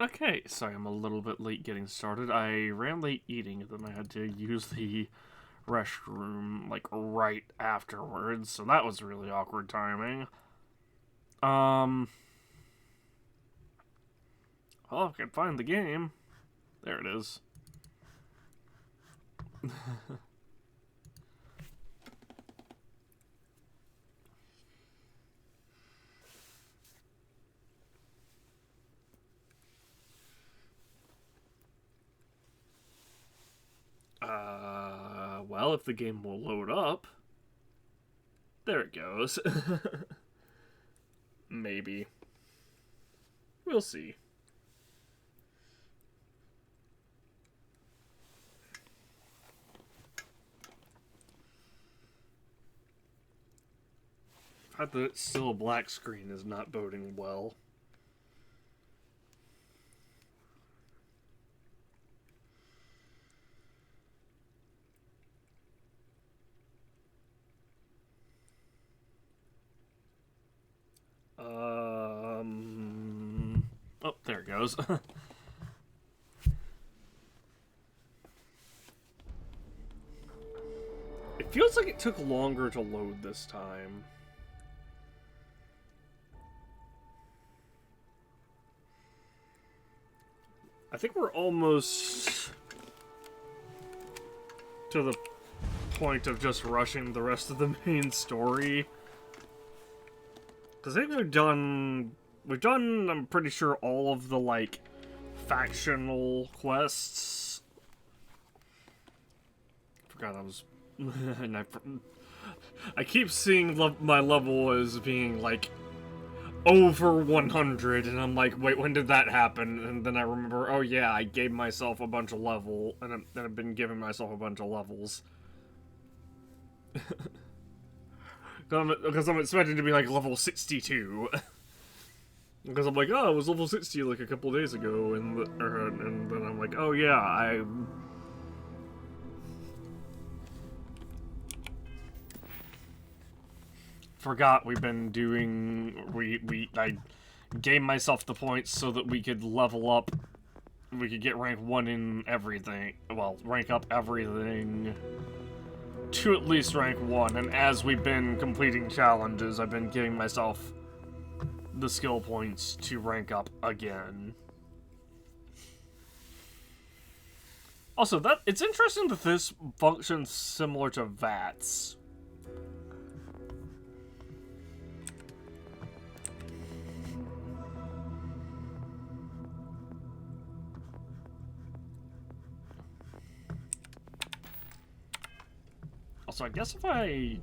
Okay, sorry, I'm a little bit late getting started. I ran late eating, and then I had to use the restroom, like, right afterwards, so that was really awkward timing. Um, well, if I can find the game. There it is. Well, if the game will load up. There it goes. Maybe. We'll see. The fact that it's still a black screen is not boding well. Oh, there it goes. It feels like it took longer to load this time. I think we're almost to the point of just rushing the rest of the main story. Because I think we've done, I'm pretty sure, all of the, like, factional quests. Forgot I was... I keep seeing my level as being, like, over 100, and I'm like, wait, when did that happen? And then I remember, oh yeah, I gave myself a bunch of level, and I've been giving myself a bunch of levels. Because I'm expecting to be like level 62. Because I'm like, oh, I was level 60 like a couple days ago, and then I'm like, oh yeah, I forgot we've been doing. I gave myself the points so that we could level up. We could get rank 1 in everything. Well, rank up everything to at least rank 1, and as we've been completing challenges, I've been giving myself the skill points to rank up again. Also, it's interesting that this functions similar to VATS. Also, I guess if I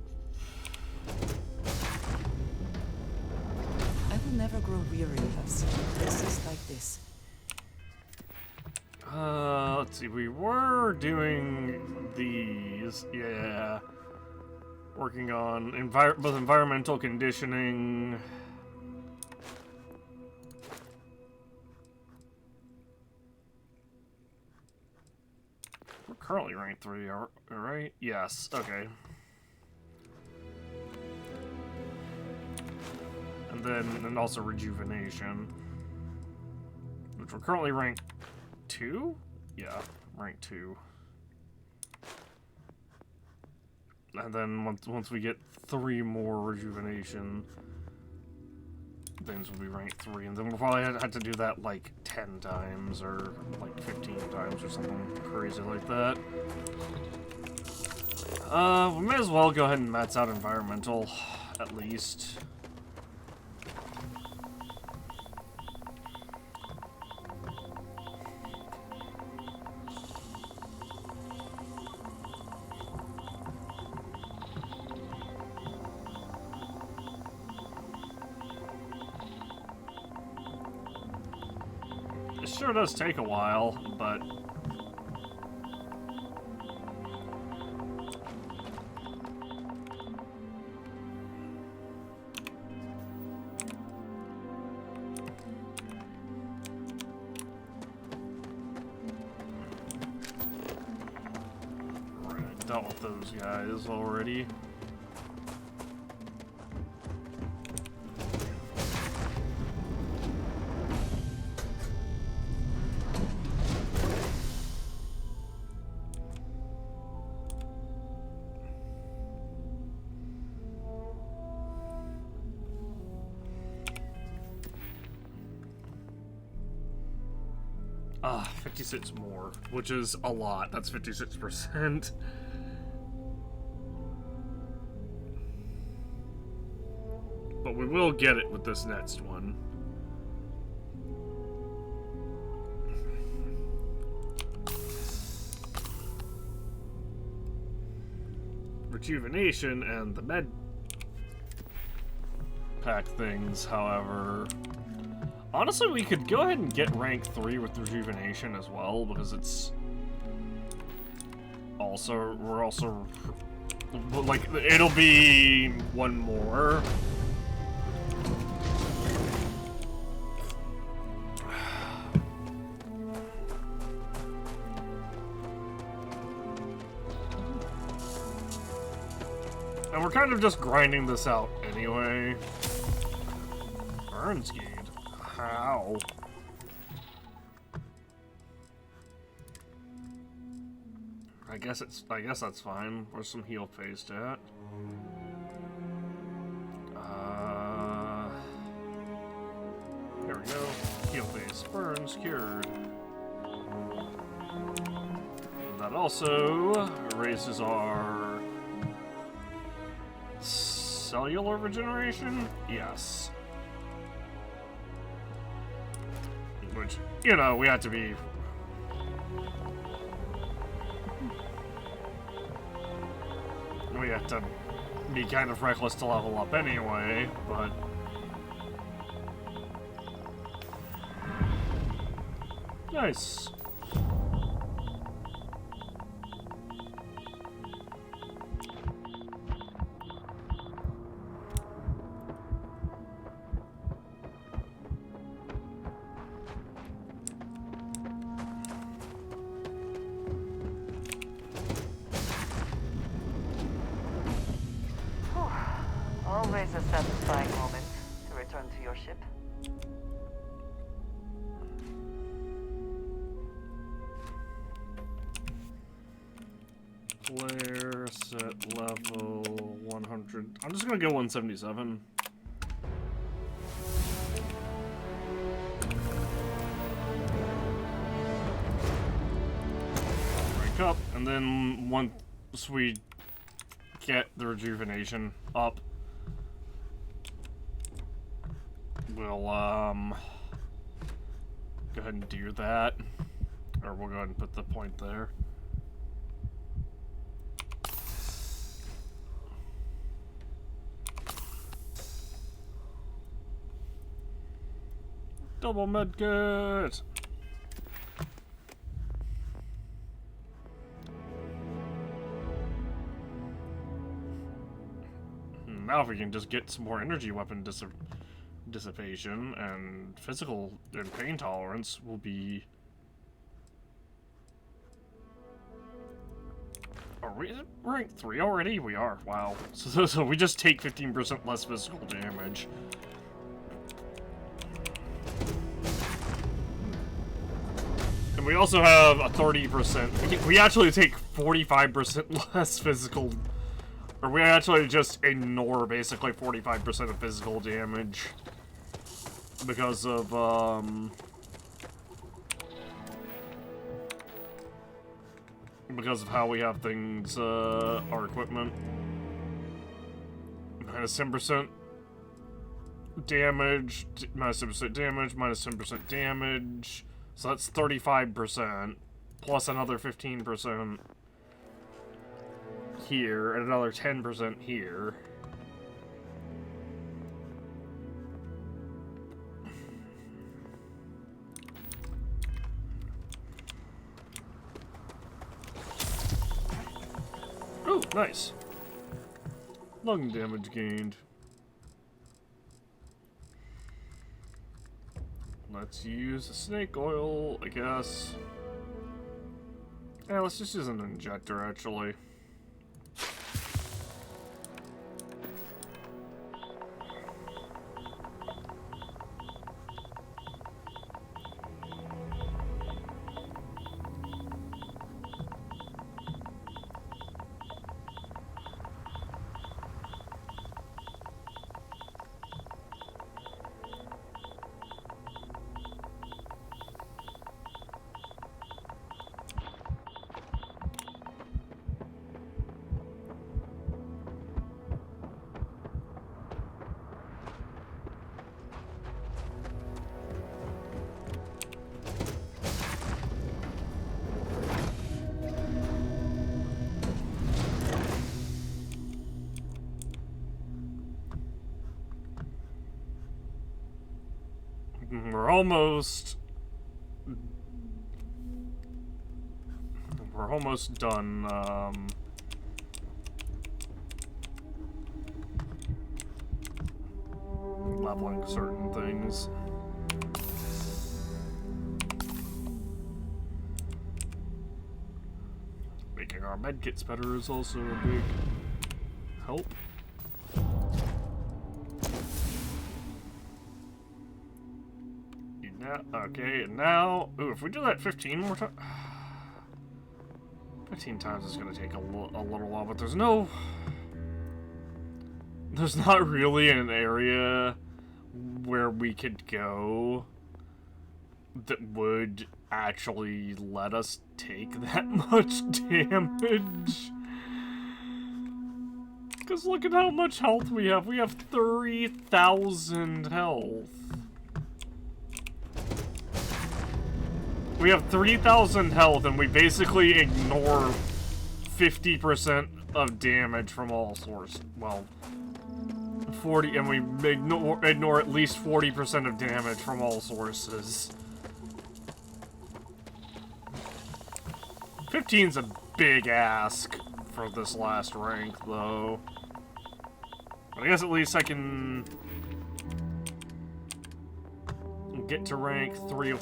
will never grow weary of seeing places like this. Let's see, we were doing these, yeah. Working on both environmental conditioning. We're currently ranked 3, right? Yes, okay. And also rejuvenation, which we're currently ranked 2? Yeah, rank 2. And then once we get 3 more rejuvenation, things will be ranked 3, and then we'll probably have to do that like 10 times or like 15 times or something crazy like that. We may as well go ahead and max out environmental, at least. It sure does take a while, but I dealt with those guys already. 56 more, which is a lot. That's 56%. But we will get it with this next one. Rejuvenation and the med pack things, however... Honestly, we could go ahead and get rank 3 with Rejuvenation as well, because it's... Also, we're also... Like, it'll be one more. And we're kind of just grinding this out anyway. Burns gained. How? I guess that's fine. Where's some heal paste at? There we go. Heal paste. Burns cured. That also raises our cellular regeneration? Yes. Which, you know, we have to be... We have to be kind of reckless to level up anyway, but... Nice. Always a satisfying moment to return to your ship. Flare, set level 100. I'm just gonna go 177. Rank up, and then once we get the rejuvenation up, we'll go ahead and do that. Or we'll go ahead and put the point there. Double medkit! Now if we can just get some more energy weapon dissipation and physical and pain tolerance will be... Are we rank 3 already? We are. Wow. So we just take 15% less physical damage. And we also have a 30%. We actually take 45% less physical... Or we actually just ignore basically 45% of physical damage. Because of, because of how we have things, our equipment. Minus 10% damage, minus 10% damage, minus 10% damage. So that's 35%, plus another 15% here, and another 10% here. Oh, nice. Lung damage gained. Let's use the snake oil, I guess. Yeah, let's just use an injector, actually. We're almost done, leveling certain things. Making our medkits better is also a big help. Okay, and now, ooh, if we do that 15 more times, 15 times is gonna take a little while, but there's not really an area where we could go that would actually let us take that much damage. Because look at how much health we have. We have 3,000 health. We have 3,000 health, and we basically ignore 50% of damage from all sources. Well, 40, and we ignore at least 40% of damage from all sources. 15's a big ask for this last rank, though. But I guess at least I can get to rank 3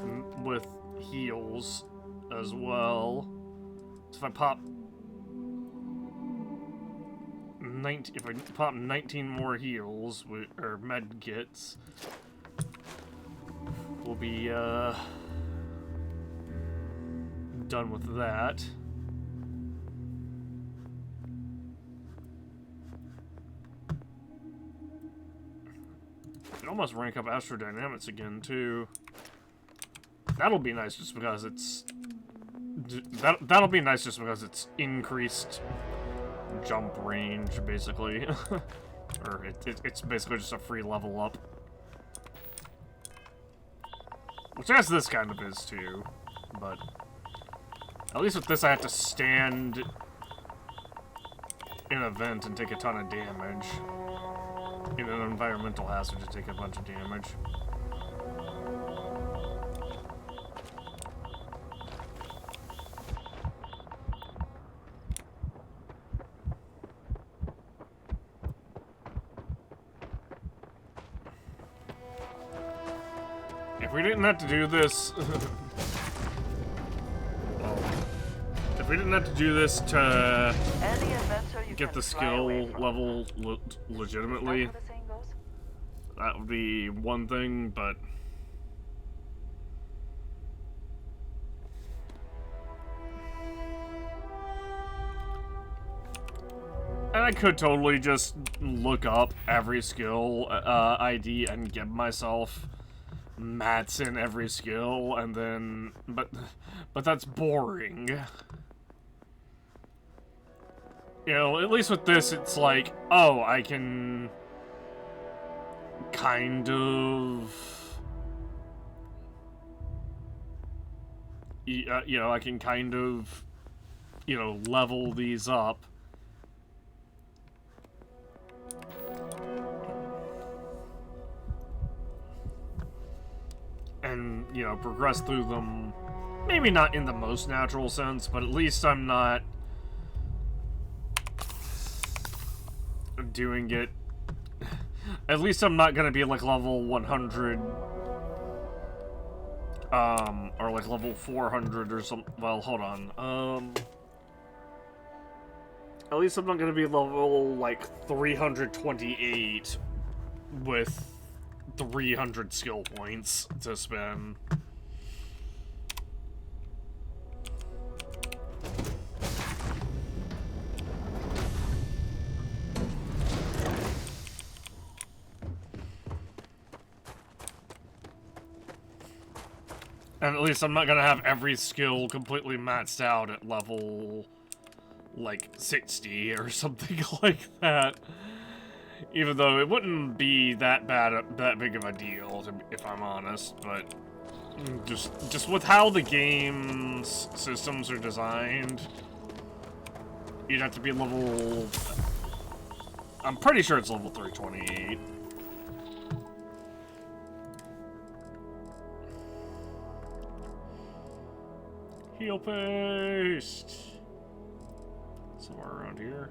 with heals as well. So if I pop 19 more heals or med kits, we'll be done with that. Can almost rank up astrodynamics again too. That'll be nice just because it's that'll be nice just because it's increased jump range basically. Or it's basically just a free level up. Which I guess this kind of is too, but at least with this I have to stand in a vent and take a ton of damage. In an environmental hazard to take a bunch of damage. If we didn't have to do this... if we didn't have to do this to get the skill level legitimately, that would be one thing, but... And I could totally just look up every skill ID and give myself mats in every skill, and then... But that's boring. You know, at least with this, it's like, oh, I can... kind of... you know, I can kind of, you know, level these up. And, you know, progress through them. Maybe not in the most natural sense, but at least I'm not doing it. At least I'm not gonna be like level 100, or like level 400 or some. Well, hold on. At least I'm not gonna be level like 328 with 300 skill points to spend. And at least I'm not gonna have every skill completely maxed out at level, like, 60 or something like that. Even though it wouldn't be that big of a deal, if I'm honest, but just with how the game's systems are designed, you'd have to be level... I'm pretty sure it's level 328. Heal paste. Somewhere around here.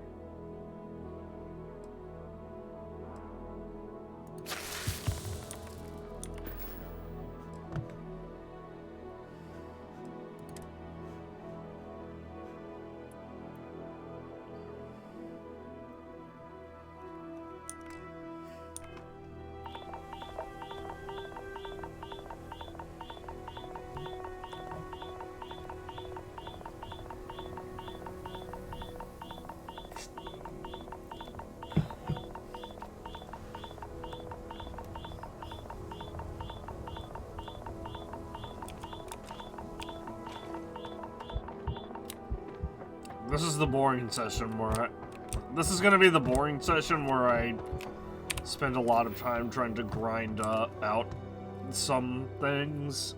This is the boring session where this is gonna be the boring session where I spend a lot of time trying to grind out some things.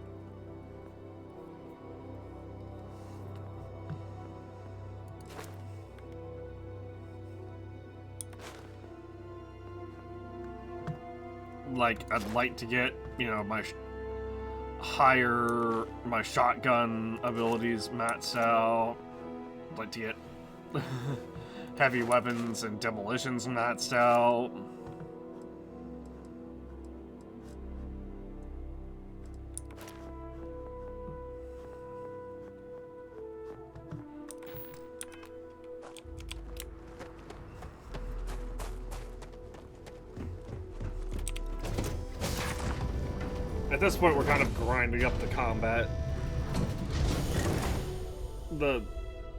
Like, I'd like to get, you know, my shotgun abilities maxed out. I'd like to get heavy weapons and demolitions maxed out. At this point, we're kind of grinding up the combat. The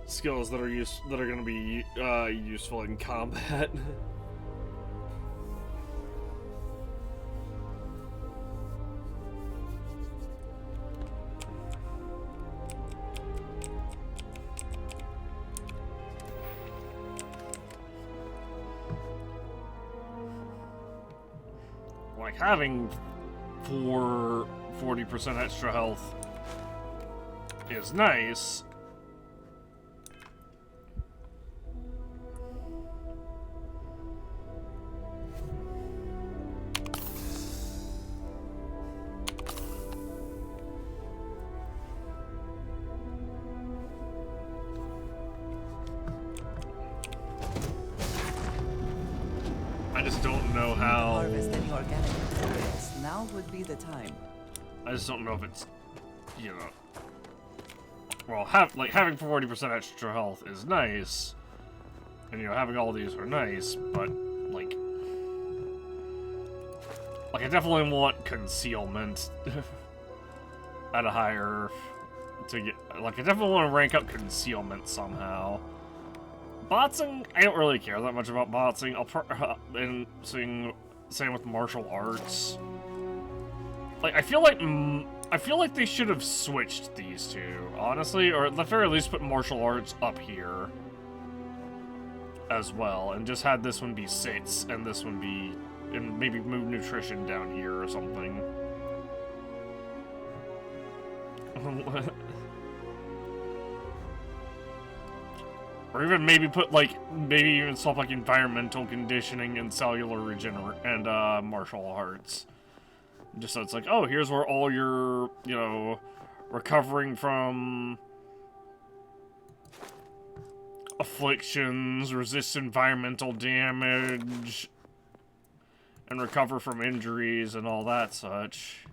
skills that are going to be useful in combat. Like having 40% extra health is nice. I just don't know how. Harvest any organic materials. Now would be the time. I just don't know if it's, you know. Well, having 40% extra health is nice, and you know having all these are nice, but like I definitely want concealment at a higher to get. Like I definitely want to rank up concealment somehow. Botsing, I don't really care that much about botsing. And same with martial arts. Like I feel like they should have switched these two, honestly, or at the very least put martial arts up here as well, and just had this one be sits and this one be, and maybe move nutrition down here or something. Or even maybe put, like, maybe even stuff like environmental conditioning and cellular and martial arts. Just so it's like, oh, here's where all your, you know, recovering from afflictions, resist environmental damage, and recover from injuries and all that such.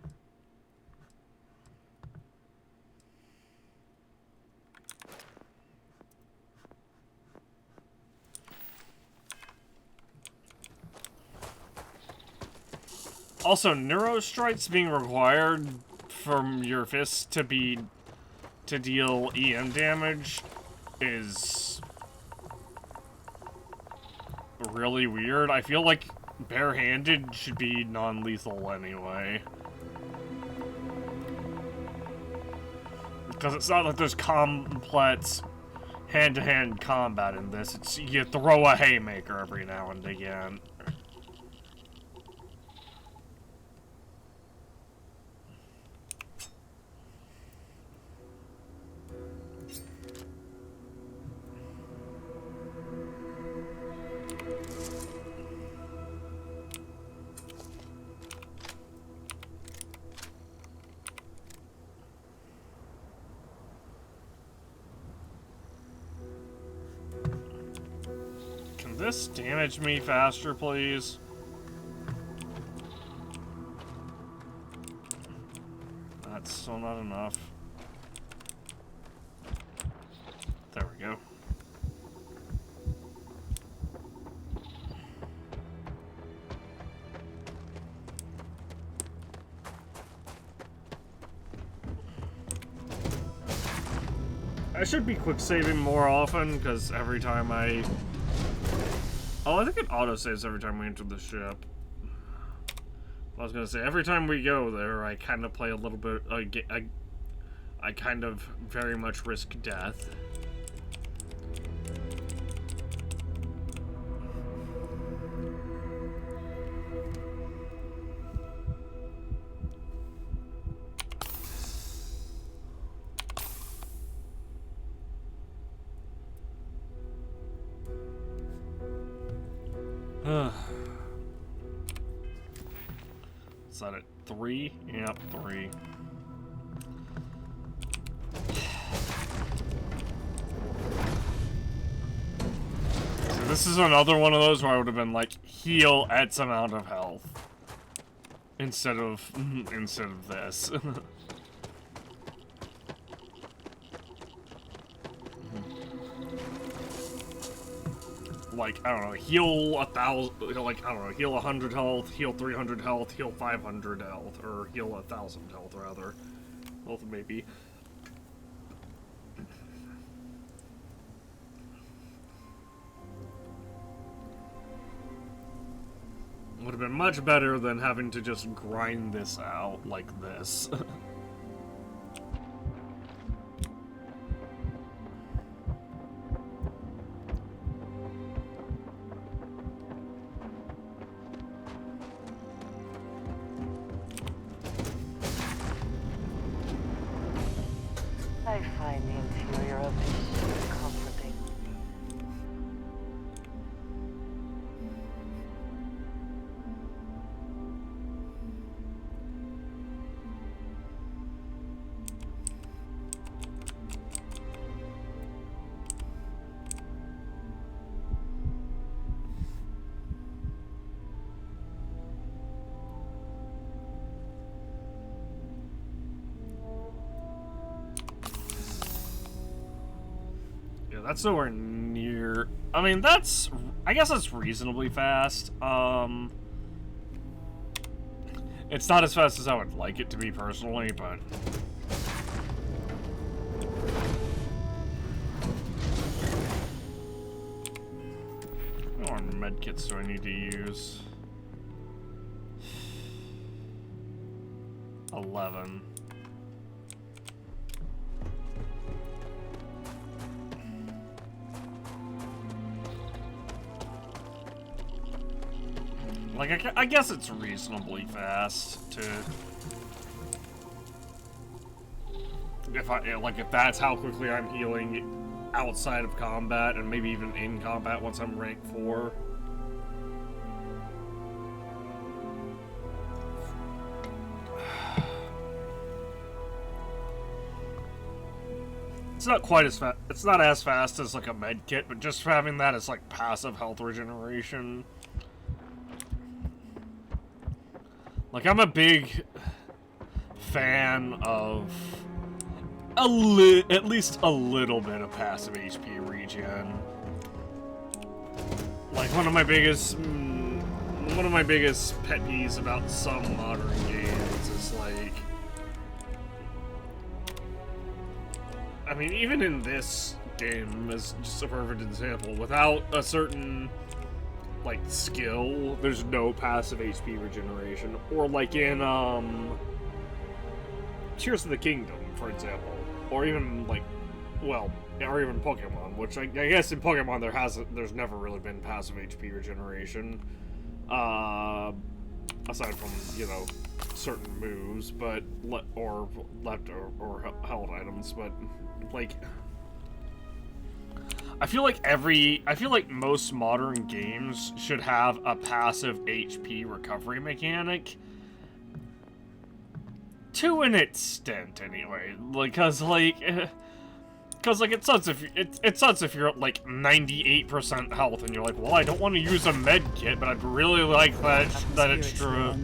Also, neurostrikes being required from your fists to deal EM damage is really weird. I feel like barehanded should be non-lethal anyway. Because it's not like there's complex hand-to-hand combat in this. It's you throw a haymaker every now and again. Can this damage me faster, please? That's still not enough. There we go. I should be quick saving more often, because every time I... Oh, I think it auto-saves every time we enter the ship. I was gonna say, every time we go there, I kind of play a little bit... I kind of very much risk death. Is that at 3? Yep, 3. So this is another one of those where I would have been like, heal X amount of health. Instead of this. Like, I don't know, heal 1,000, like, I don't know, heal 100 health, heal 300 health, heal 500 health, or heal 1,000 health, rather. Health, maybe. Would have been much better than having to just grind this out like this. I find the interior of this ship comforting. That's nowhere near... I mean, that's... I guess that's reasonably fast. It's not as fast as I would like it to be, personally, but... What more medkits do I need to use? 11. Like, I guess it's reasonably fast to... If that's how quickly I'm healing outside of combat, and maybe even in combat once I'm rank 4. It's not quite as fast. It's not as fast as, like, a med kit, but just having that as, like, passive health regeneration... Like, I'm a big fan of at least a little bit of passive HP regen. Like, one of my biggest pet peeves about some modern games is, like, I mean, even in this game, as just a perfect example, without a certain... like, skill, there's no passive HP regeneration. Or like in, Tears of the Kingdom, for example. Or even, like, well, or even Pokemon, which I guess in Pokemon there's never really been passive HP regeneration. Aside from, you know, certain moves, but, or left or held items, but, like... I feel like most modern games should have a passive HP recovery mechanic. To an extent, anyway. Because, like, Because, like, it sucks if you're at, like, 98% health, and you're like, well, I don't want to use a med kit, but I'd really like that extra...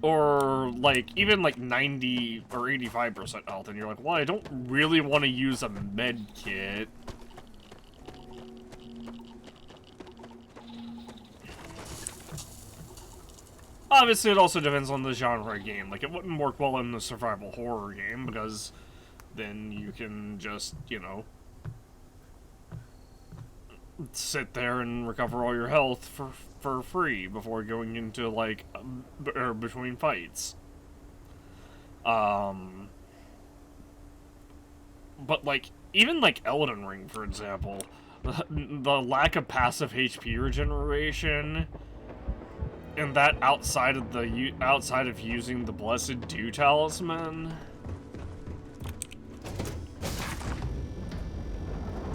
Or, like, even, like, 90 or 85% health, and you're like, well, I don't really want to use a med kit. Obviously, it also depends on the genre of game. Like, it wouldn't work well in the survival horror game, because then you can just, you know, sit there and recover all your health for free before going into, like, or between fights. But, like, even, like, Elden Ring, for example, the lack of passive HP regeneration... And that outside of using the Blessed Dew Talisman,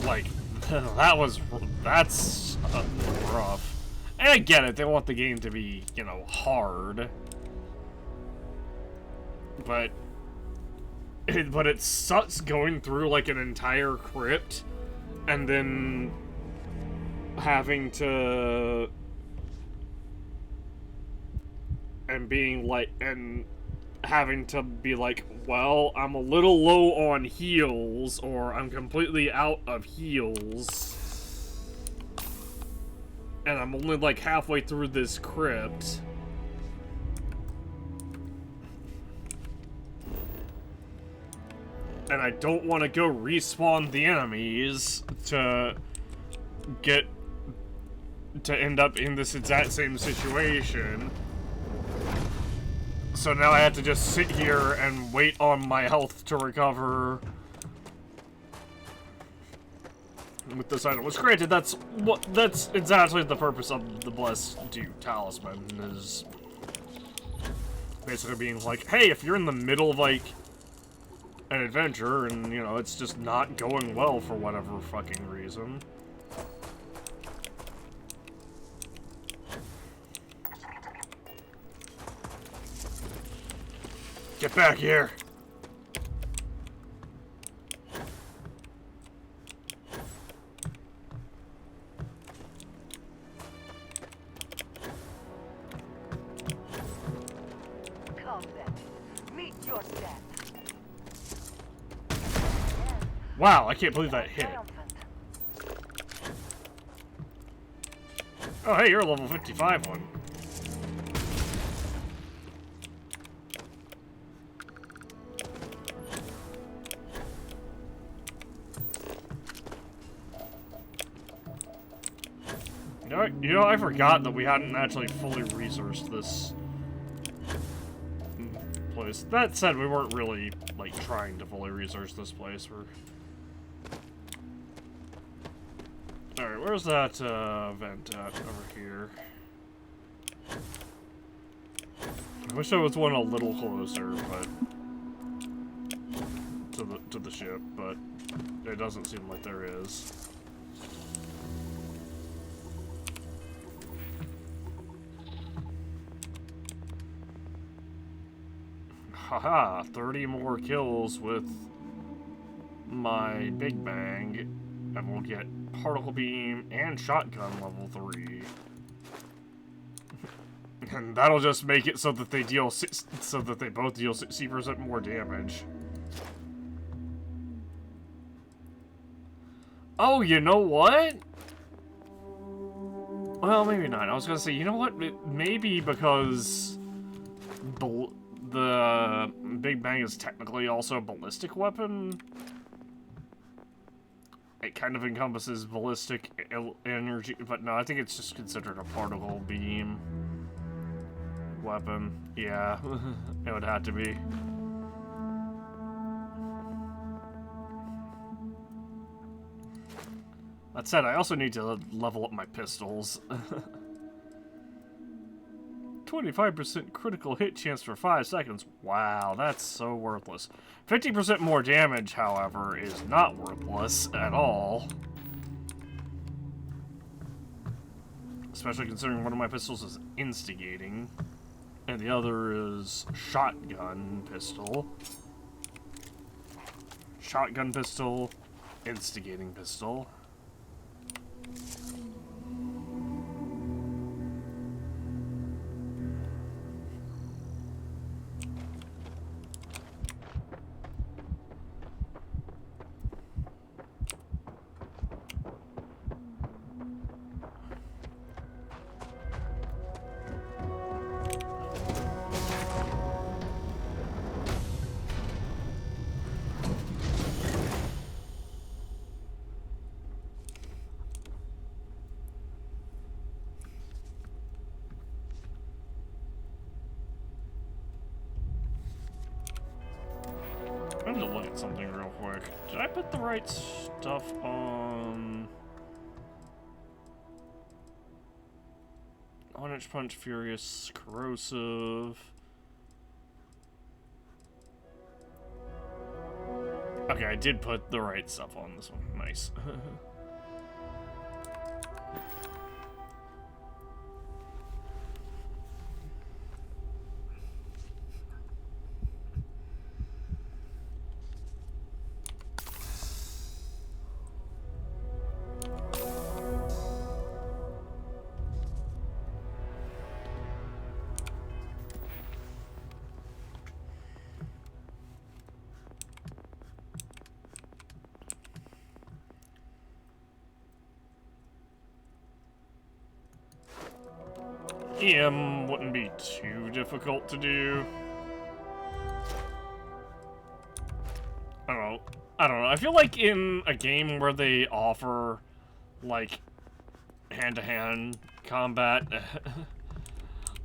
like, that's rough. And I get it, they want the game to be, you know, hard. But it sucks going through, like, an entire crypt, and then having to... and having to be like, well, I'm a little low on heals, or I'm completely out of heals, and I'm only, like, halfway through this crypt. And I don't want to go respawn the enemies to end up in this exact same situation. So now I have to just sit here and wait on my health to recover with this item. Which, granted, that's exactly the purpose of the Blessed Dew Talisman, is basically being like, hey, if you're in the middle of, like, an adventure and, you know, it's just not going well for whatever fucking reason, get back here! Come then, meet your death. Wow, I can't believe that hit. Oh, hey, you're a level 55 one. You know, I forgot that we hadn't actually fully researched this place. That said, we weren't really, like, trying to fully research this place. Alright, where's that, vent at over here? I wish there was one a little closer, but... to the ship, but it doesn't seem like there is. Haha, 30 more kills with my Big Bang, and we'll get Particle Beam and Shotgun level 3. And that'll just make it so that they both deal 60% more damage. Oh, you know what? Well, maybe not. I was gonna say, you know what? Maybe because the Big Bang is technically also a ballistic weapon. It kind of encompasses ballistic energy, but no, I think it's just considered a particle beam weapon. Yeah, it would have to be. That said, I also need to level up my pistols. 25% critical hit chance for 5 seconds. Wow, that's so worthless. 50% more damage, however, is not worthless at all. Especially considering one of my pistols is instigating, and the other is shotgun pistol. shotgun pistol, instigating pistol. I'm gonna look at something real quick. Did I put the right stuff on? One-inch punch, furious, corrosive. Okay, I did put the right stuff on this one. Nice. EM wouldn't be too difficult to do. I don't know. I feel like in a game where they offer, like, hand-to-hand combat,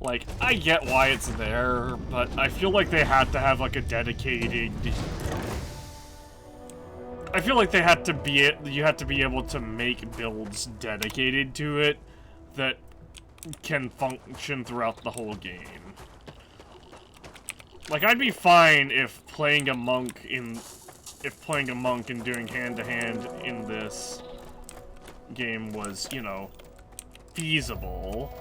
like, I get why it's there, but I feel like they had to have, like, a dedicated... I feel like they had to be... You had to be able to make builds dedicated to it that can function throughout the whole game. Like, I'd be fine if playing a monk and doing hand-to-hand in this game was, you know, feasible.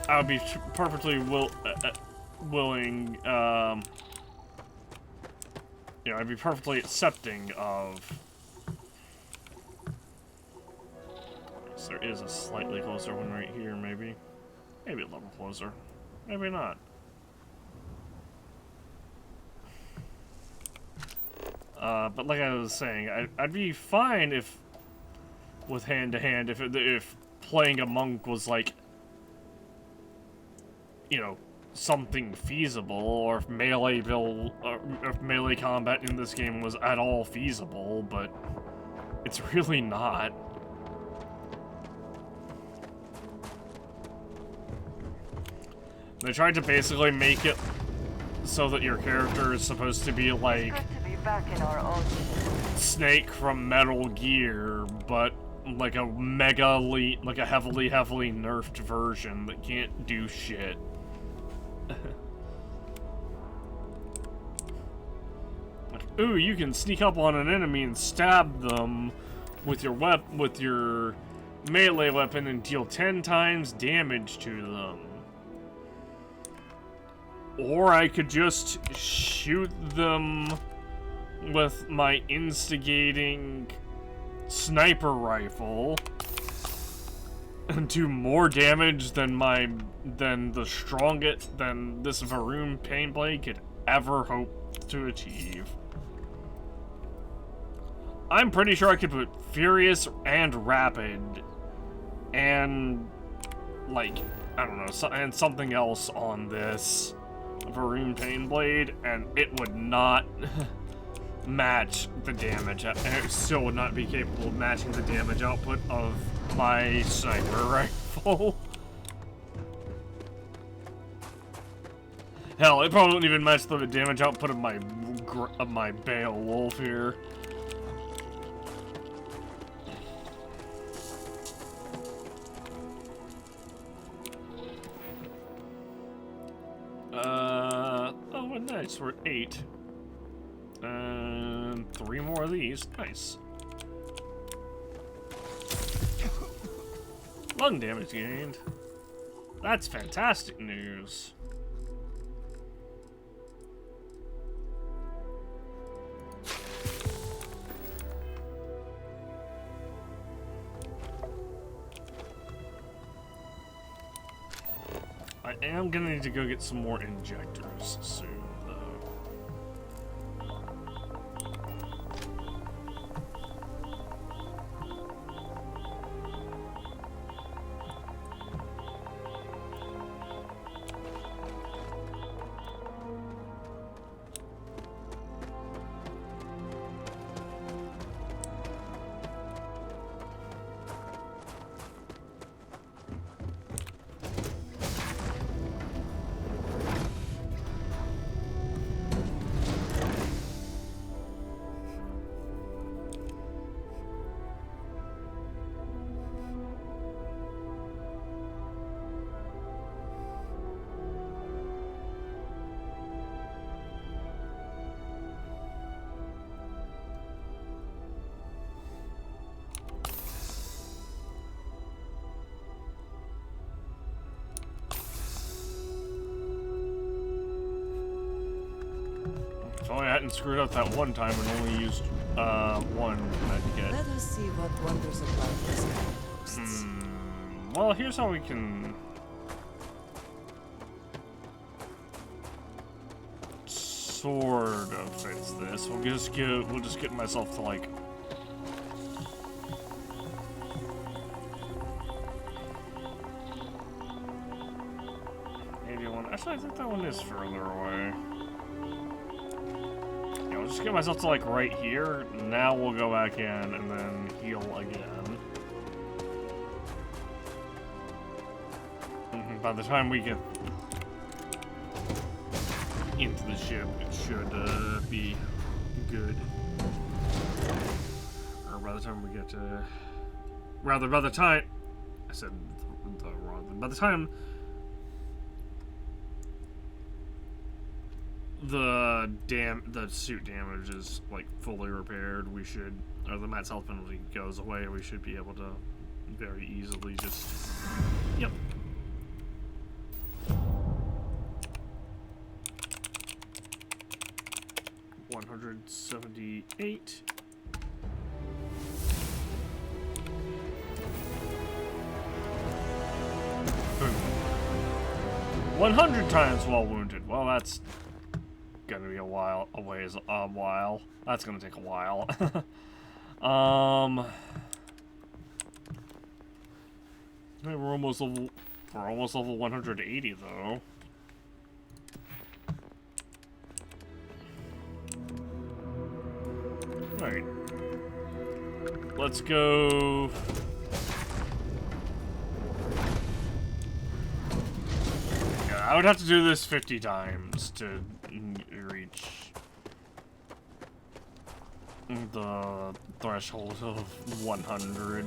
I would be perfectly willing, you know, I'd be perfectly accepting of... So there is a slightly closer one right here, maybe. Maybe a level closer. Maybe not. But like I was saying, I'd be fine if, with hand-to-hand, if playing a monk was like, you know, something feasible, or if melee combat in this game was at all feasible, but it's really not. They tried to basically make it so that your character is supposed to be like Back in our own. Snake from Metal Gear, but like a heavily nerfed version that can't do shit. Like, ooh, you can sneak up on an enemy and stab them with your melee weapon and deal 10 times damage to them. Or I could just shoot them with my instigating sniper rifle and do more damage than this Varoom Painblade could ever hope to achieve. I'm pretty sure I could put Furious and Rapid and, like, I don't know, and something else on this Varoom Painblade, and it would not match the damage. It still would not be capable of matching the damage output of my sniper rifle. Hell, it probably wouldn't even match the damage output of my Beowulf here. Oh, nice, we're at 8. And 3 more of these. Nice. Lung damage gained. That's fantastic news. I am gonna need to go get some more injectors soon, though. If only I hadn't screwed up that one time and only used one medkit. Let us see what wonders of life this world boasts. Well, here's how we can sort of fix this. We'll just get myself to like maybe one. Actually, I think that one is further away. Yeah, I'll just get myself to like right here. Now we'll go back in and then heal again. By the time we get into the ship, it should be good. Or by the time we get to... Rather, by the time... I said the wrong thing. By the time the suit damage is, like, fully repaired, we should... Or the max health penalty goes away, we should be able to very easily just... Yep. 178. 100 times while wounded. Well, that's gonna be a while. That's gonna take a while. Hey, we're almost level 180 though. Alright. Let's go. Yeah, I would have to do this 50 times to reach the threshold of 100.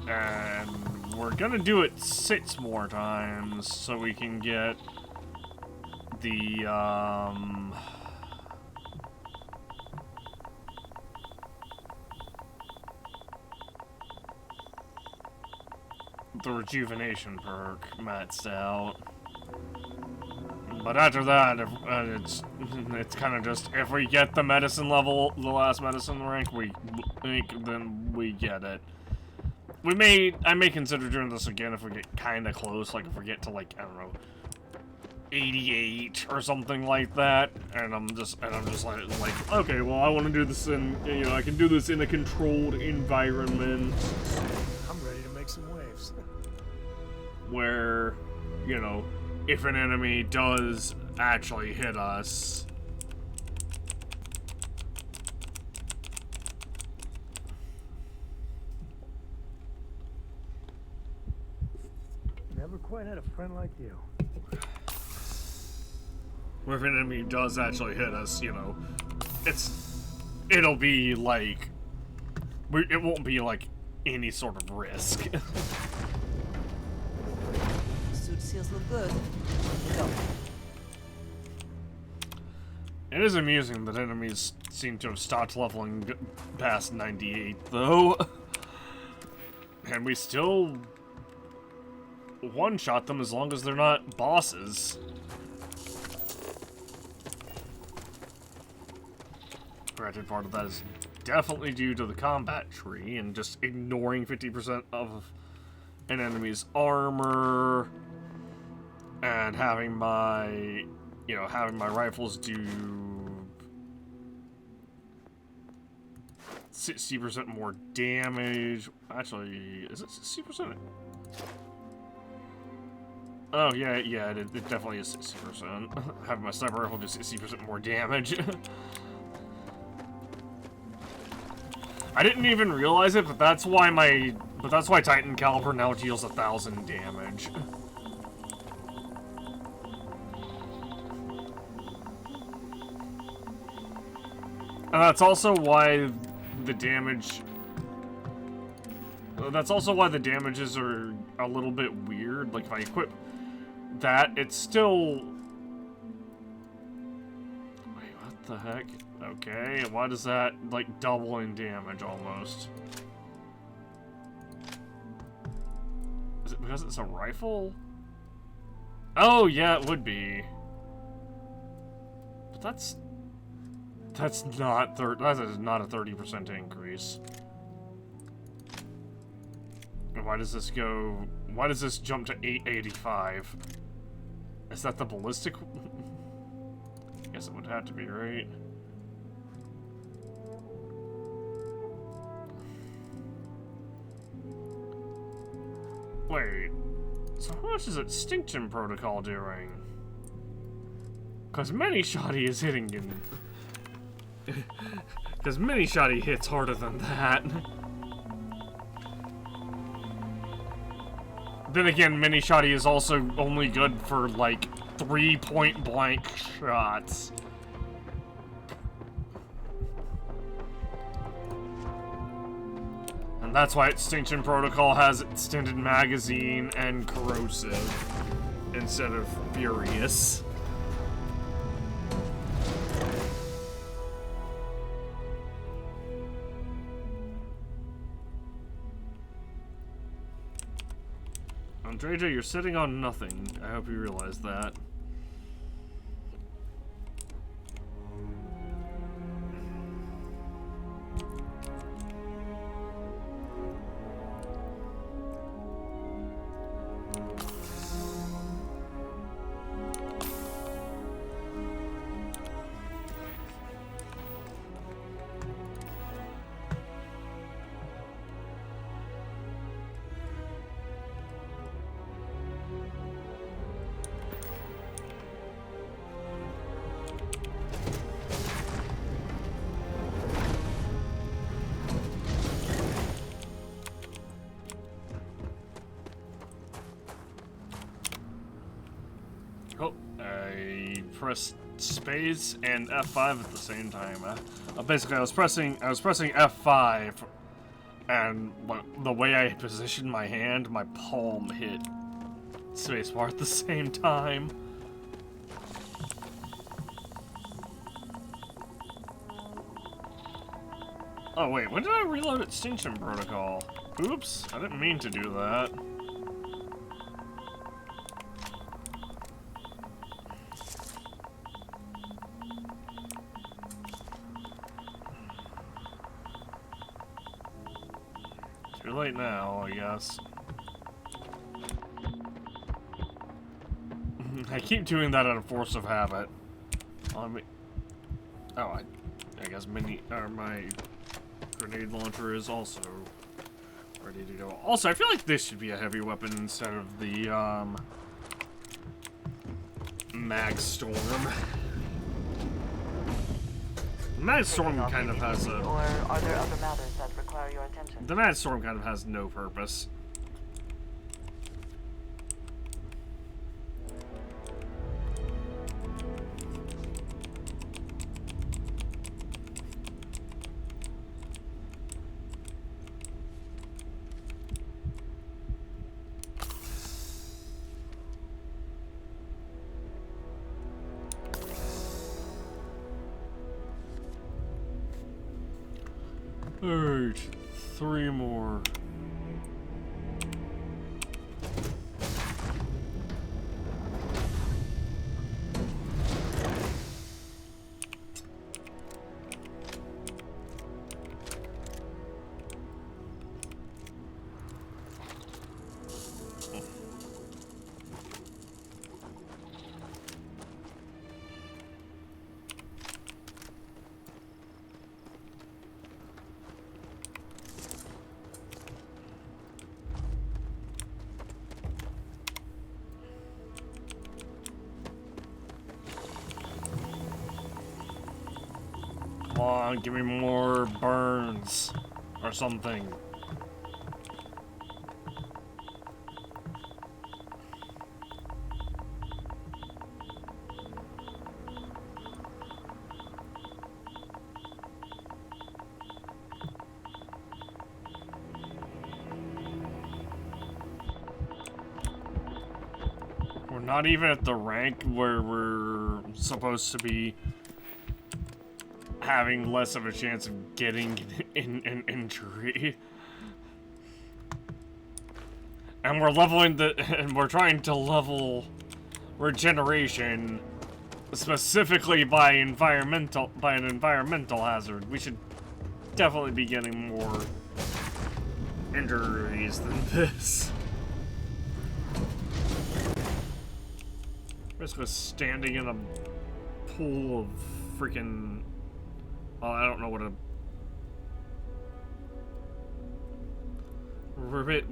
And we're gonna do it 6 more times so we can get the, the rejuvenation perk maxed out. But after that, it's kind of just, if we get the medicine level, the last medicine rank, then we get it. I may consider doing this again if we get kind of close, like if we get to like, I don't know, 88 or something like that, and I'm just like, okay, well, I want to do this in, you know, I can do this in a controlled environment. I'm ready to make some waves. Where, you know, if an enemy does actually hit us, Never quite had a friend like you. where if an enemy does actually hit us, you know, it'll be like, it won't be like any sort of risk. Suit seals look good. Go. It is amusing that enemies seem to have stopped leveling past 98, though. And we still one-shot them as long as they're not bosses. Granted, part of that is definitely due to the combat tree and just ignoring 50% of an enemy's armor, and having my, having my rifles do 60% more damage. Actually, is it 60%? Oh, yeah, it definitely is 60%. Having my sniper rifle do 60% more damage. I didn't even realize it, but that's why Titan Caliber now deals 1,000 damage. And that's also why the damage... That's also why the damages are a little bit weird. Like, if I equip that, it's still... Wait, what the heck? Okay, why does that, like, double in damage, almost? Is it because it's a rifle? Oh, yeah, it would be. But that is not a 30% increase. Why does this go... Why does this jump to 885? Is that the ballistic? I guess it would have to be, right? Wait. So how much is Extinction Protocol doing? Because Many-Shotty is hitting in... Because Many-Shotty hits harder than that. Then again, Many-Shotty is also only good for, like, 3 point-blank shots. And that's why Extinction Protocol has extended magazine and corrosive instead of furious. Andreja, you're sitting on nothing. I hope you realize that. Press space and F5 at the same time. Basically, I was pressing F5, and the way I positioned my hand, my palm hit spacebar at the same time. Oh wait, when did I reload Extinction Protocol? Oops, I didn't mean to do that. Too late now, I guess. I keep doing that out of force of habit. I guess my grenade launcher is also ready to go. Also, I feel like this should be a heavy weapon instead of the Mag Storm. Mad Storm kind of has a... Or are there other matters that require your attention? The Mad Storm kind of has no purpose. Alright, 3 more. on, give me more burns or something. We're not even at the rank where we're supposed to be having less of a chance of getting an injury. And we're leveling and we're trying to level regeneration specifically by an environmental hazard. We should definitely be getting more injuries than this. Basically standing in a pool of freaking... Well, I don't know what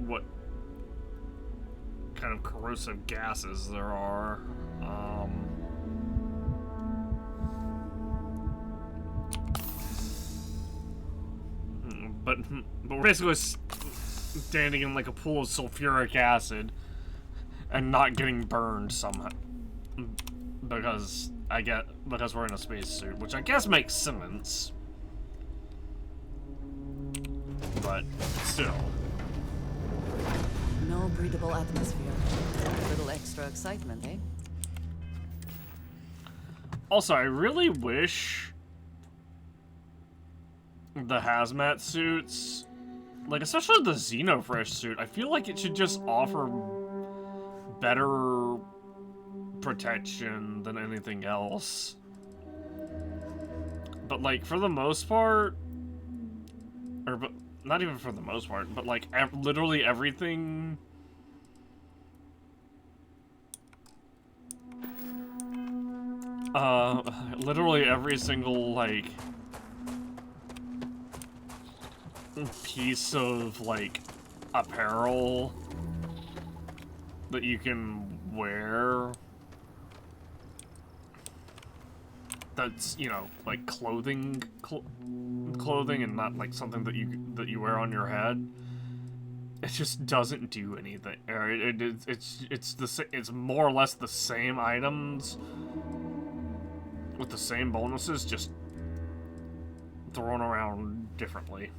what kind of corrosive gases there are. But we're basically standing in like a pool of sulfuric acid and not getting burned somehow. Because we're in a spacesuit, which I guess makes sense. But still. No breathable atmosphere. A little extra excitement, eh? Also, I really wish the hazmat suits, like especially the Xenofresh suit, I feel like it should just offer better protection than anything else. But like for the most part, but not even for the most part, but like literally everything literally every single like piece of like apparel that you can wear that's, you know, like clothing and not like something that you wear on your head. It just doesn't do anything. Or it's more or less the same items with the same bonuses, just thrown around differently.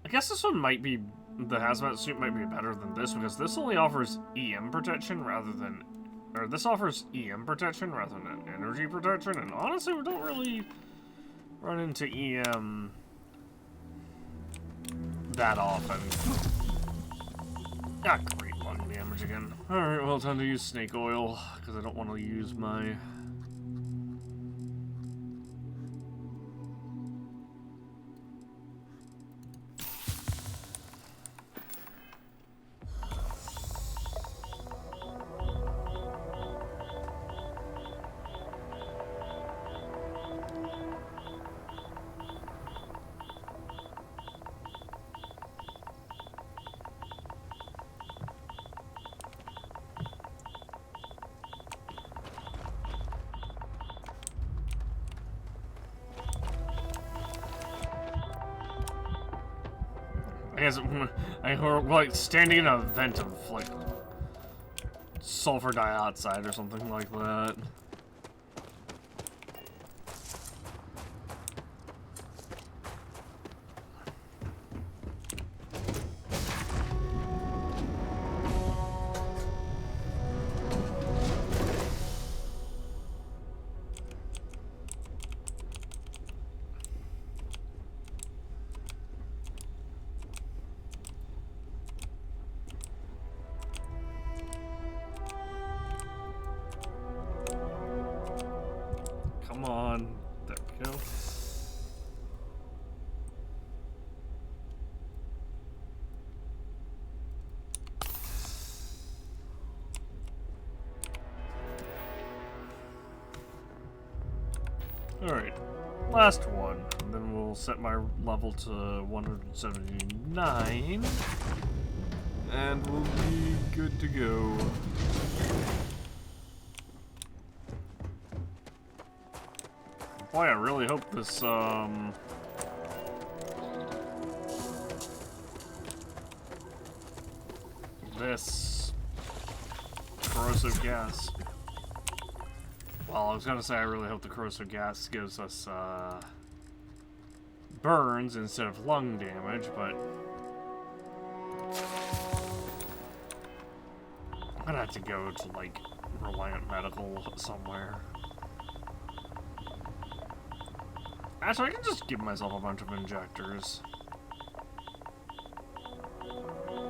I guess this one might be, the hazmat suit might be better than this because this only offers EM protection rather than, or this offers EM protection rather than energy protection, and honestly we don't really run into EM that often. Ah, great lung damage again. Alright, well, time to use snake oil, because I don't want to use my... I heard, like, standing in a vent of, like, sulfur dioxide or something like that. Come on. There we go. Alright. Last one. And then we'll set my level to 179. And we'll be good to go. Boy, I really hope this, this corrosive gas. Well, I was gonna say I really hope the corrosive gas gives us, burns instead of lung damage, but I'm gonna have to go to, like, Reliant Medical somewhere. Actually, I can just give myself a bunch of injectors.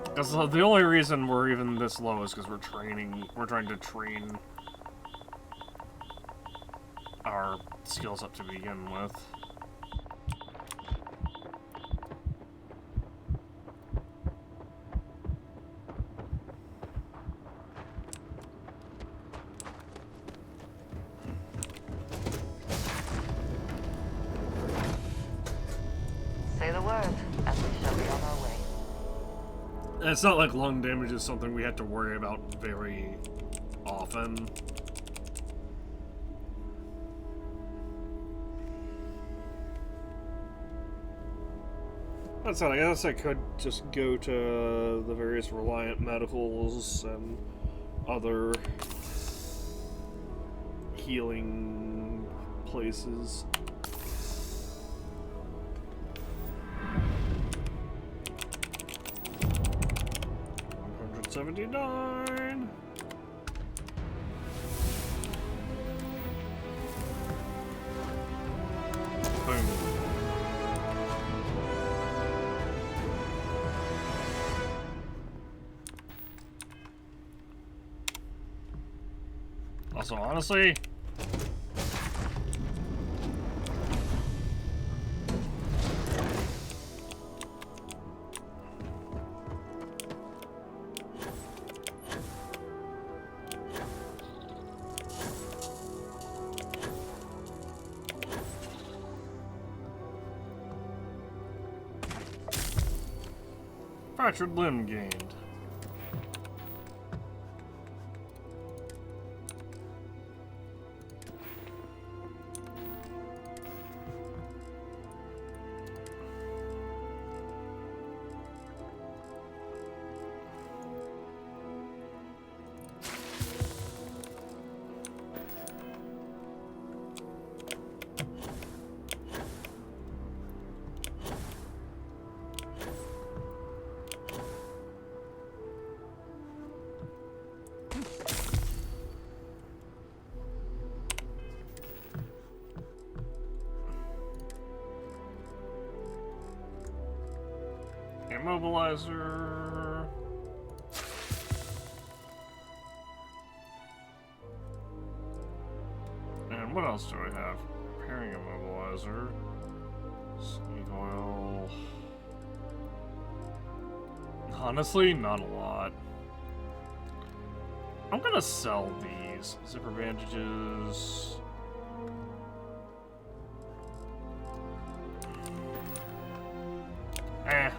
Because the only reason we're even this low is because we're trying to train our skills up to begin with. Say the word, and we shall be on our way. And it's not like lung damage is something we have to worry about very often. That's it. I guess I could just go to the various Reliant Medicals and other healing places. $179. Boom. Also, honestly, fractured limb gained. Immobilizer. And what else do I have? Repairing immobilizer. Snake oil. Honestly, not a lot. I'm gonna sell these. Zipper bandages. Eh.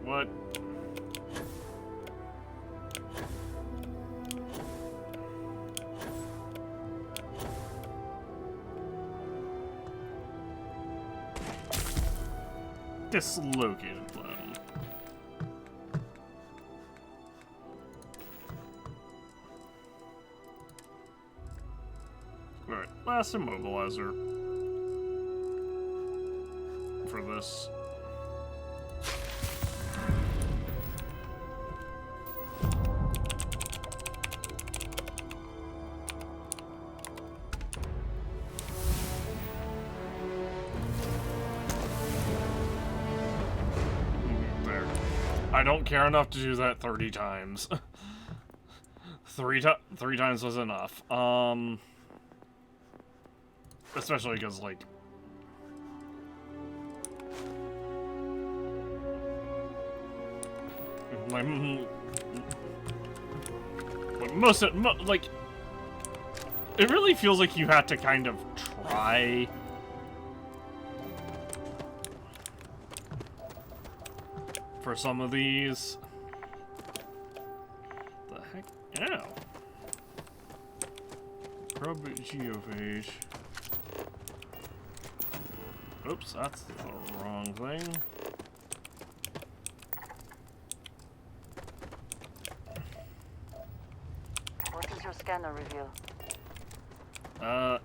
What? Dislocated limb. Alright, last immobilizer for this. There. I don't care enough to do that 30 times. Three times was enough. Especially because, like, like, it really feels like you have to kind of try for some of these. The heck? Ow. Grub geophage. Oops, that's the wrong thing. What does your scanner reveal?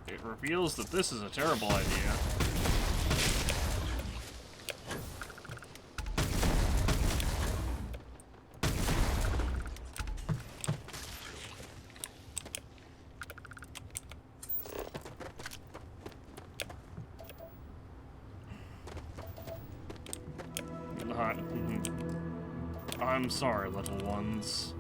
It reveals that this is a terrible idea. I'm sorry, little ones.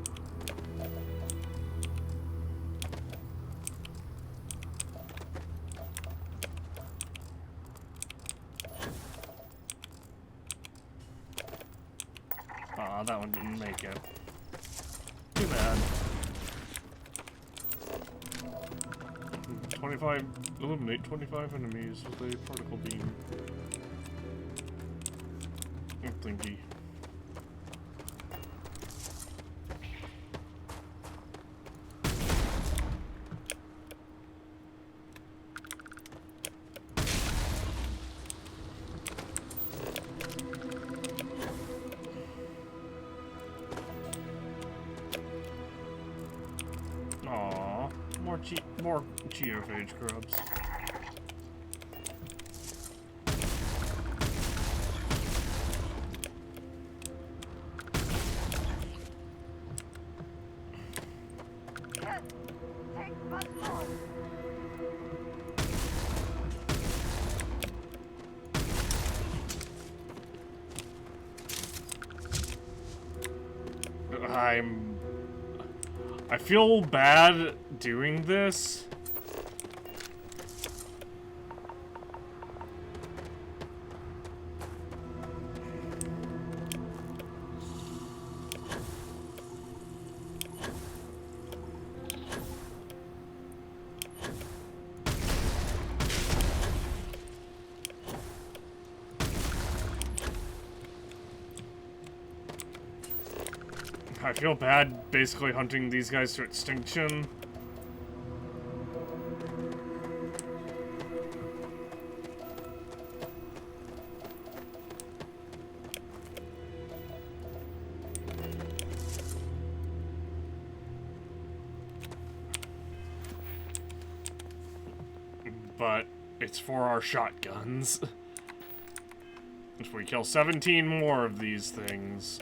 Aw, that one didn't make it. Too bad. eliminate 25 enemies with a particle beam. Thingy. Aww, more geophage grubs. I feel bad doing this. I feel bad basically hunting these guys to extinction. But it's for our shotguns. If we kill 17 more of these things.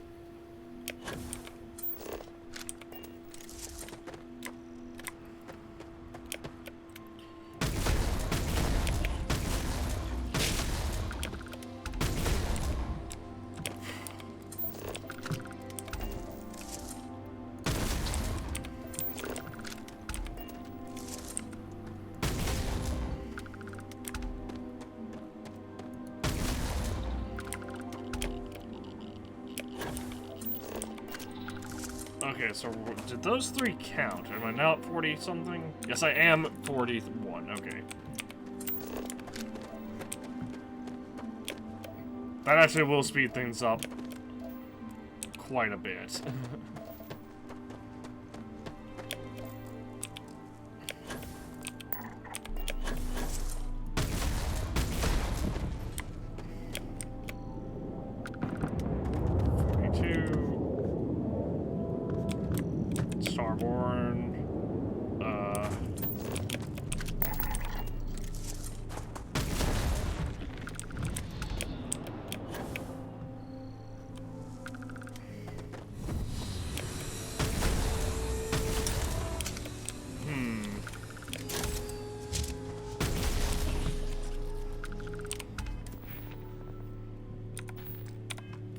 Okay, so did those three count? Am I now at 40 something? Yes, I am at 41. Okay. That actually will speed things up quite a bit.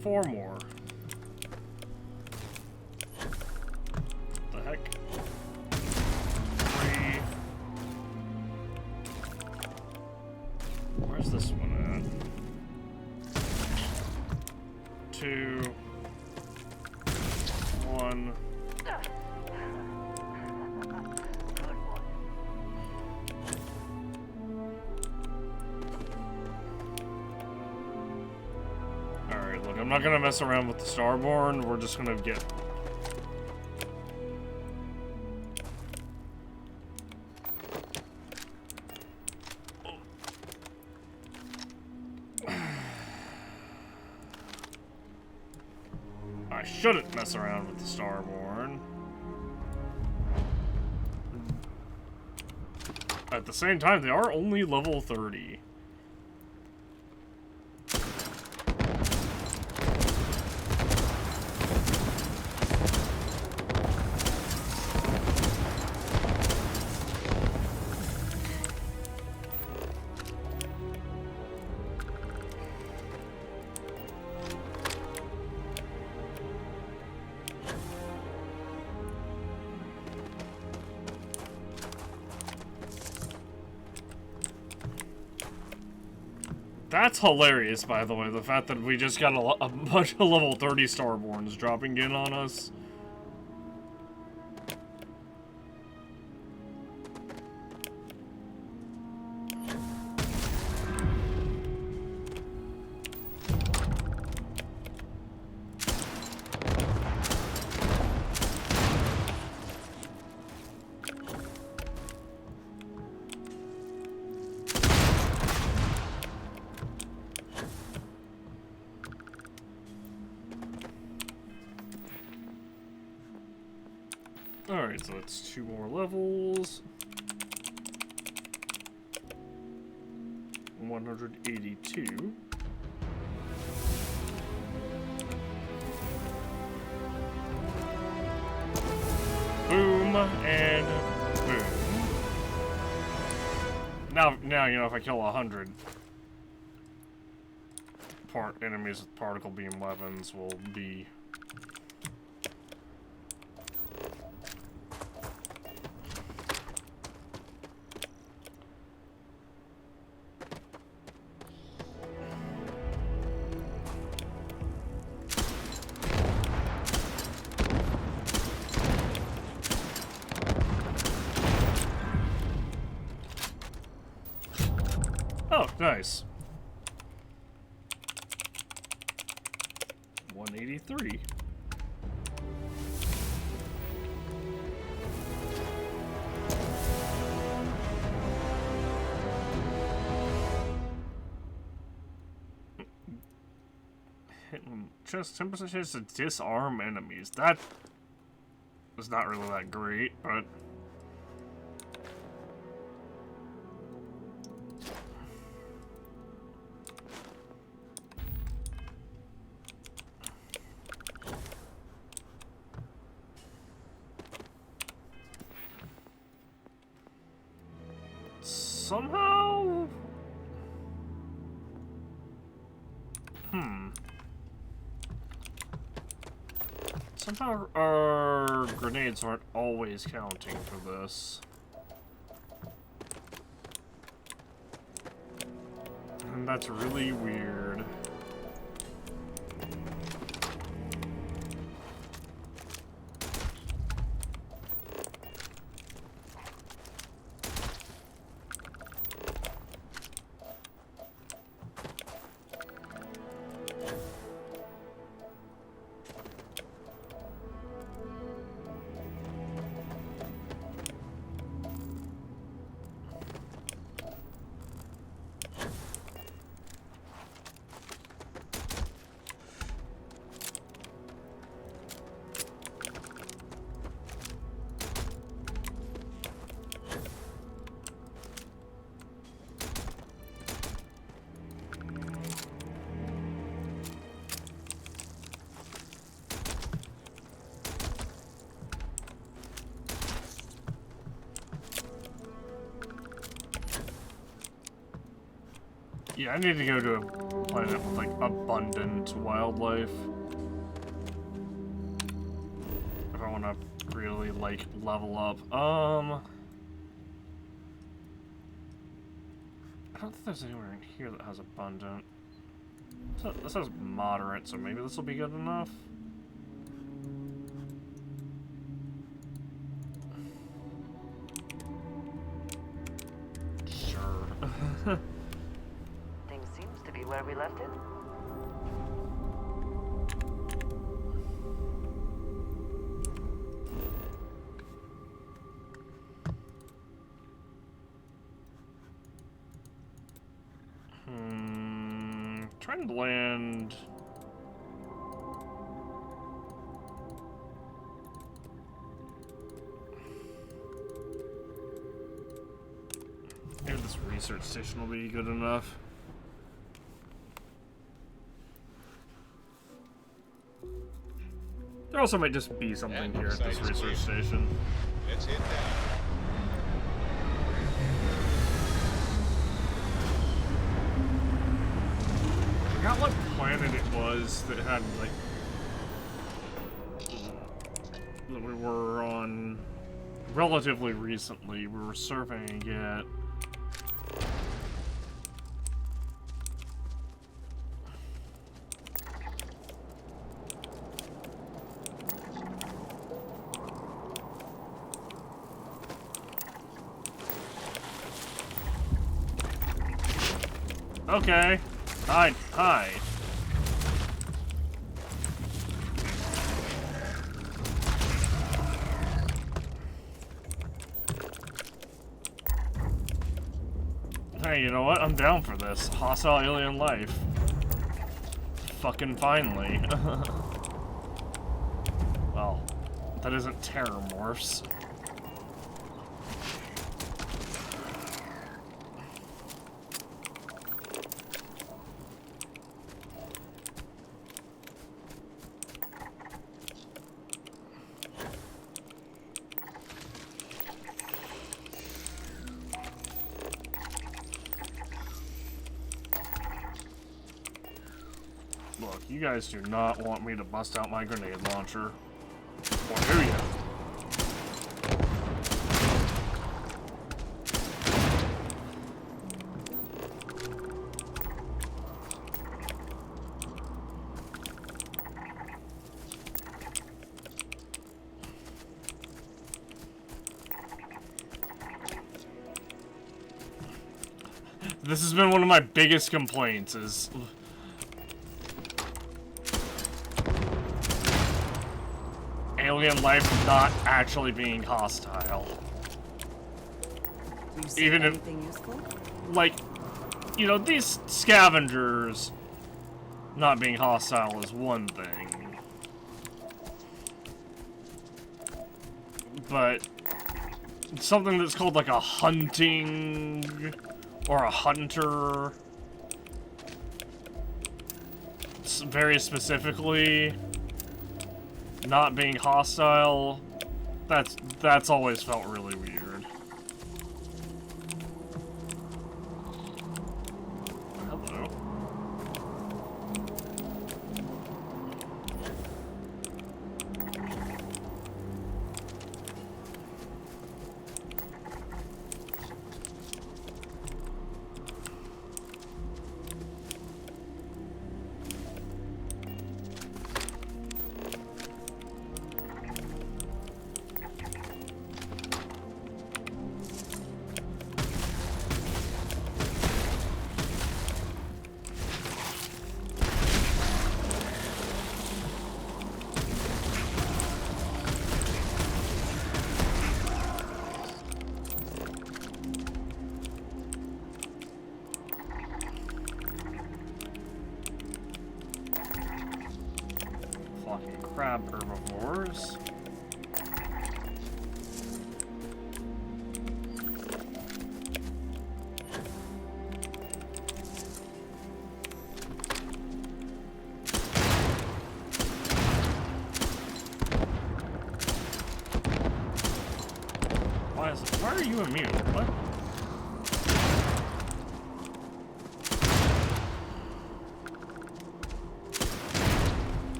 Four more. What the heck? 3. Where's this one at? 2. 1. I'm not gonna mess around with the Starborn. We're just gonna get... I shouldn't mess around with the Starborn. At the same time, they are only level 30. That's hilarious, by the way, the fact that we just got a bunch of level 30 Starborns dropping in on us. Alright, so that's 2 more levels. 182. Boom, and boom. Now you know, if I kill 100 enemies with particle beam weapons will be... Oh, nice. 183. Just 10% chance to disarm enemies. That was not really that great, but... somehow... Somehow our grenades aren't always counting for this. And that's really weird. Yeah, I need to go to a planet with, like, abundant wildlife. If I want to really, like, level up. I don't think there's anywhere in here that has abundant. So, this has moderate, so maybe this will be good enough. Sure. Things seems to be where we left it. trying to land... Maybe this research station will be good enough. There also might just be something here at this research station. Let's hit that. I forgot what planet it was that had, like... that we were on relatively recently. We were surveying it. Okay. Hi. Hi. Hey, you know what? I'm down for this. Hostile alien life. Fucking finally. Well, that isn't terramorphs. Look, you guys do not want me to bust out my grenade launcher. Or do you? This has been one of my biggest complaints is... alien life not actually being hostile. Do you see Even if- anything useful? Like, you know, these scavengers not being hostile is one thing. But something that's called like a hunting or a hunter, very specifically, not being hostile, that's always felt really weird. Hello. Fucking crab herbivores. Why are you immune? What?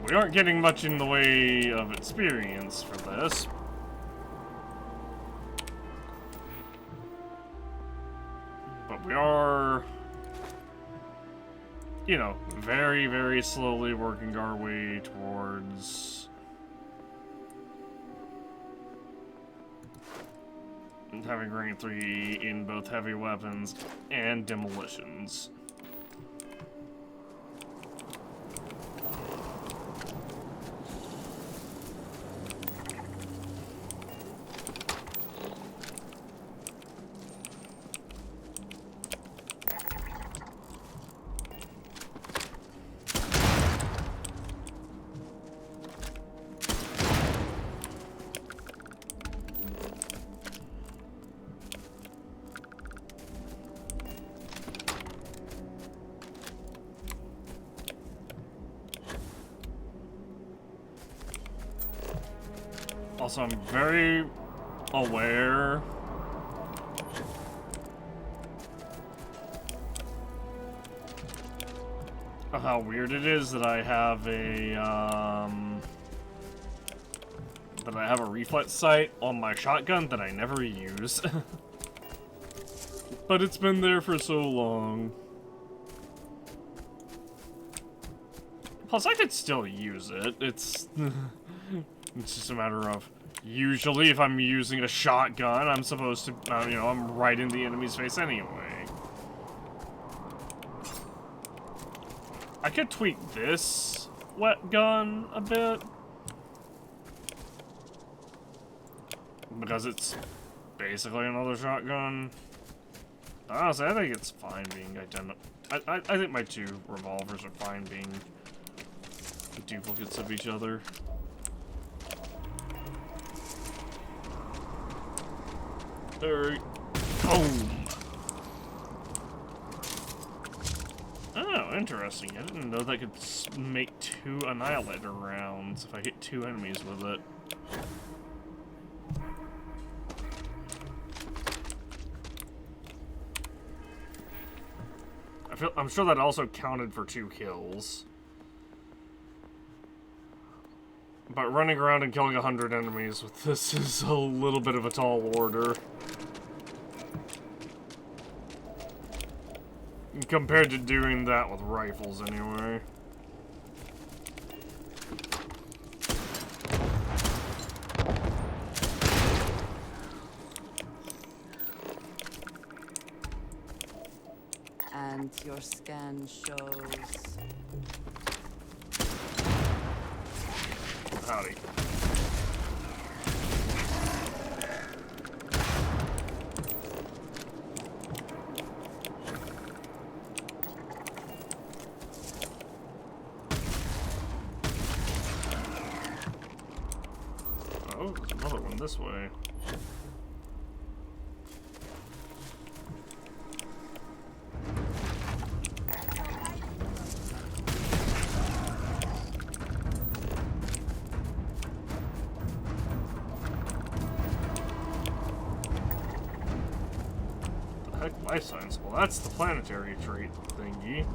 We aren't getting much in the way of experience for this. But we are, you know, very, very slowly working our way towards having rank 3 in both heavy weapons and demolitions. Also, I'm very aware of how weird it is that I have a reflex sight on my shotgun that I never use. But it's been there for so long. Plus, I could still use it. It's just a matter of, usually if I'm using a shotgun, I'm supposed to, you know, I'm right in the enemy's face anyway. I could tweak this wet gun a bit, because it's basically another shotgun. Honestly, I think it's fine being identical. I think my two revolvers are fine being duplicates of each other. Alright. Boom! Oh, interesting. I didn't know that I could make 2 Annihilator rounds if I hit 2 enemies with it. I'm sure that also counted for 2 kills. But running around and killing 100 enemies with this is a little bit of a tall order. Compared to doing that with rifles, anyway. And your scan shows... Howdy. Oh, there's another one this way. Life science. Well, that's the planetary trait thingy.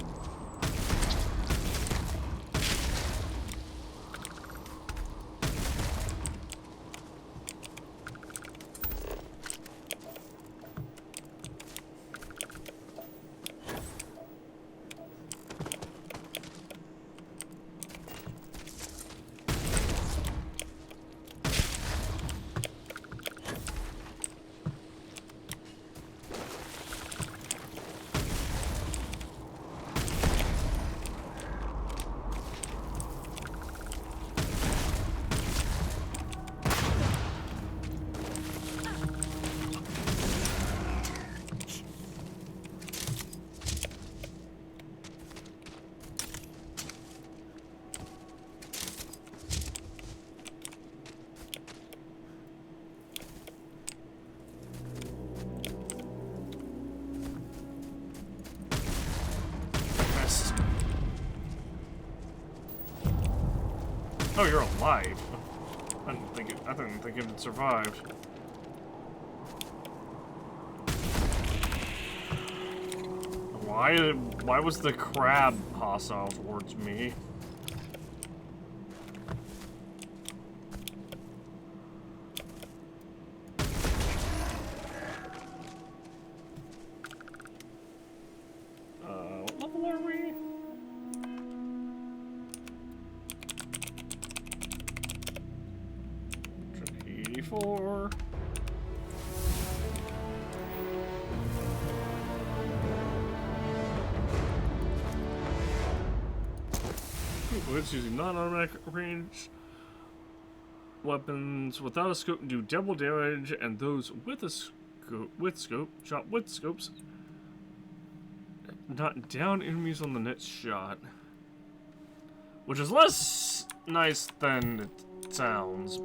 Oh, you're alive. I didn't think it had survived. Why was the crab hostile towards me? What level are we? Trip 84. bullets using non-automatic range weapons without a scope do double damage, and those with a scope shot with scopes knock down enemies on the next shot, which is less nice than it sounds.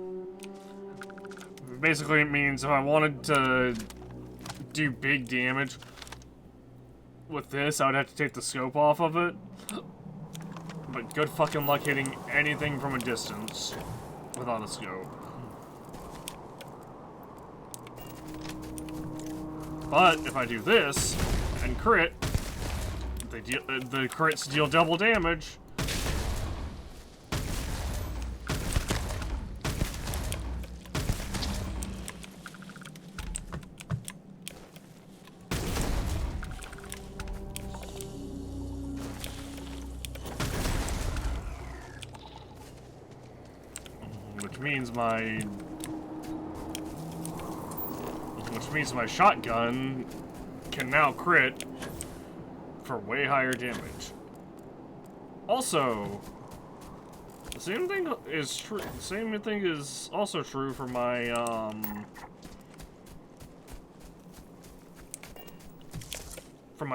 Basically, it means if I wanted to do big damage with this, I would have to take the scope off of it. But good fucking luck hitting anything from a distance without a scope. But if I do this and crit, the crits deal double damage. Which means my shotgun can now crit for way higher damage. Also, the same thing is true. The same thing is also true for my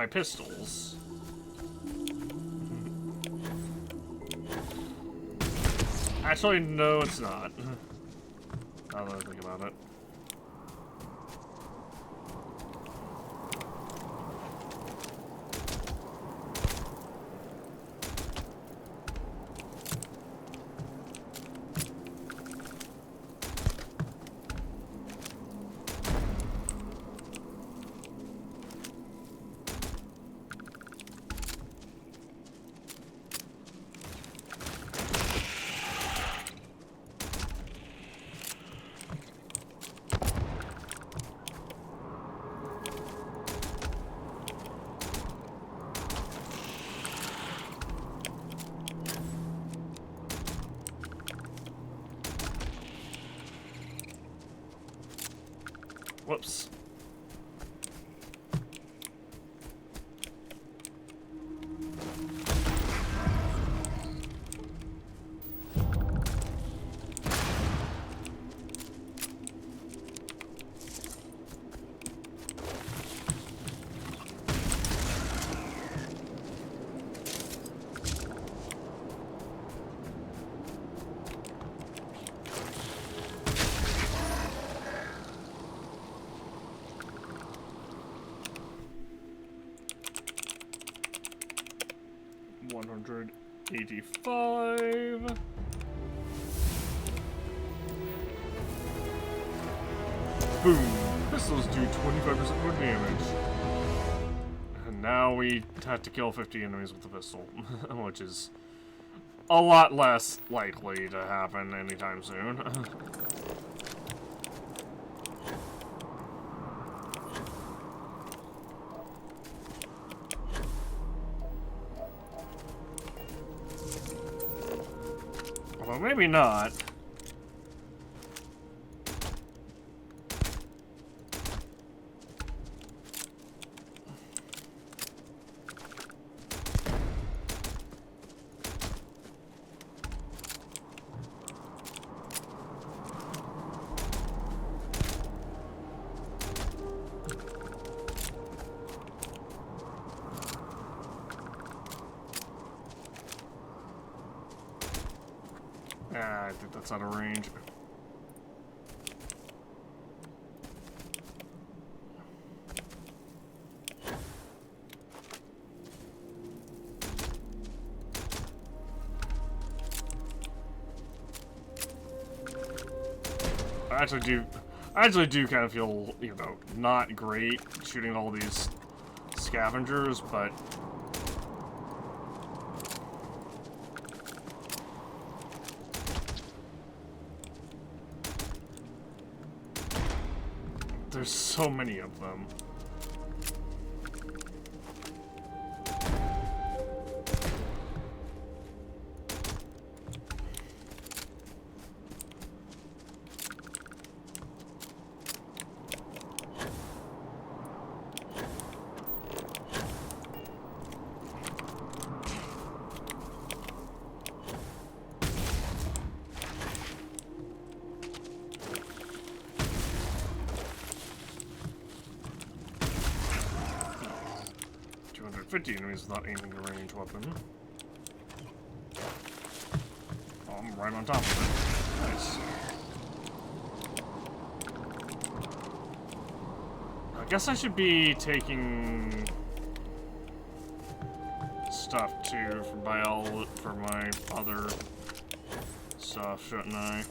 pistols. Actually, no, it's not. Now that I think about it. Whoops. $185. Boom! Pistols do 25% more damage. And now we have to kill 50 enemies with the pistol, which is a lot less likely to happen anytime soon. Well, maybe not. I think that's out of range. I actually do kind of feel, you know, not great shooting all these scavengers, but there's so many of them. 50 enemies without aiming a ranged weapon. Oh, I'm right on top of it. Nice. I guess I should be taking stuff too for my other stuff, shouldn't I?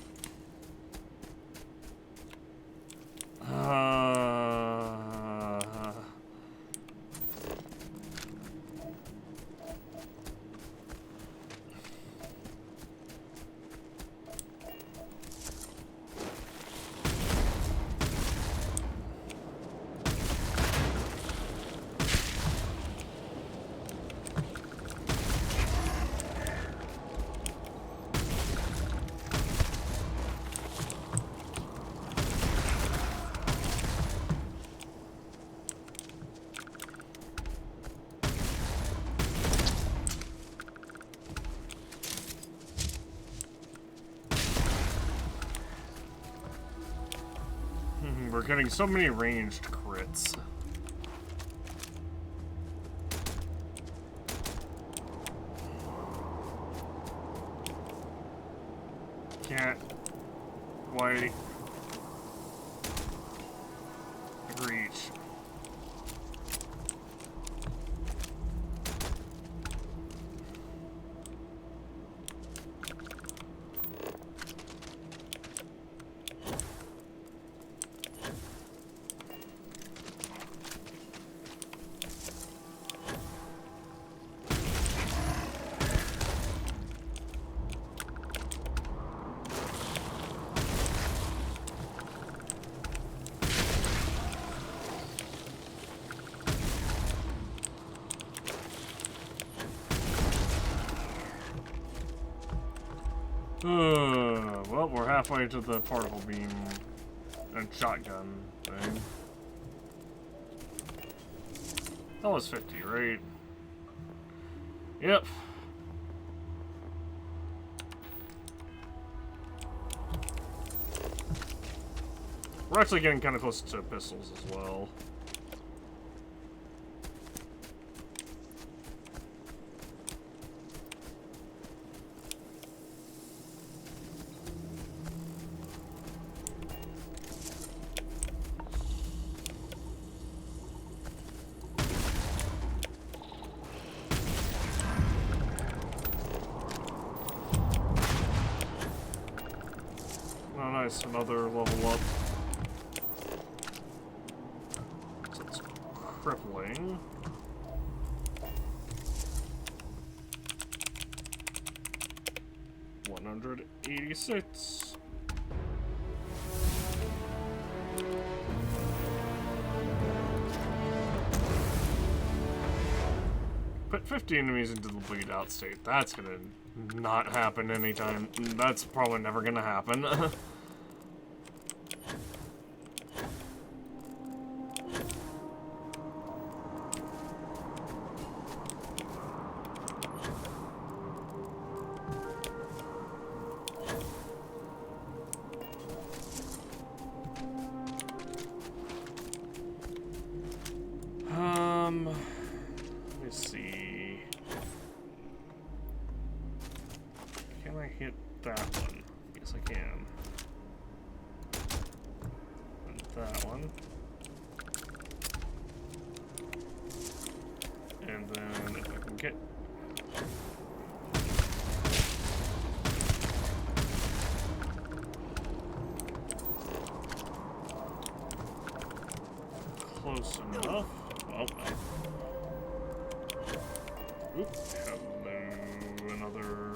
We're getting so many ranged crits. Can't quite reach. Well, we're halfway to the particle beam and shotgun thing. That was 50, right? Yep. We're actually getting kind of close to pistols as well. Oh, nice, another level up. So it's crippling. $186. Put 50 enemies into the bleed out state. That's gonna not happen anytime. That's probably never gonna happen. Let's see. Can I hit that one? Yes, I can. And that one. And then if I can get... close enough. Well, oops, hello, another...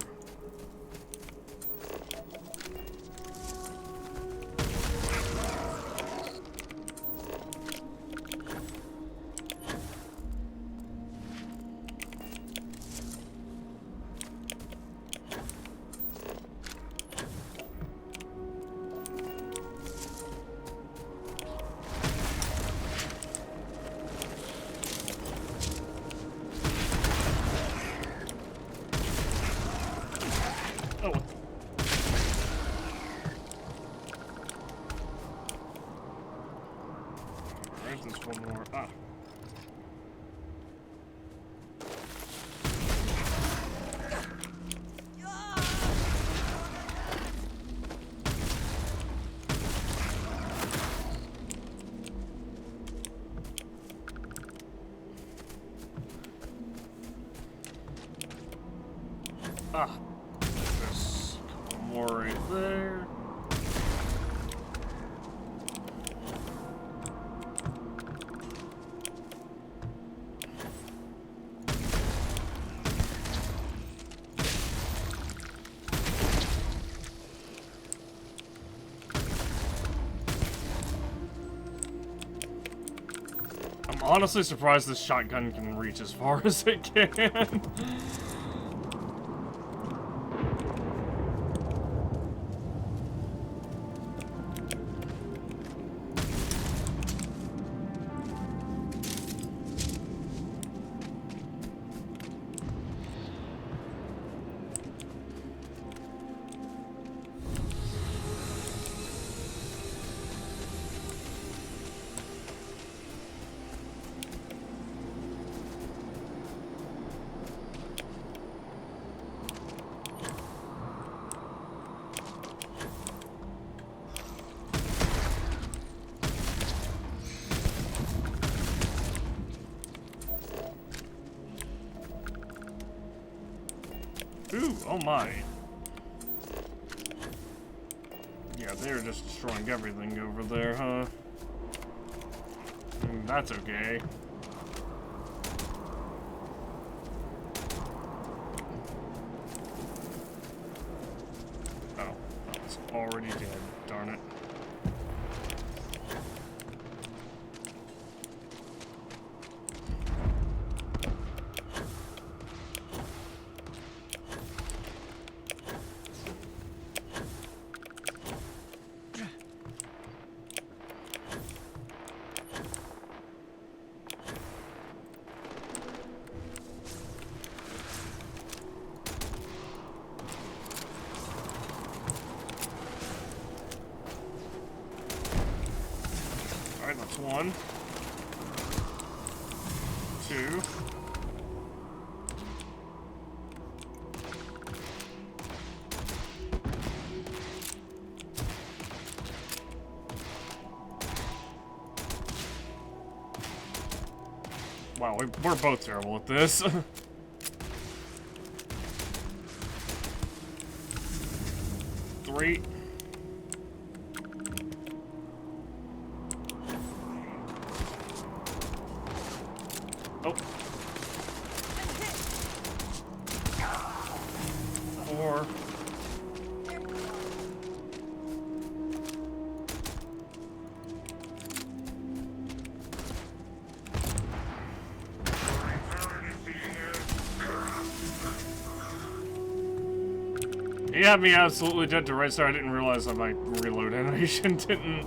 Ah, there's a couple more right there. I'm honestly surprised this shotgun can reach as far as it can. Ooh, oh my. Yeah, they're just destroying everything over there, huh? That's okay. Oh, that was already dead. Darn it. Alright, that's one. Two. Wow, we're both terrible at this. Three. Oh. Four. He had me absolutely dead to right start. I didn't realize that my reload animation didn't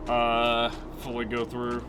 fully go through.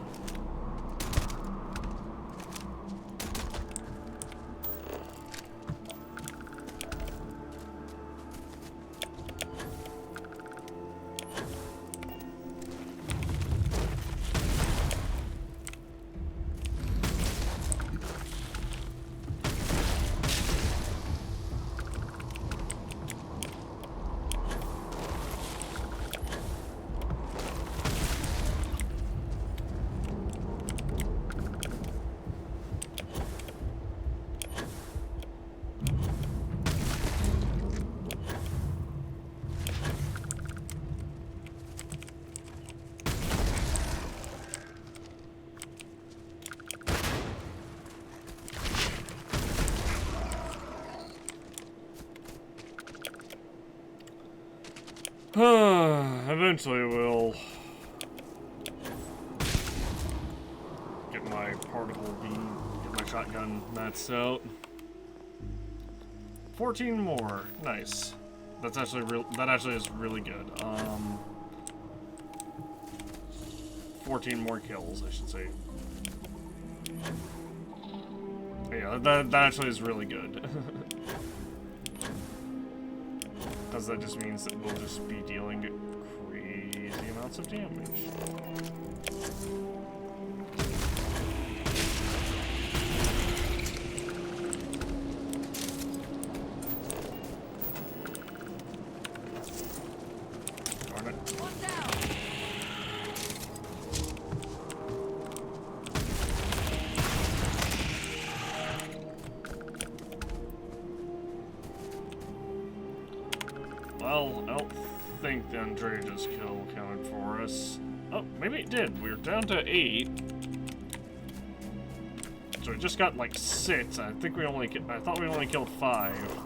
Eventually we'll get my particle beam, get my shotgun maxed out. 14 more, nice. That's actually that actually is really good. 14 more kills, I should say. Yeah, that actually is really good. Because that just means that we'll just be dealing crazy amounts of damage. Darn it. Well, I don't think the Andrea's kill counted for us. Oh, maybe it did. We're down to 8. So we just got like 6. I think we only. I thought we only killed 5.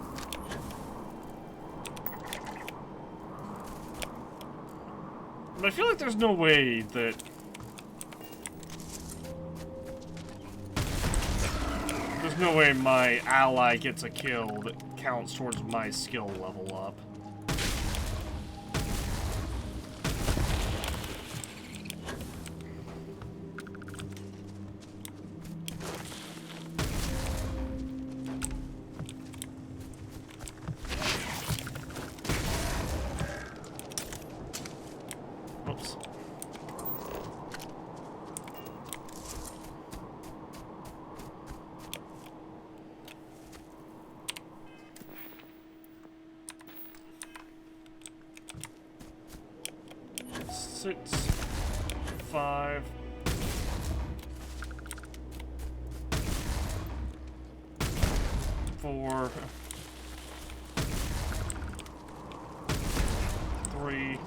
But I feel like there's no way that. There's no way my ally gets a kill that counts towards my skill level up. Oops. Six, 5. Four, 3,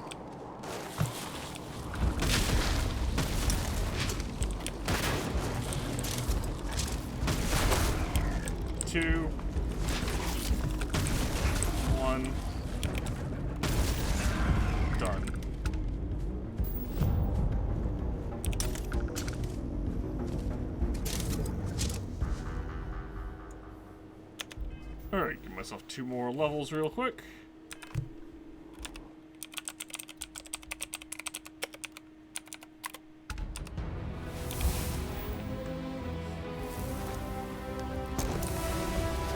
2, 1. Done. Alright, give myself 2 more levels real quick.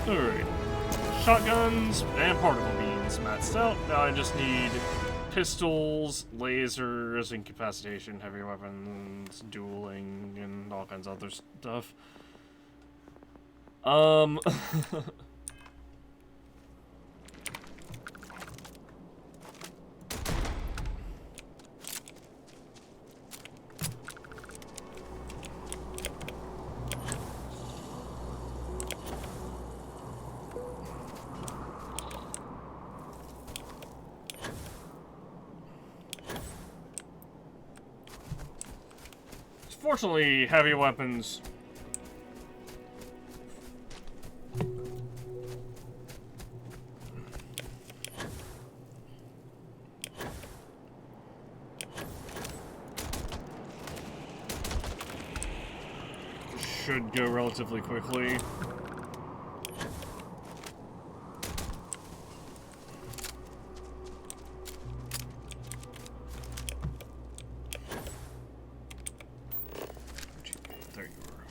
Alright. Shotguns and particle beams maxed out. Now I just need pistols, lasers, incapacitation, heavy weapons, dueling, and all kinds of other stuff. Fortunately, heavy weapons should go relatively quickly. There you are.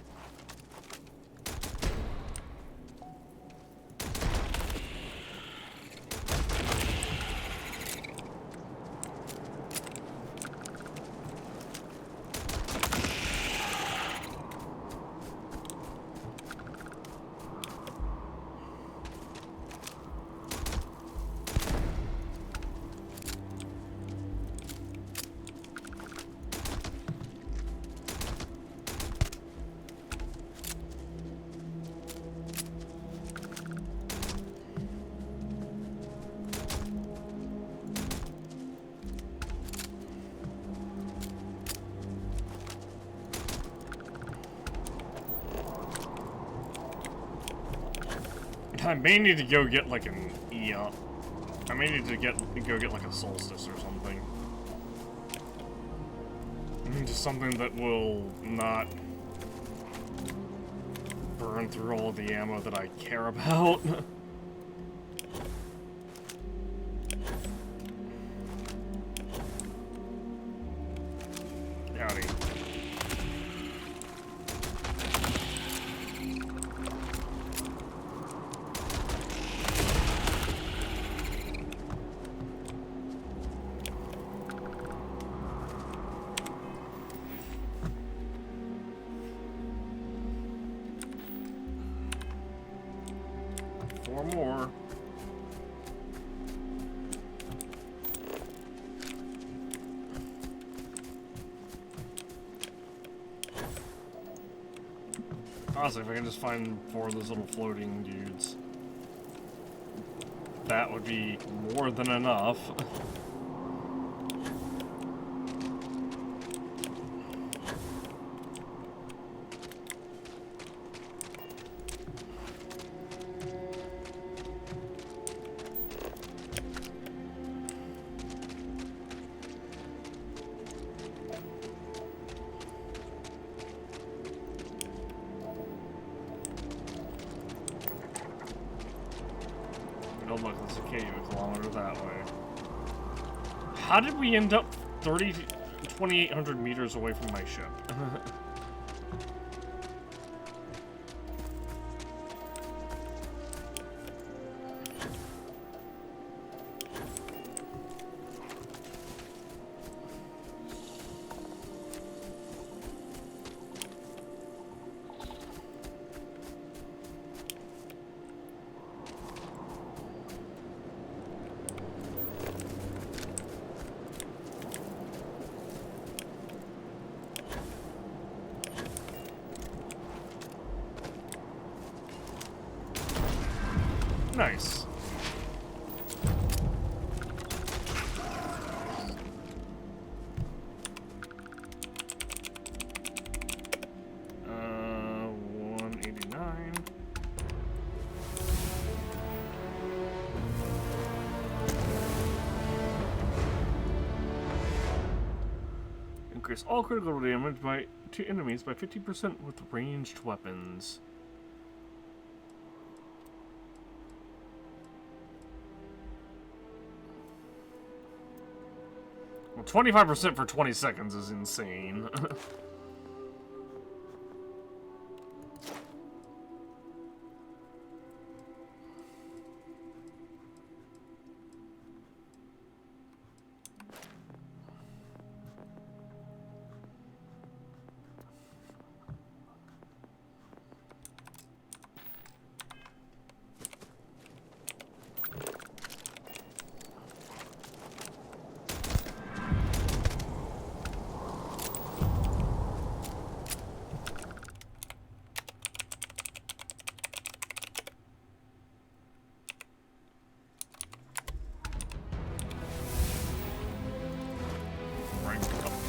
I may need to go get like an Eon. I may need to go get like a solstice or something. Just something that will not burn through all the ammo that I care about. Howdy. Four more. Honestly, if I can just find 4 of those little floating dudes. that would be more than enough. Oh look, there's a cave a kilometer that way. How did we end up 2,800 meters away from my ship? Nice. Uh, 189. Increase all critical damage to enemies by 50% with ranged weapons. Well, 25% for 20 seconds is insane.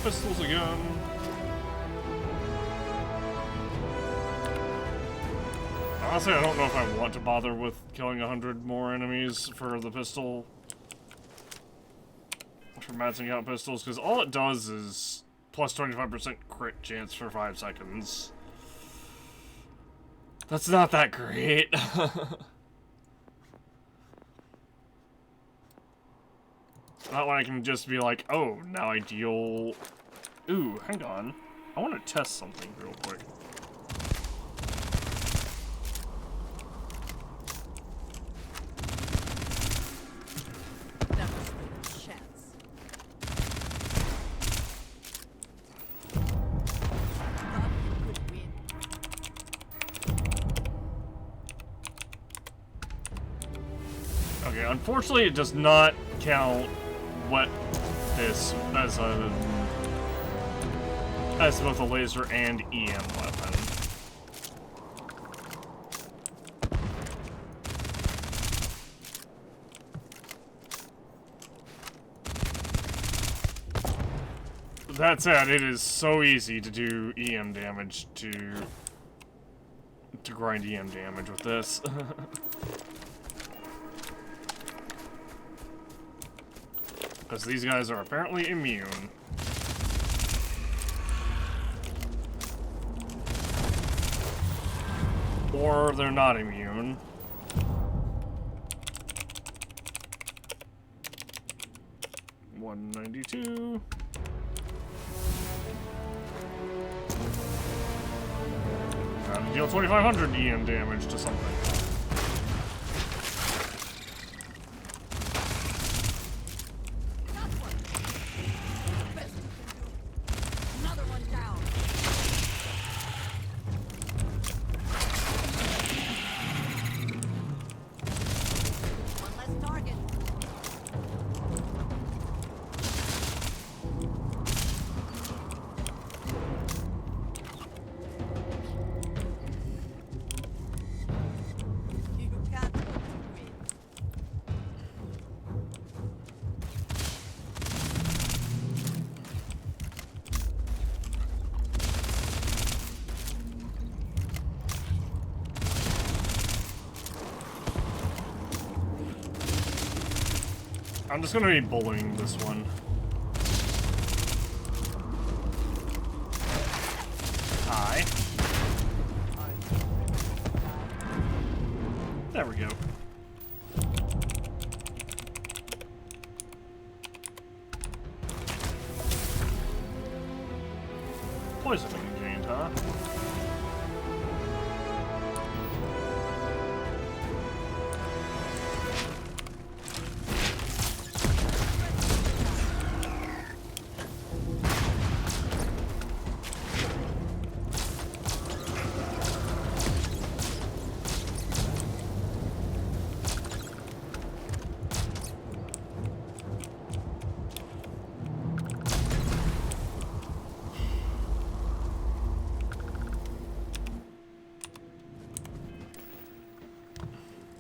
Pistols again. Honestly, I don't know if I want to bother with killing 100 more enemies for the pistol. For maxing out pistols, because all it does is plus 25% crit chance for 5 seconds. That's not that great. Not when I can just be like, oh, now I deal... Ooh, hang on. I want to test something real quick. That was a chance. Thought you could win. Okay, unfortunately it does not count this as both a laser and EM weapon. That said, it is so easy to do EM damage to grind EM damage with this. Because these guys are apparently immune. Or they're not immune. $192. Gotta deal 2,500 EM damage to something. I'm just gonna be bullying this one. Hi. There we go. Poisoning agent, huh?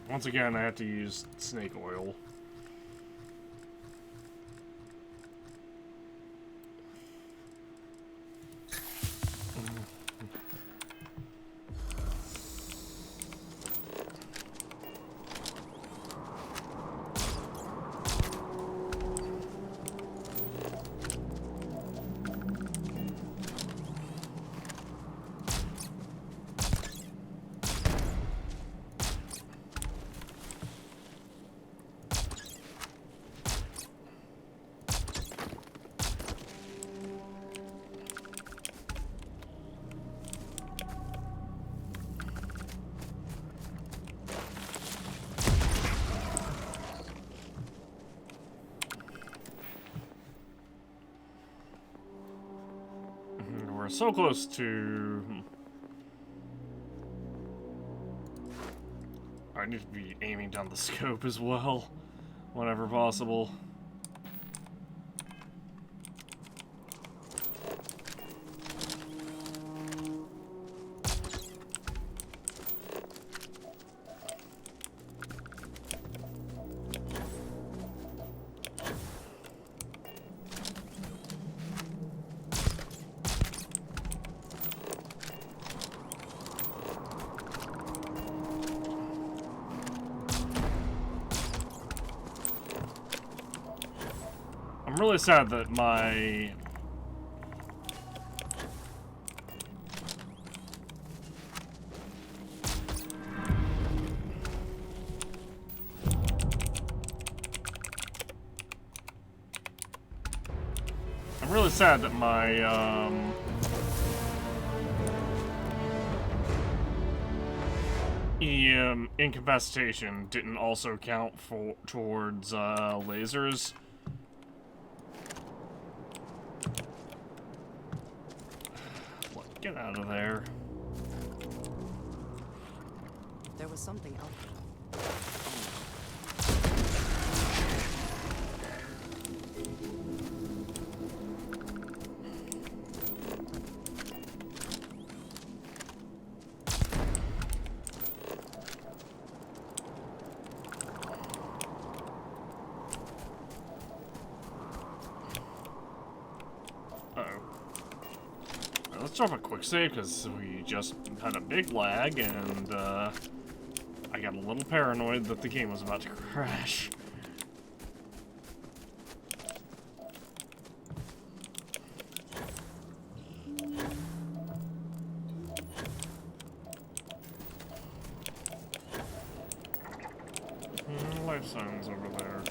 Once again, I have to use snake oil. We're so close to... I need to be aiming down the scope as well, whenever possible. I'm really sad that my... I'm really sad that my, incapacitation didn't also count towards, lasers. Get out of there. There was something out there. Let's drop a quick save because we just had a big lag and I got a little paranoid that the game was about to crash. Life signs over there.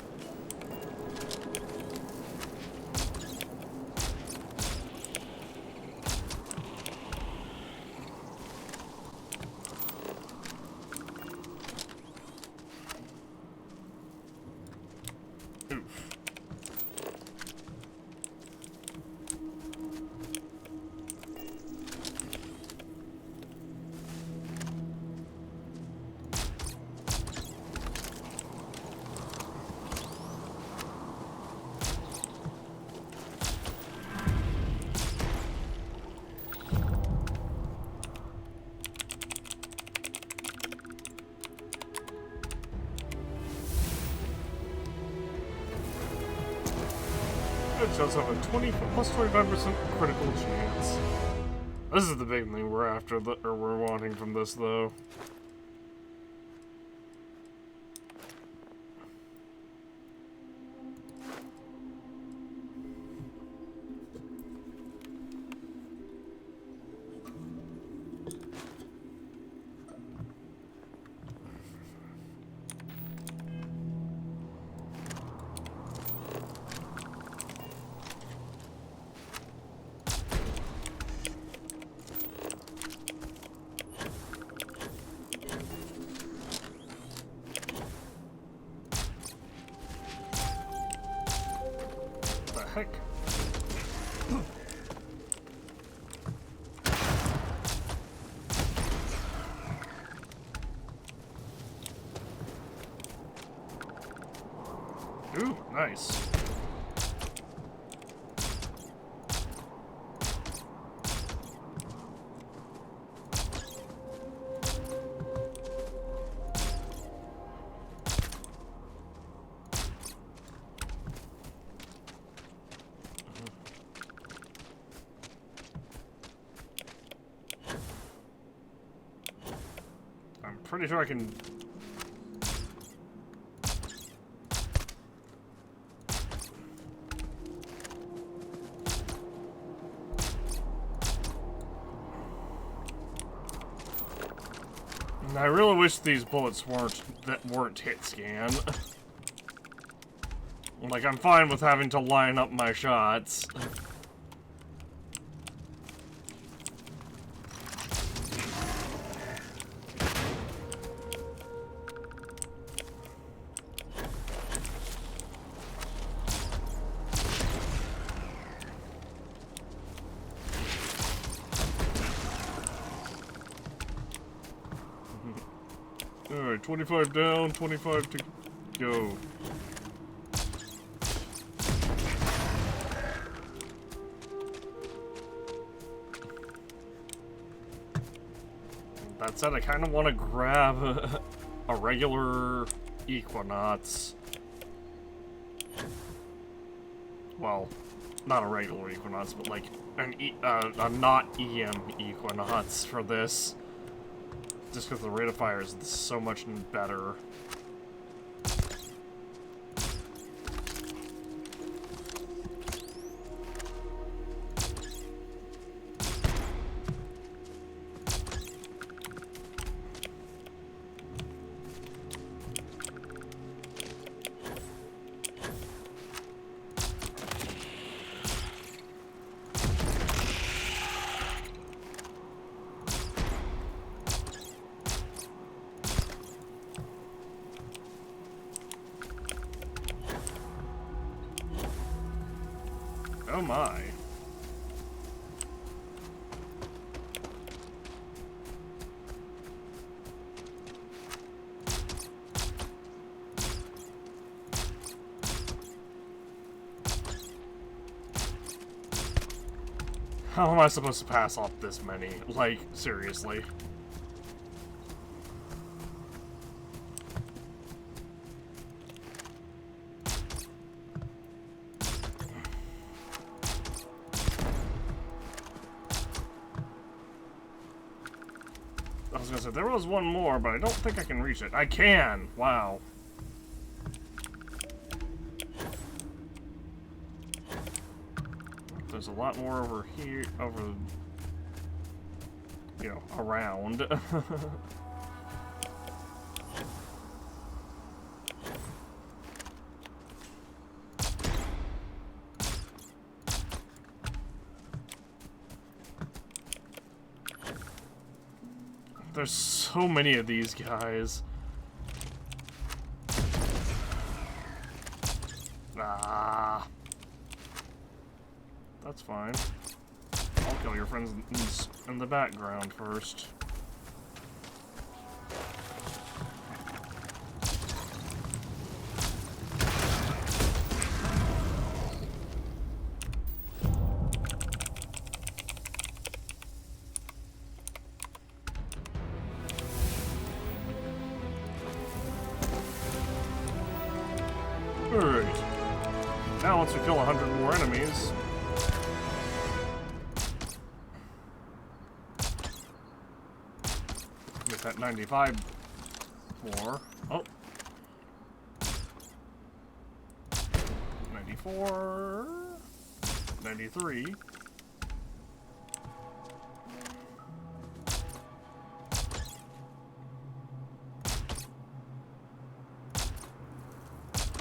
It does have a 25% critical chance. This is the big thing we're after, or we're wanting from this, though. heck? Ooh, nice. I'm pretty sure I can... I really wish these bullets weren't hit scan. Like, I'm fine with having to line up my shots. Alright, 25 down, 25 to go. That said, I kind of want to grab a regular Equinox. Well, not a regular Equinox, but like a not EM Equinox for this. Just because the rate of fire is so much better. Oh my. How am I supposed to pass off this many? Like, seriously. I was gonna say, there was one more, but I don't think I can reach it. I can! Wow. There's a lot more over here, you know, around. There's so many of these guys. Ah. That's fine. I'll kill your friends in the background first. Alright. Now once we kill 100 more enemies... Get that 95 more. Oh. 94... 93...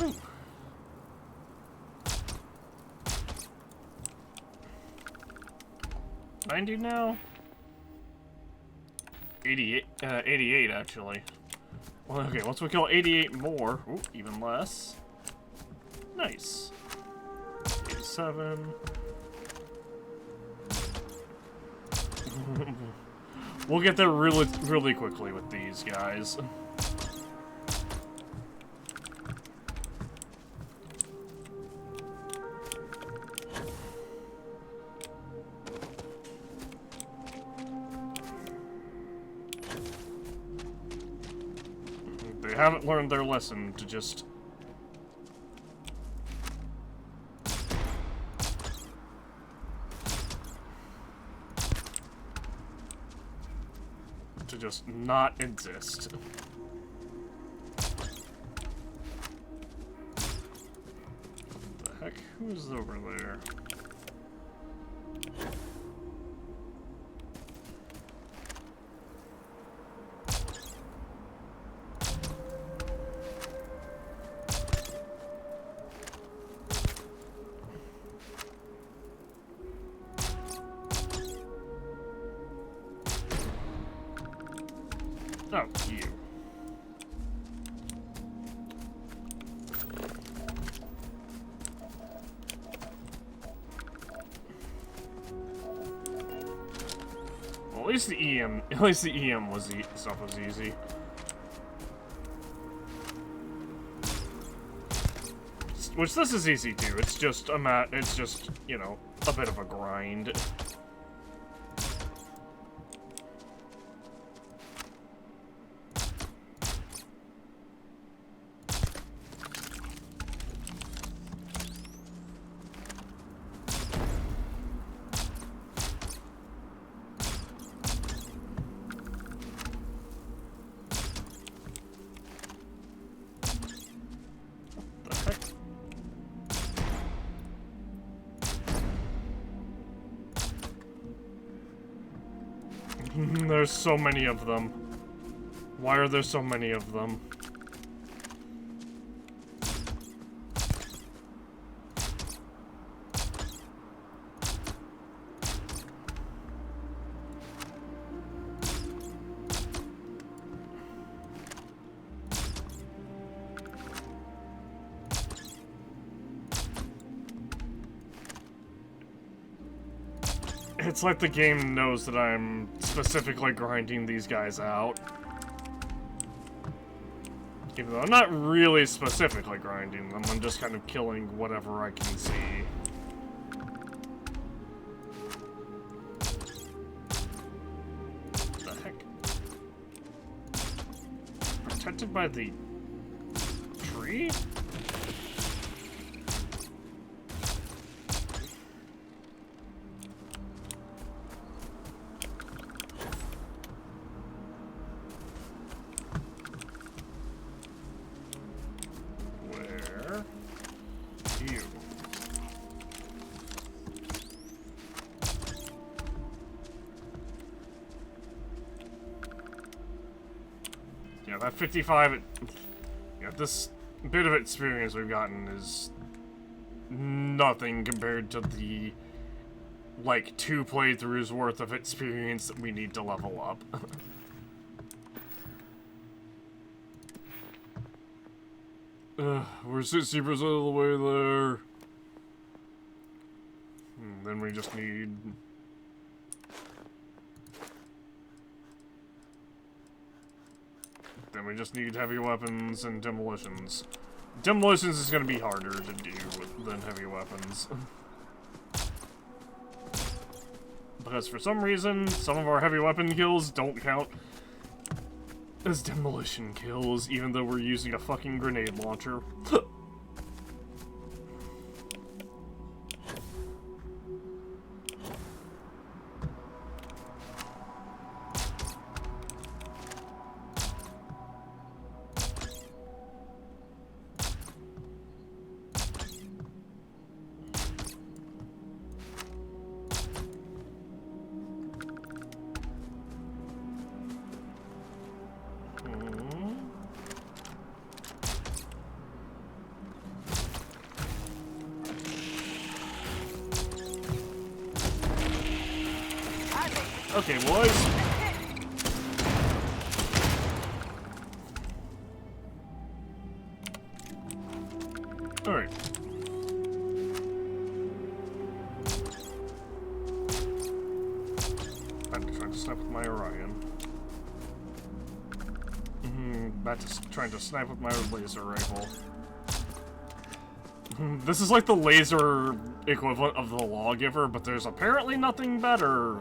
Ooh. 90 now? 88, 88 actually. Well, okay, once we kill 88 more, ooh, even less. Nice. 7. We'll get there really quickly with these guys. They haven't learned their lesson to just... just not exist. What the heck? Who's over there? Oh, you. Well, at least the EM was stuff was easy. Which this is easy too. It's just it's just, you know, a bit of a grind. There's so many of them. Why are there so many of them? It's like the game knows that I'm specifically grinding these guys out. Even though I'm not really specifically grinding them, I'm just kind of killing whatever I can see. What the heck? Protected by the tree? Yeah, that 55, yeah, this bit of experience we've gotten is nothing compared to the, like, 2 playthroughs worth of experience that we need to level up. We're 60% of the way there. Then we just need... Then we just need heavy weapons and demolitions. Demolitions is going to be harder to do than heavy weapons. Because for some reason, some of our heavy weapon kills don't count as demolition kills, even though we're using a fucking grenade launcher. Okay, boys. Alright. snipe with my Orion. Back to trying to snipe with my laser rifle. This is like the laser equivalent of the Lawgiver, but there's apparently nothing better.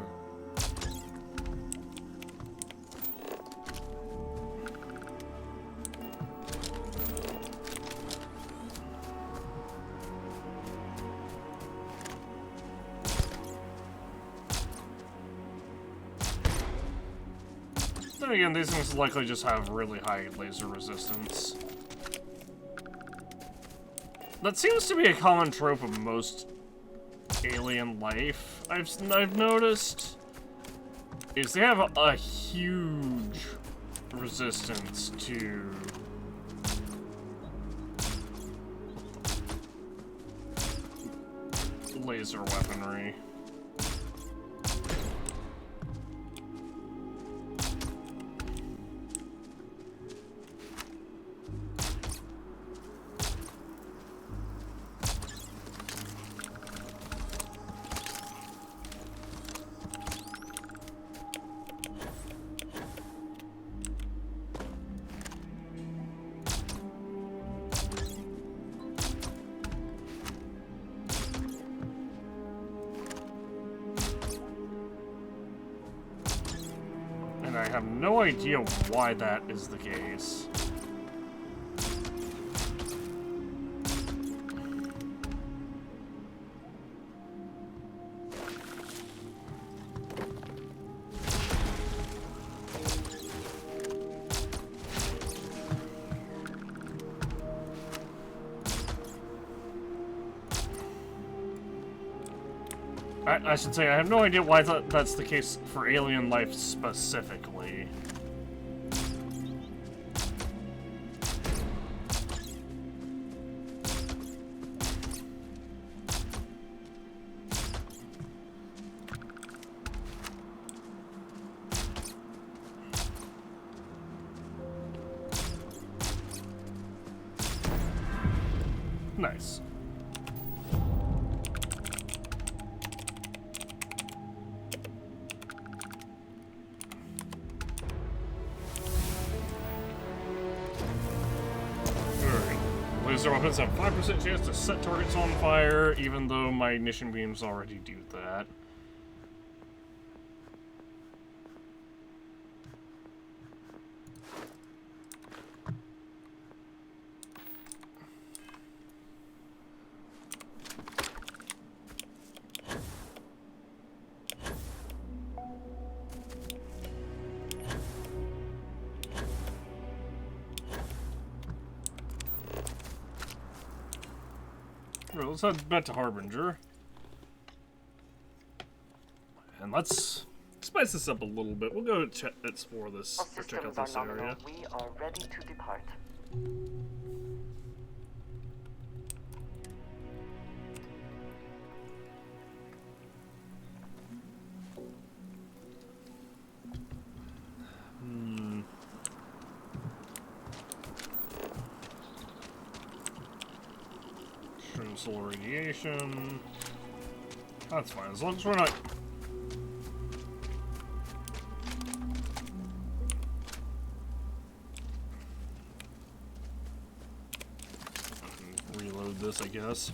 Then again, these things likely just have really high laser resistance. That seems to be a common trope of most alien life, I've noticed, is they have a huge resistance to laser weaponry. And I have no idea why that is the case. I should say, I have no idea why that's the case for alien life specifically. Nice. Laser weapons have 5% chance to set targets on fire, even though my ignition beams already do that. Let's head back to Harbinger. And let's spice this up a little bit. We'll go explore this, All or check out systems are this nominal. area. We are ready to depart. Solar radiation. That's fine, as long as we're not... Reload this, I guess.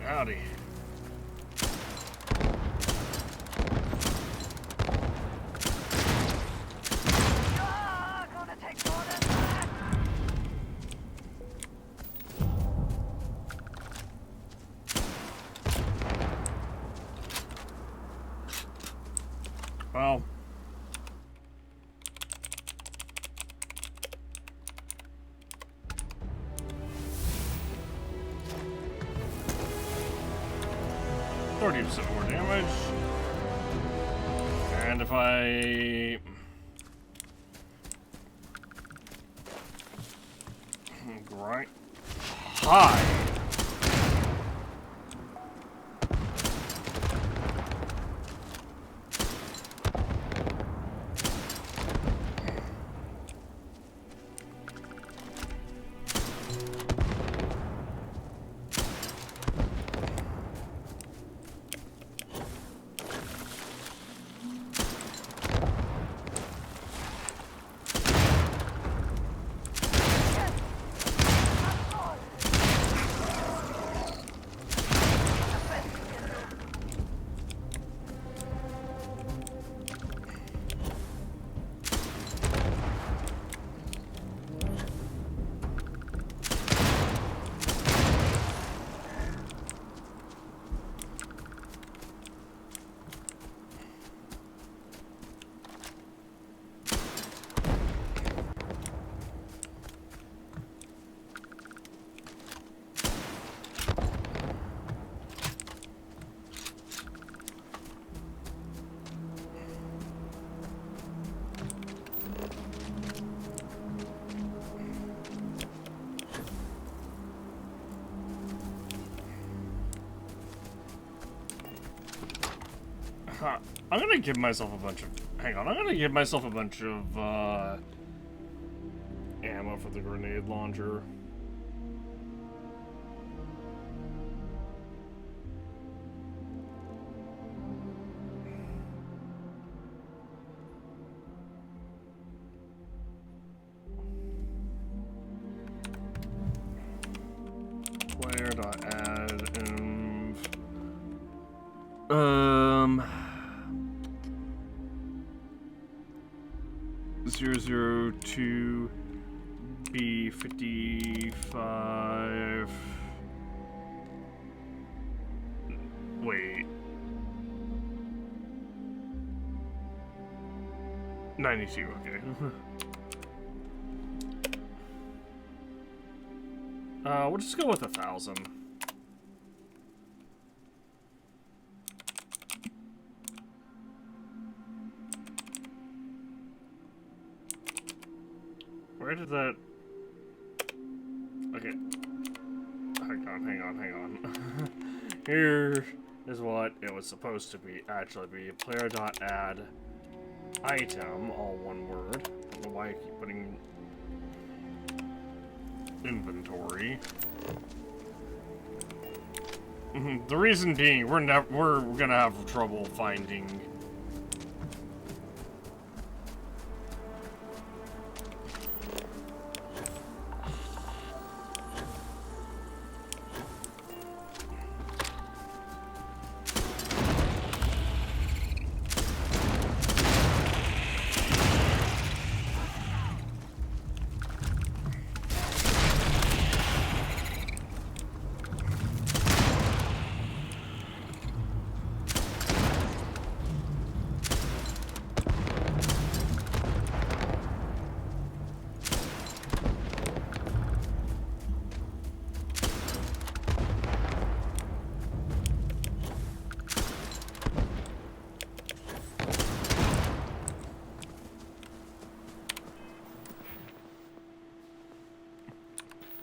Howdy. Well, %30 more damage, and if I grind high. I'm gonna give myself a bunch of... Hang on, I'm gonna give myself a bunch of, ammo for the grenade launcher. Player.add inv 002 B55. Wait. 92, okay. We'll just go with 1,000. Where did that... Okay. Hang on. Here is what it was supposed to be, actually be. Player.add item, all one word. I don't know why I keep putting inventory. The reason being, we're gonna have trouble finding...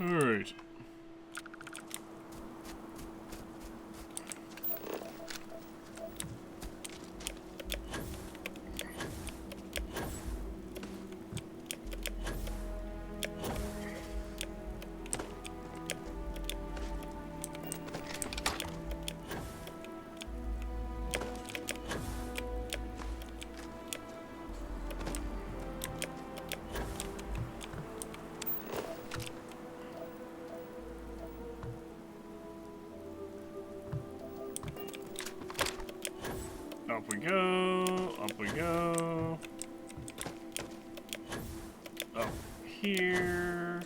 Alright. Up we go, up we go. Up here.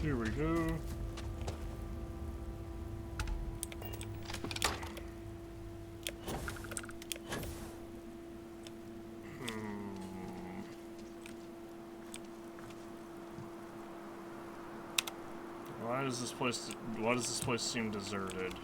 Here we go. Why does this place seem deserted?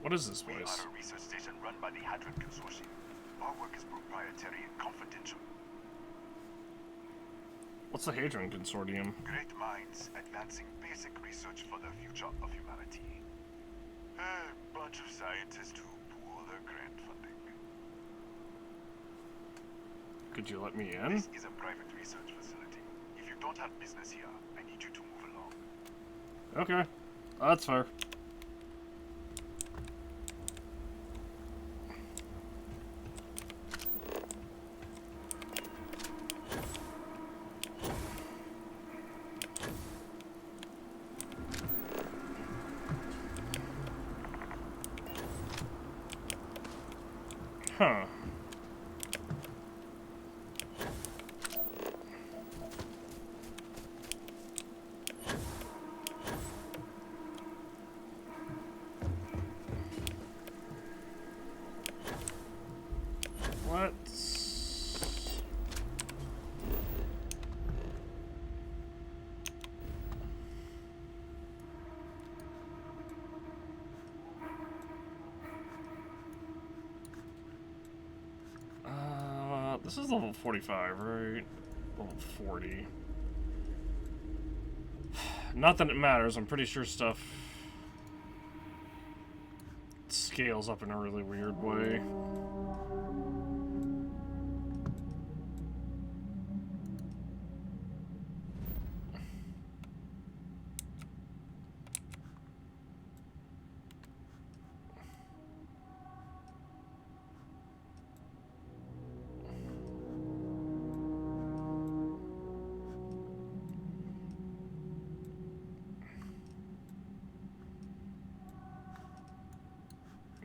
What is this place? We are a research station run by the Hadron Consortium. Our work is proprietary and confidential. What's the Hadron Consortium? Great minds advancing basic research for the future of humanity. A bunch of scientists who pool their grant funding. Could you let me in? This is a private research facility. If you don't have business here, I need you to move along. Okay, that's fair. Huh. What? This is level 45, right? Level 40. Not that it matters, I'm pretty sure stuff scales up in a really weird way.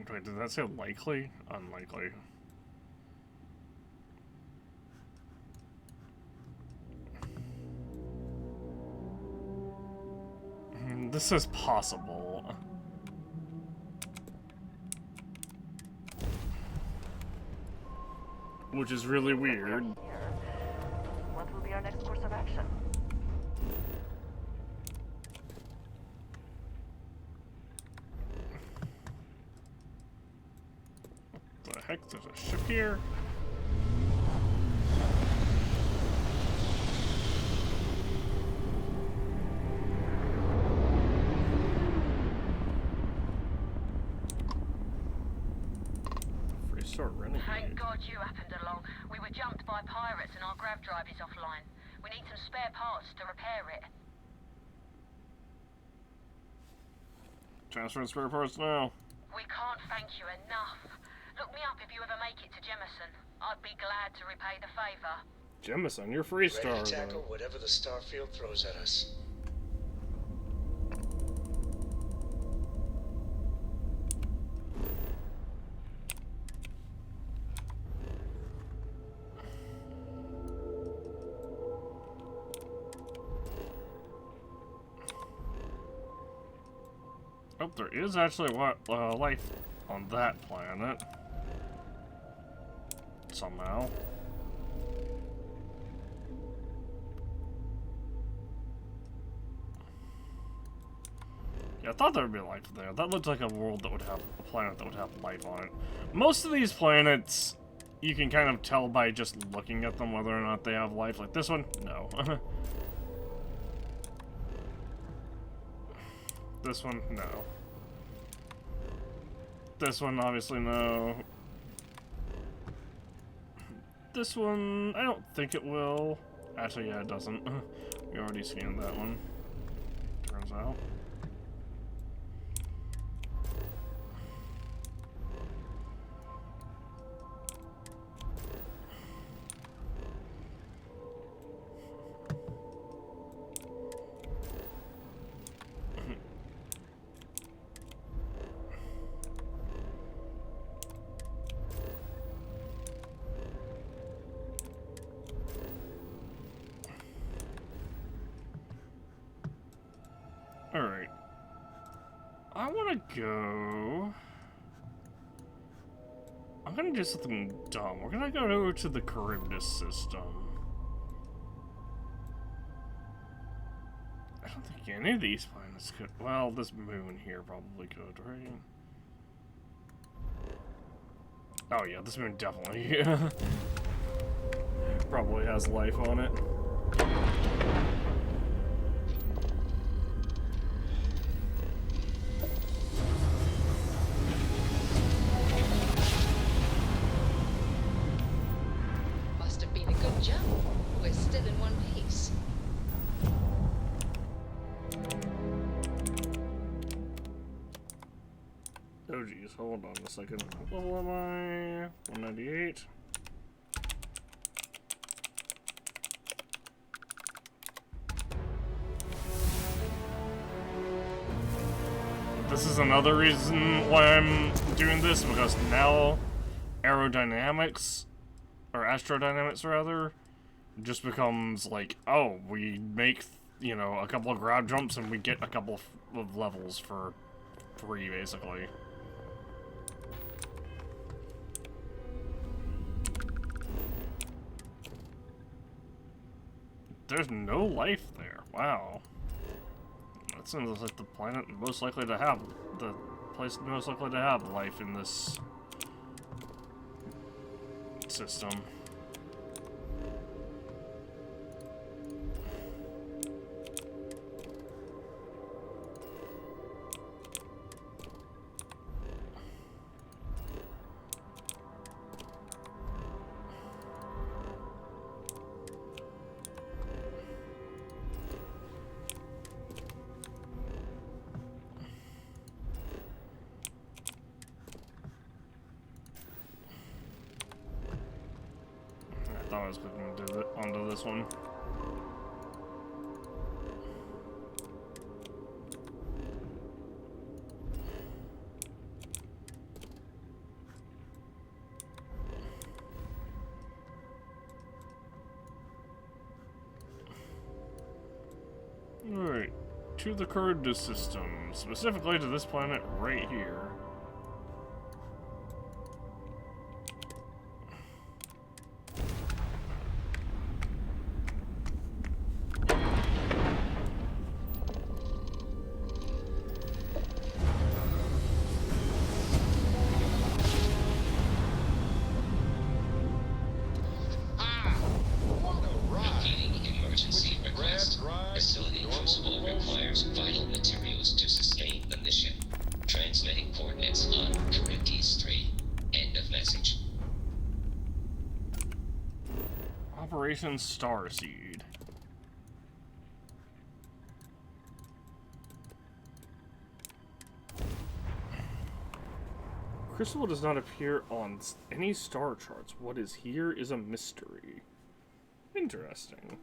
Wait, did that say likely? Unlikely. This is possible. Which is really weird. Here. What will be our next course of action? The heck? There's a ship here? Thank God you happened along. We were jumped by pirates and our grav drive is offline. We need some spare parts to repair it. Transferring spare parts now. We can't thank you enough. Look me up if you ever make it to Jemison. I'd be glad to repay the favor. Jemison, you're free star. Ready to tackle whatever the Starfield throws at us. Oh, there is actually life on that planet. Somehow. Yeah, I thought there would be life there. That looked like a world that would have a planet that would have life on it. Most of these planets, you can kind of tell by just looking at them whether or not they have life. Like this one, no. This one, no. This one, obviously, no. This one, I don't think it will. Actually, yeah, it doesn't. We already scanned that one. Turns out. Alright. I want to go... I'm going to do something dumb. We're going to go over to the Charybdis system. I don't think any of these planets could... Well, this moon here probably could, right? Oh yeah, this moon definitely probably has life on it. Must have been a good jump. We're still in one piece. Oh geez, hold on a second. What level am I? 198. This is another reason why I'm doing this, because now aerodynamics, or astrodynamics rather, just becomes like, oh, we make, you know, a couple of grab jumps and we get a couple of levels for free, basically. There's no life there. Wow. That seems like the planet most likely to have, the place most likely to have life in this system. I thought I was going to do it onto this one. Alright, to the Kurd system, specifically to this planet right here. Operation Starseed. Crystal does not appear on any star charts. What is here is a mystery. Interesting.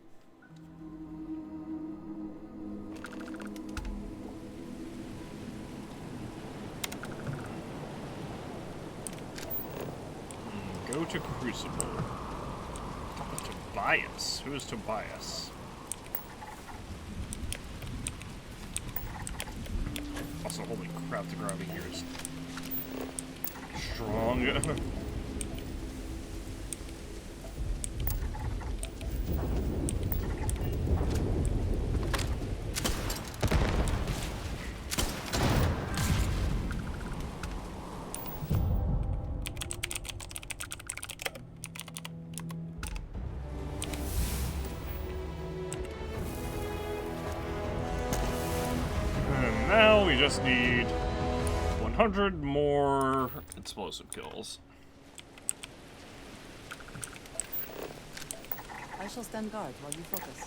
Go to Crucible. Tobias. Who is Tobias? Also, holy crap, the gravity here is strong. Now we just need 100 more explosive kills. I shall stand guard while you focus.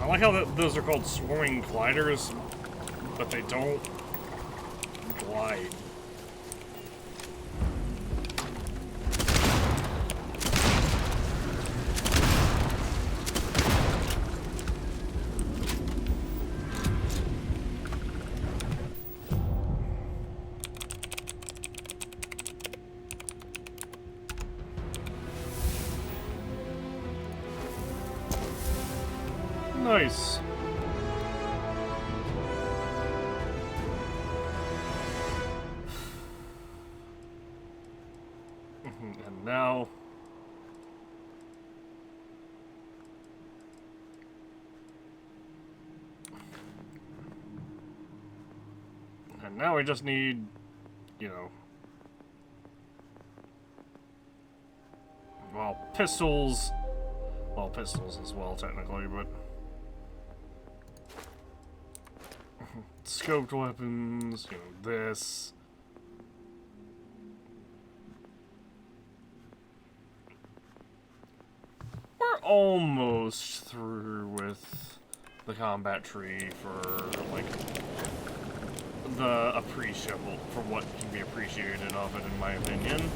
I like how those are called swarming gliders, but they don't glide. Nice. And now... And now we just need, you know... Well, pistols... Well, pistols as well, technically, but... Scoped weapons, you know, this. We're almost through with the combat tree for, like, the appreciable, for what can be appreciated of it, in my opinion.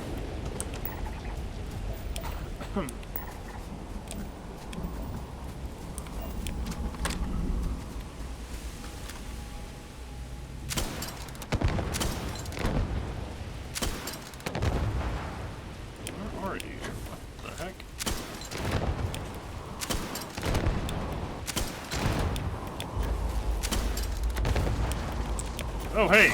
Oh, hey!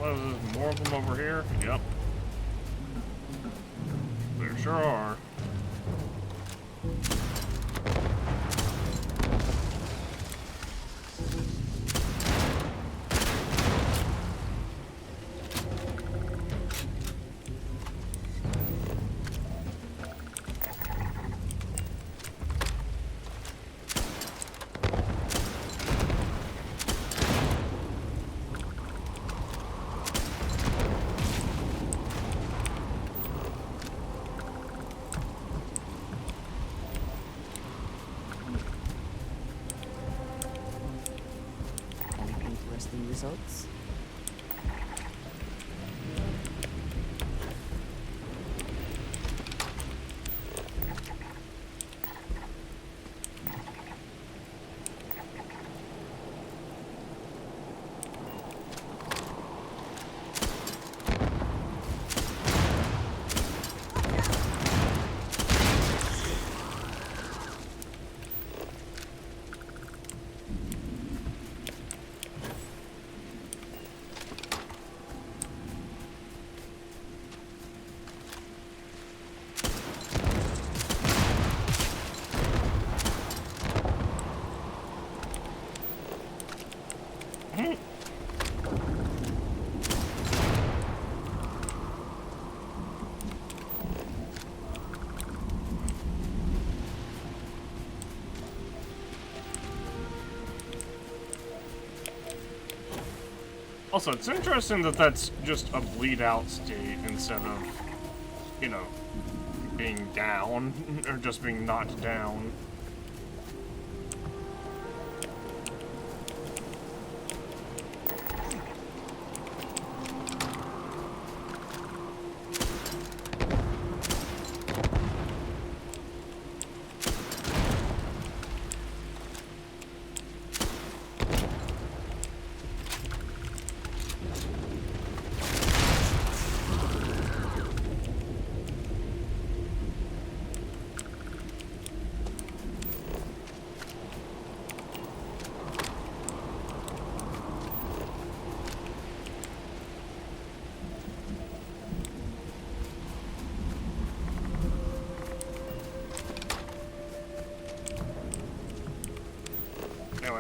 There's more of them over here. Yep. There sure are. Results. Also, it's interesting that that's just a bleed out state instead of, you know, being down, or just being knocked down.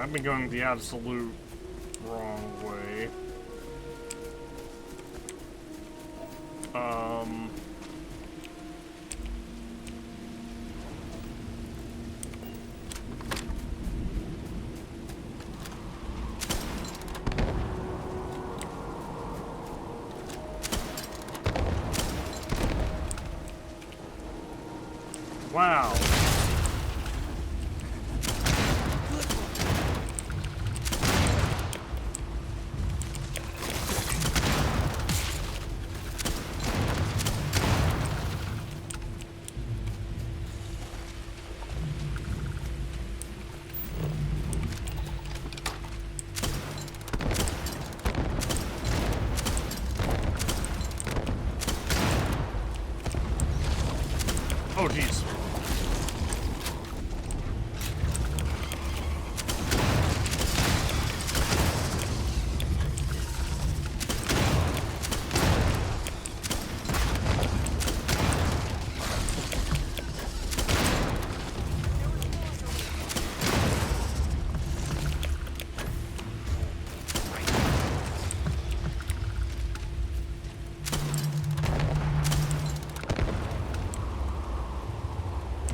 I've been going the absolute wrong way. Wow. Oh, jeez.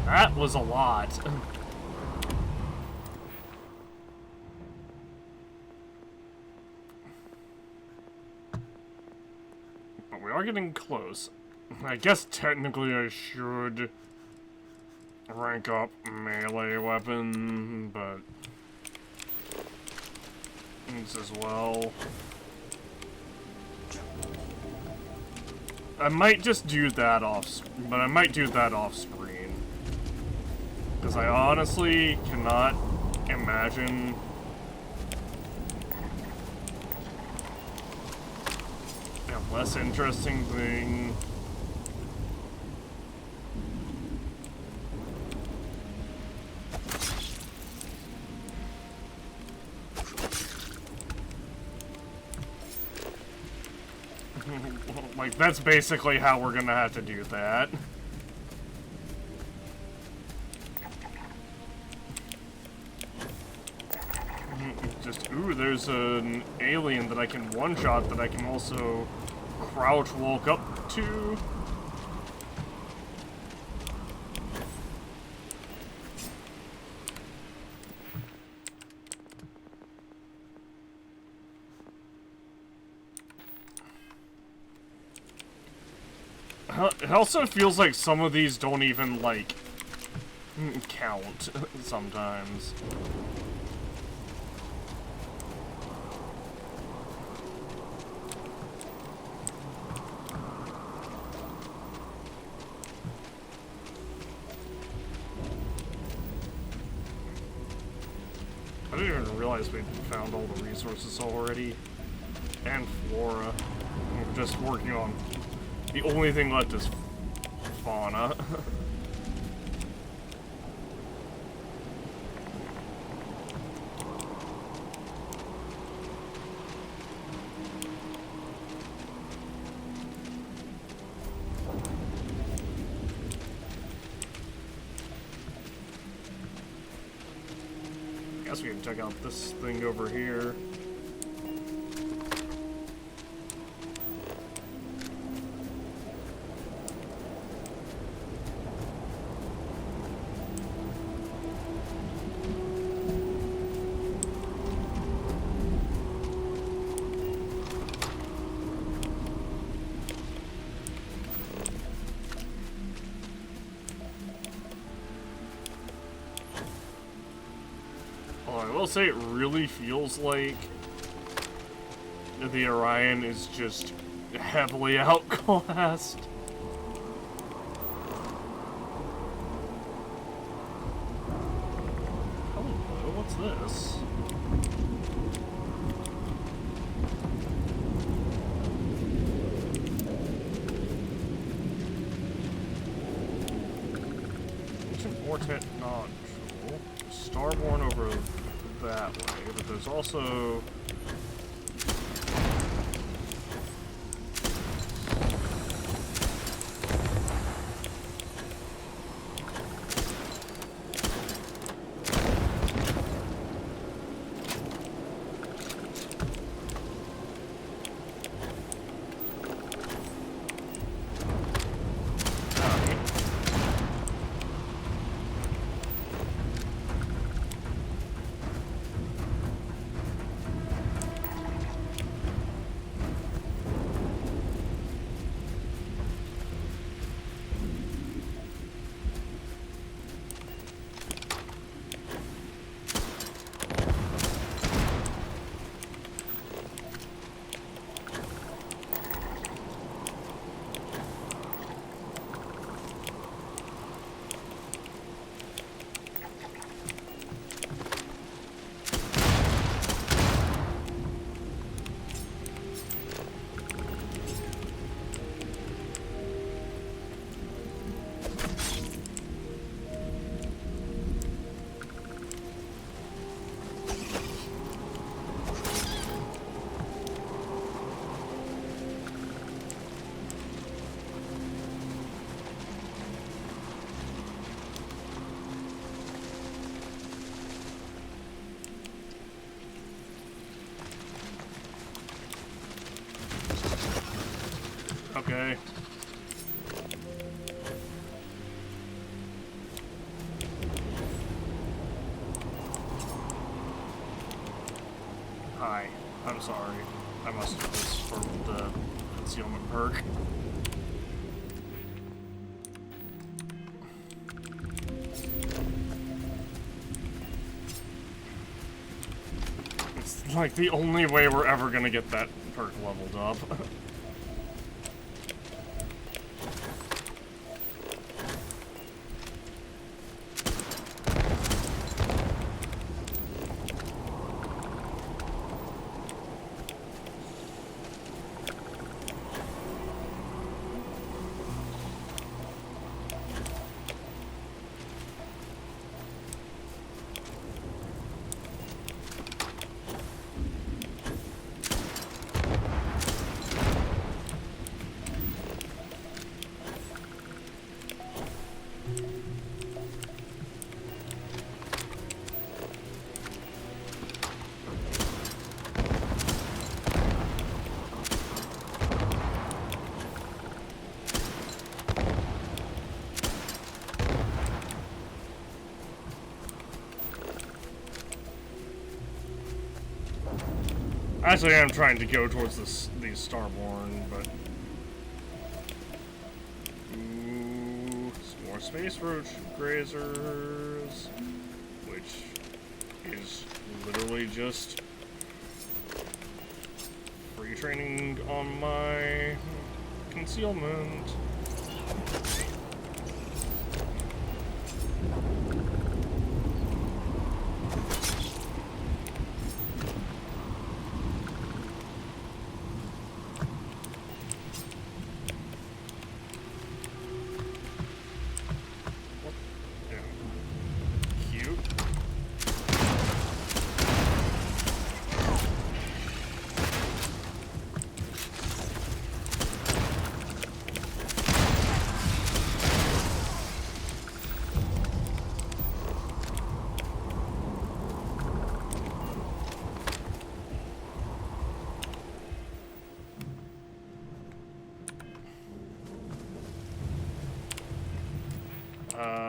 That was a lot. But we are getting close. I guess technically I should rank up melee weapon, but this as well. I might just do that off, but I might do that off screen. Because I honestly cannot imagine a less interesting thing. Like, that's basically how we're gonna have to do that. Just, ooh, there's an alien that I can one-shot that I can also crouch walk up to. It also feels like some of these don't even, like, count sometimes. I didn't even realize we'd found all the resources already. And flora. We're just working on... The only thing left is fauna. Guess we can check out this thing over here. I will say it really feels like the Orion is just heavily outclassed. Hello, what's this? Ancient Vortex nodule. Starborn over that way, but there's also... okay? Hi. I'm sorry. I must do this for the concealment perk. It's like the only way we're ever gonna get that perk leveled up. Actually, I'm trying to go towards these Starborn, but... Ooh, some more Space Roach Grazers, which is literally just free training on my concealment.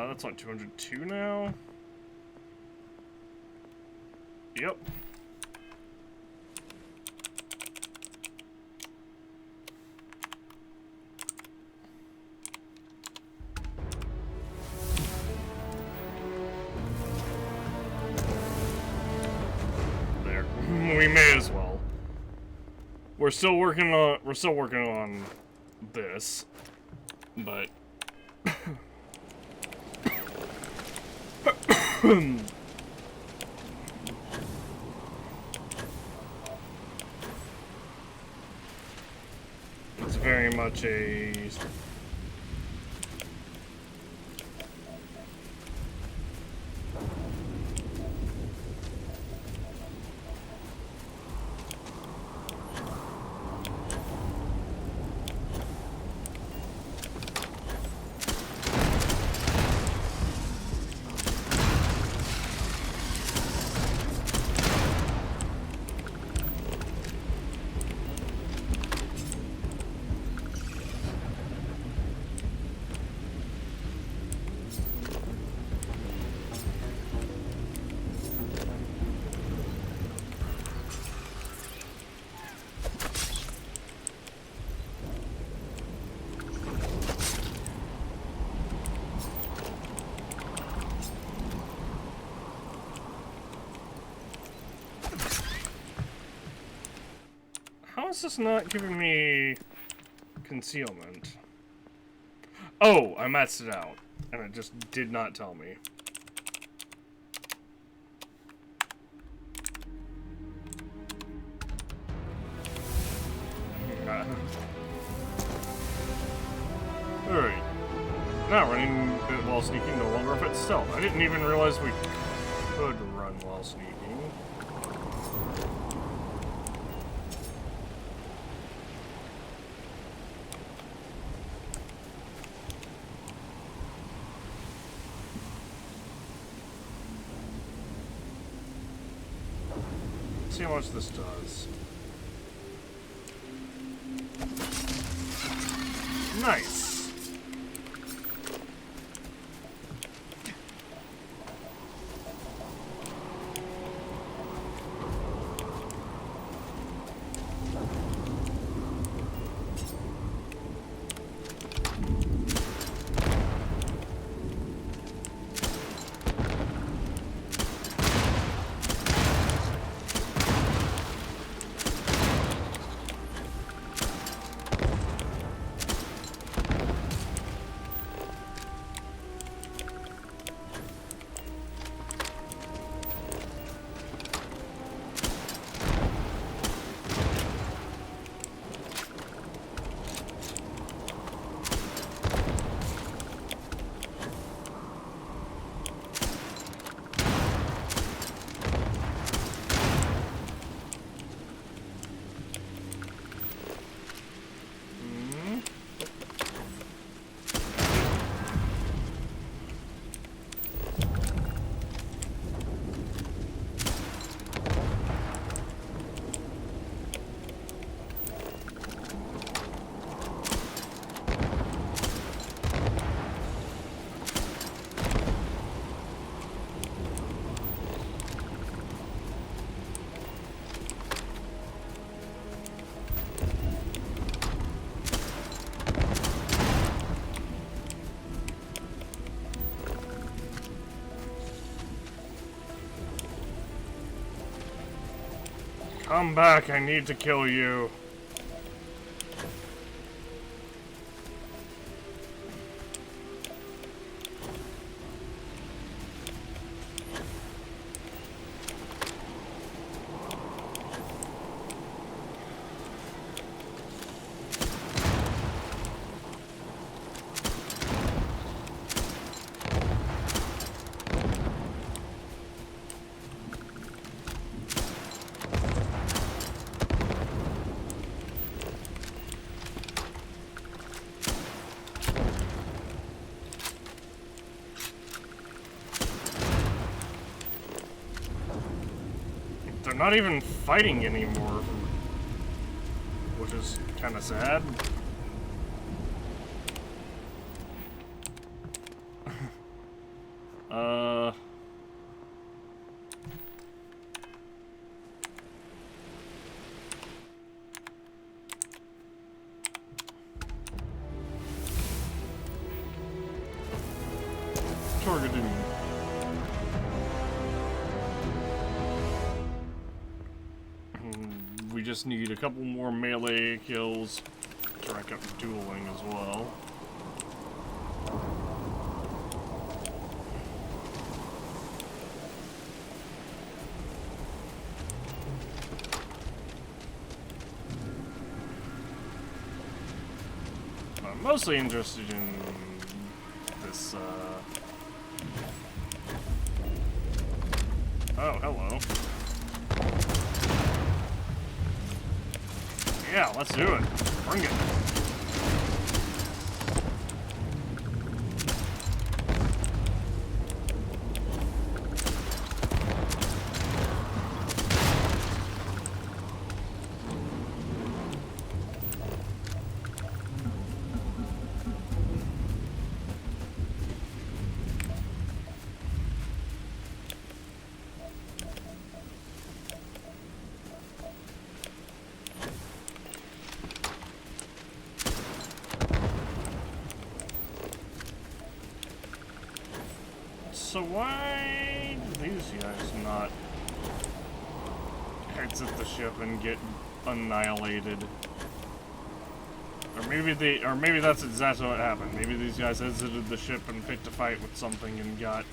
That's on 202 now. Yep. There. We may as well. We're still working on this, but it's very much a How is this not giving me concealment? Oh, I maxed it out, and it just did not tell me. Alright. Now running while sneaking no longer affects stealth. I didn't even realize we could run while sneaking. See how much this does. Nice. Come back, I need to kill you. They're not even fighting anymore, which is kind of sad. Targeting. We just need a couple more melee kills to rank up dueling as well. I'm mostly interested in this, Oh, hello. Yeah, let's do it. Bring it. So why do these guys not exit the ship and get annihilated? Or maybe that's exactly what happened. Maybe these guys exited the ship and picked a fight with something and got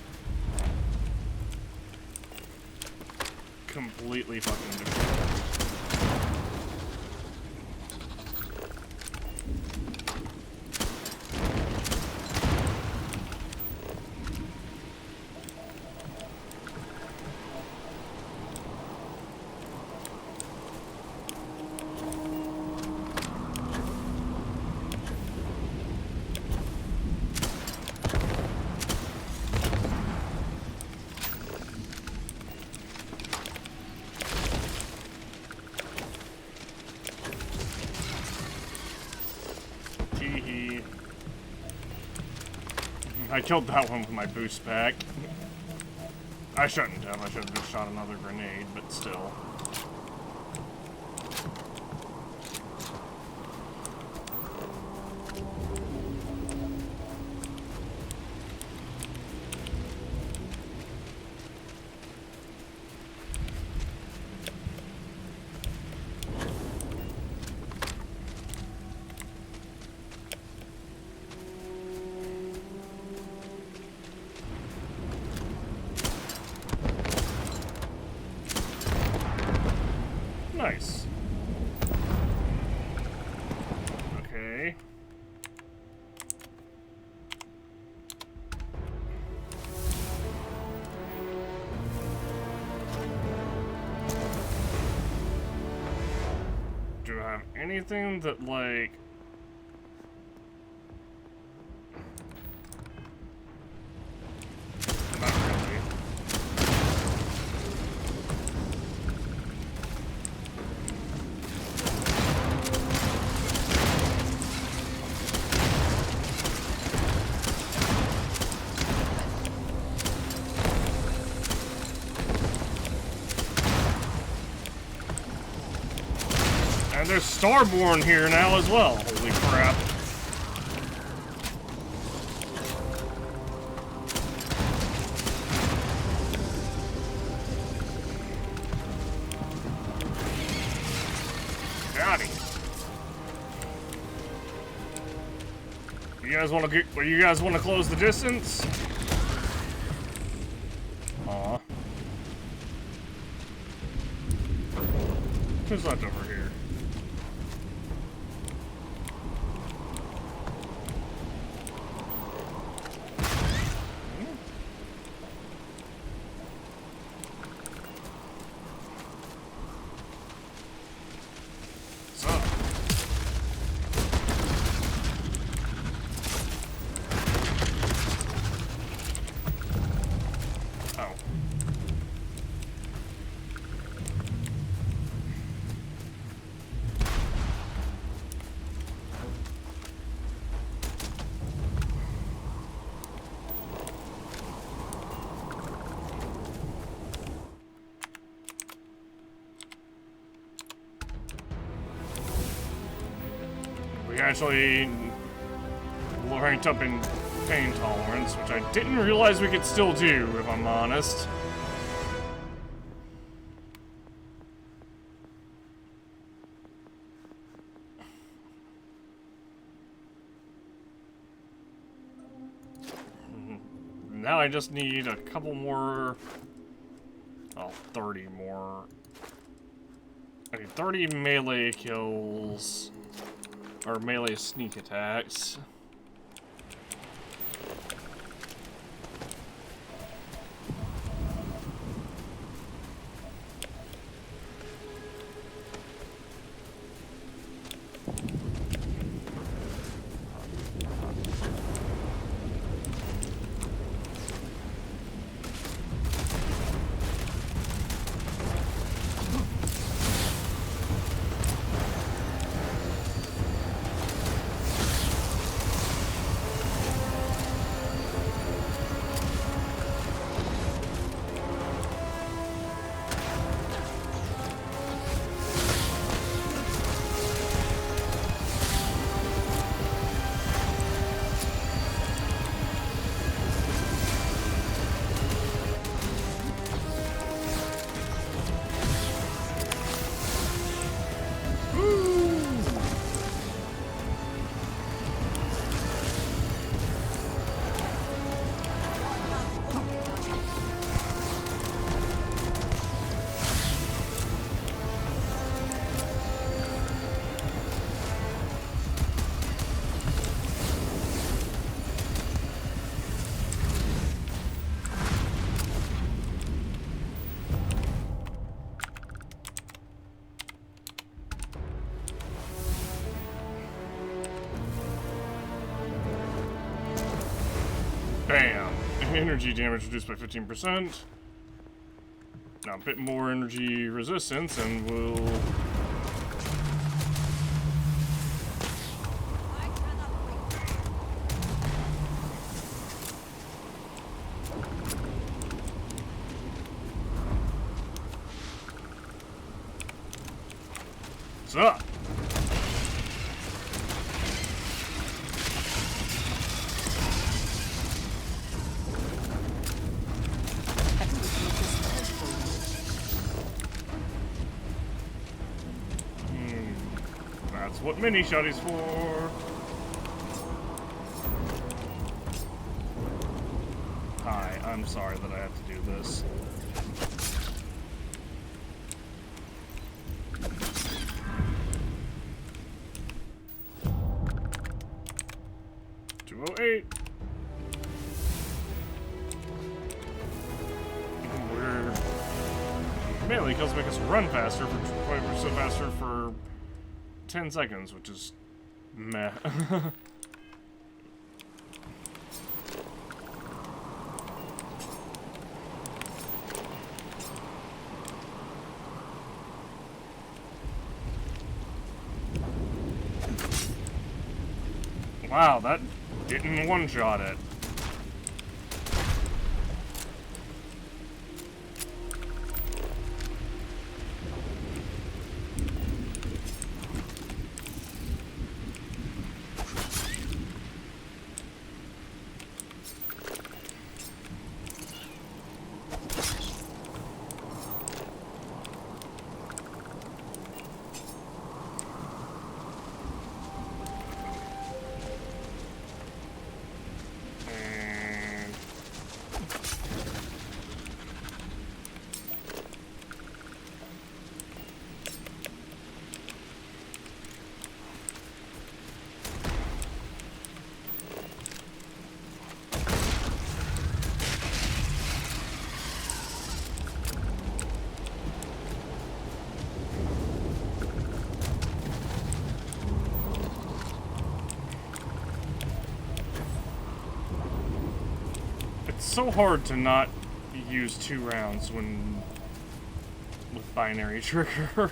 completely fucking destroyed. I killed that one with my boost pack. I shouldn't have. I should have just shot another grenade, but still. Nice. Okay. Do I have anything that, like... Not really. And there's Starborn here now as well. Holy crap. Got him. You guys want to close the distance? Aw. Who's left over here? We actually ranked up in pain tolerance, which I didn't realize we could still do, if I'm honest. Now I just need a couple more... Oh, 30 more. I need 30 melee kills. Or melee sneak attacks. Bam! Energy damage reduced by 15%. Now a bit more energy resistance and we'll... What's up? That's what mini shotty's for. Hi, I'm sorry that I have to do this. Melee kills make us run faster for 20% faster for 10 seconds, which is meh. Wow, that didn't one-shot it. It's so hard to not use 2 rounds when with binary trigger.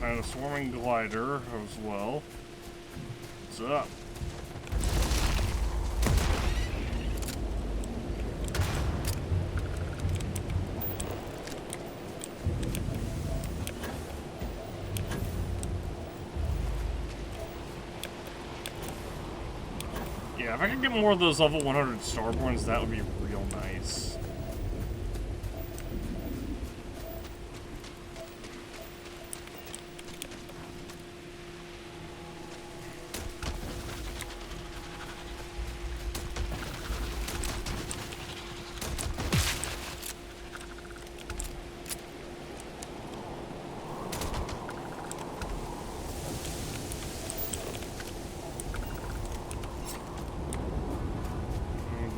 And a swarming glider as well. What's up? Yeah, if I could get more of those level 100 Starborns, that would be real nice.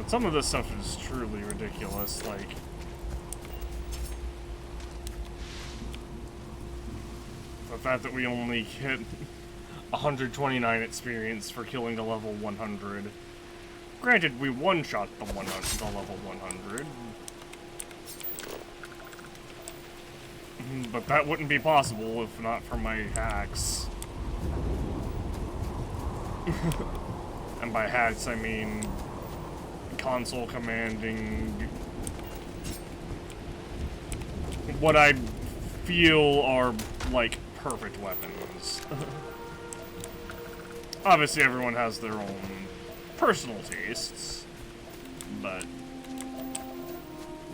Some of this stuff is truly ridiculous, like... the fact that we only get 129 experience for killing the level 100. Granted, we one-shot the level 100. But that wouldn't be possible if not for my hacks. And by hacks, I mean... console commanding what I feel are, like, perfect weapons. Obviously, everyone has their own personal tastes, but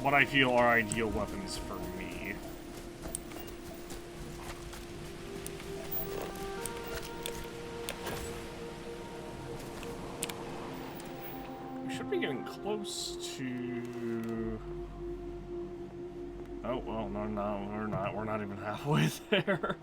what I feel are ideal weapons for me. We should be getting close to... Oh, well, no, we're not. We're not even halfway there.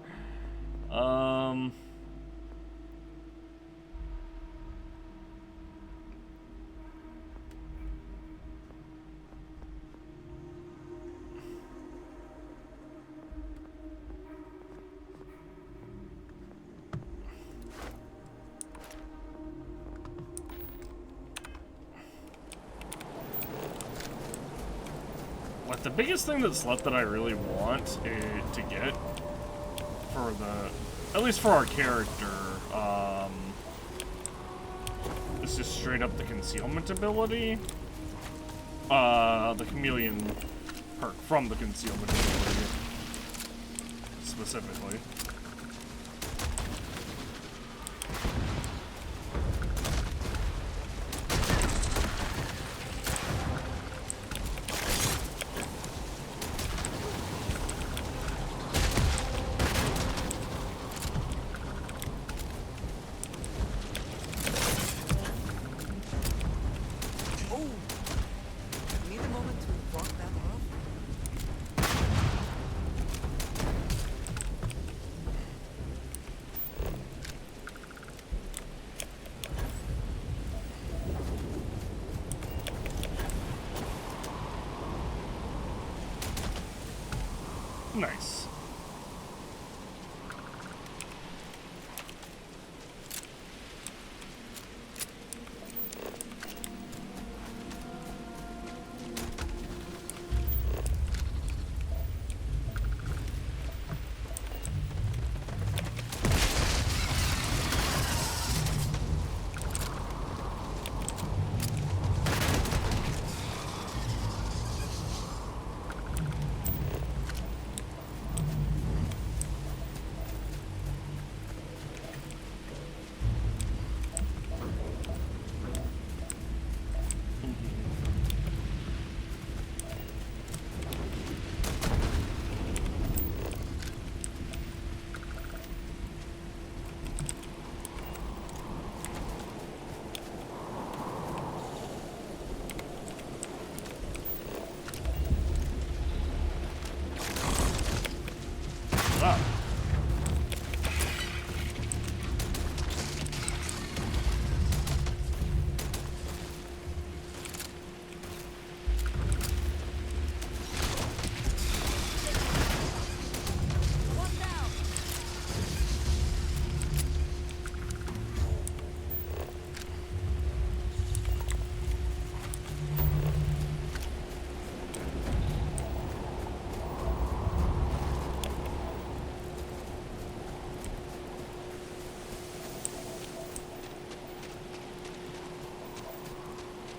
Like, the biggest thing that's left that I really want to get for the, at least for our character, is just straight up the concealment ability. The chameleon perk from the concealment ability, specifically. Nice.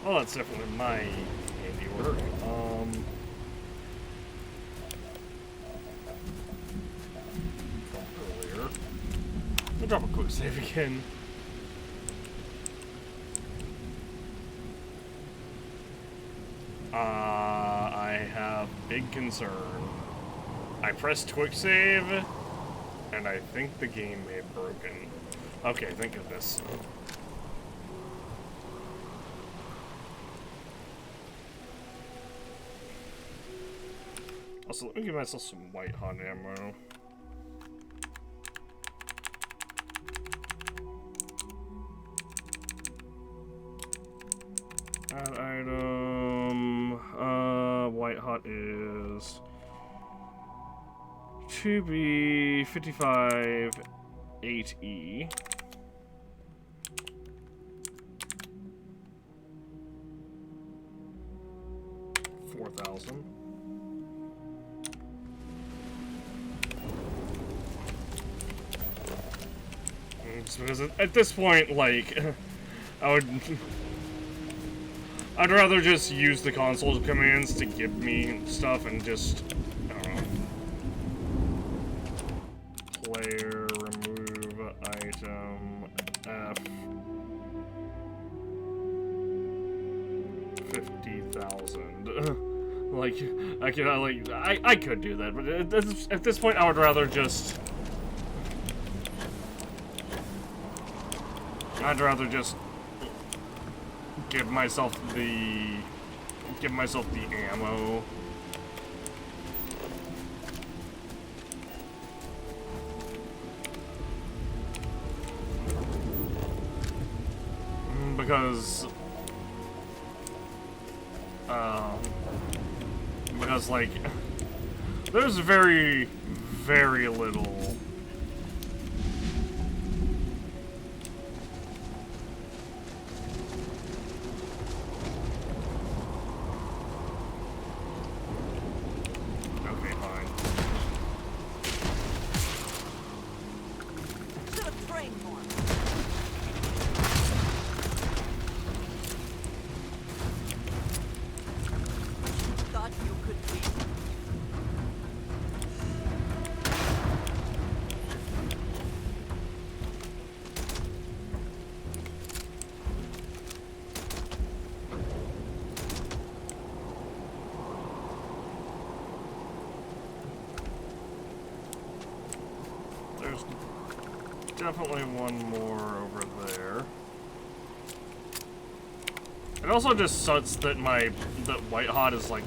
Well, that's definitely my handiwork. Earlier. Let me drop a quick save again. I have big concern. I pressed quick save, and I think the game may have broken. Okay, thank goodness. Also, let me give myself some white hot ammo. Add item. White hot is 2B55 8E. $4,000. Just because at this point, like, I'd rather just use the console commands to give me stuff and just, I don't know. like, I could do that, but at this point, I would rather just... I'd rather just give myself the ammo. Because like, there's very, very little. Okay, fine. Should have trained more. Thought you could be. There's definitely one more over there. It also just sucks that that White Hot is like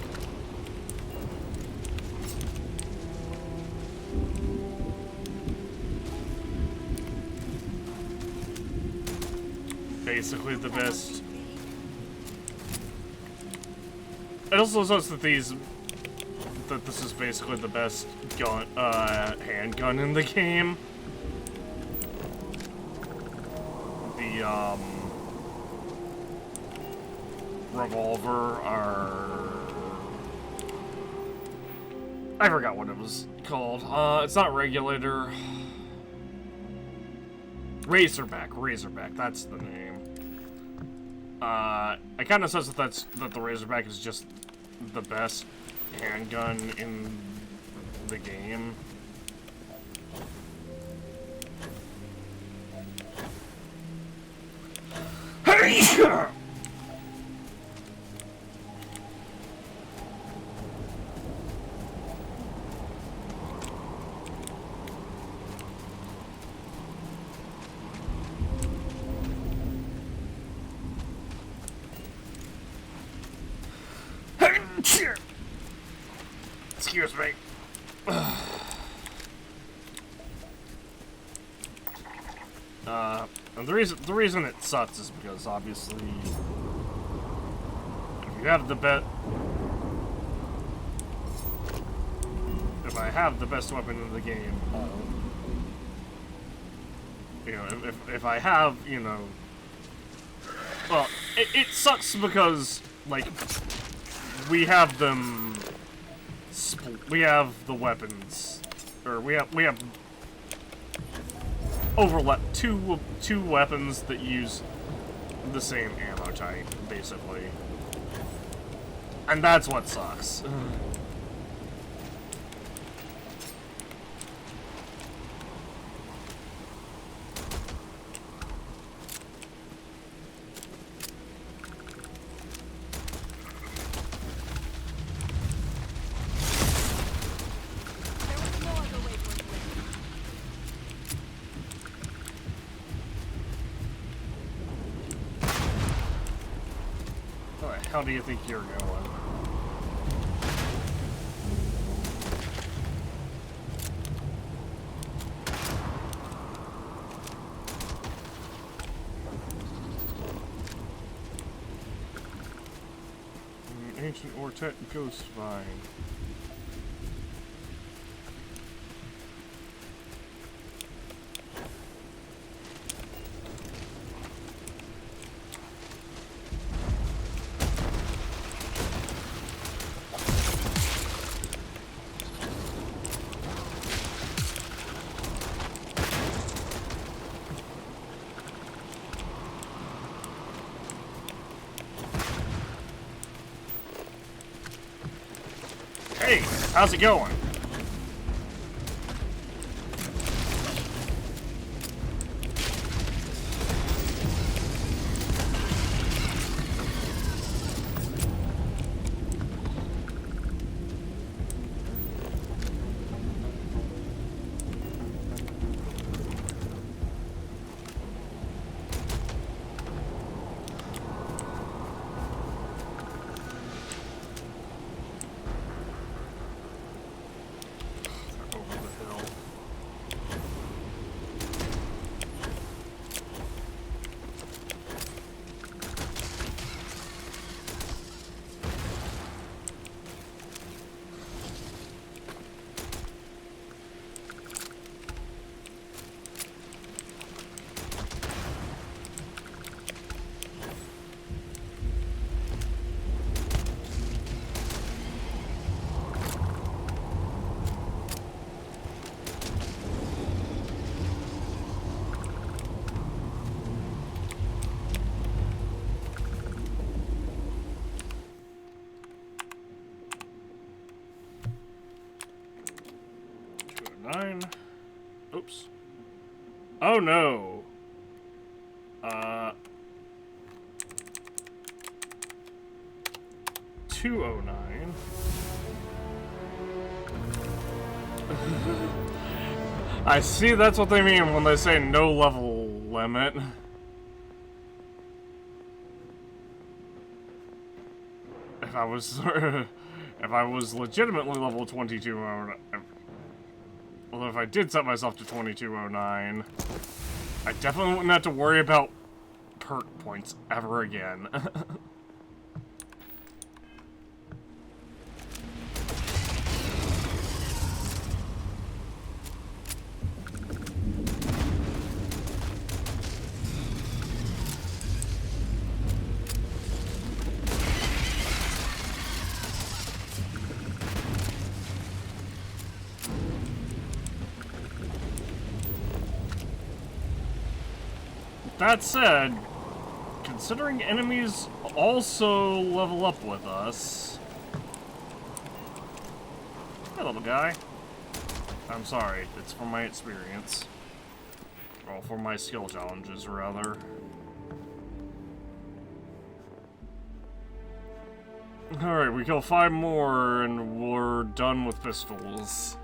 basically the best. It also sucks that this is basically the best gun, handgun in the game. The revolver, I forgot what it was called. It's not Regulator. Razorback, that's the name. It kind of says that the Razorback is just the best handgun in the game. Excuse me. And the reason it sucks is because obviously, if you have the if I have the best weapon in the game, you know, if I have, you know, well, it sucks because like we have them. We have the weapons, or we have overlap two weapons that use the same ammo type, basically, and that's what sucks. How do you think you're going? Ancient Ortet Ghost Vine. Hey, how's it going? 209. Oops. Oh no! 209. I see, that's what they mean when they say no level limit. If I was if I was legitimately level 2209, although if I did set myself to 2209, I definitely wouldn't have to worry about perk points ever again. That said, considering enemies also level up with us... Hey, little guy. I'm sorry, it's from my experience. Well, for my skill challenges, rather. Alright, we kill 5 more and we're done with pistols.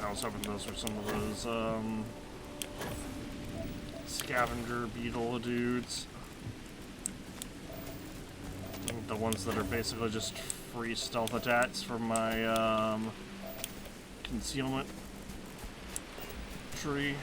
I was hoping those were some of those, scavenger beetle dudes. The ones that are basically just free stealth attacks from my, concealment tree.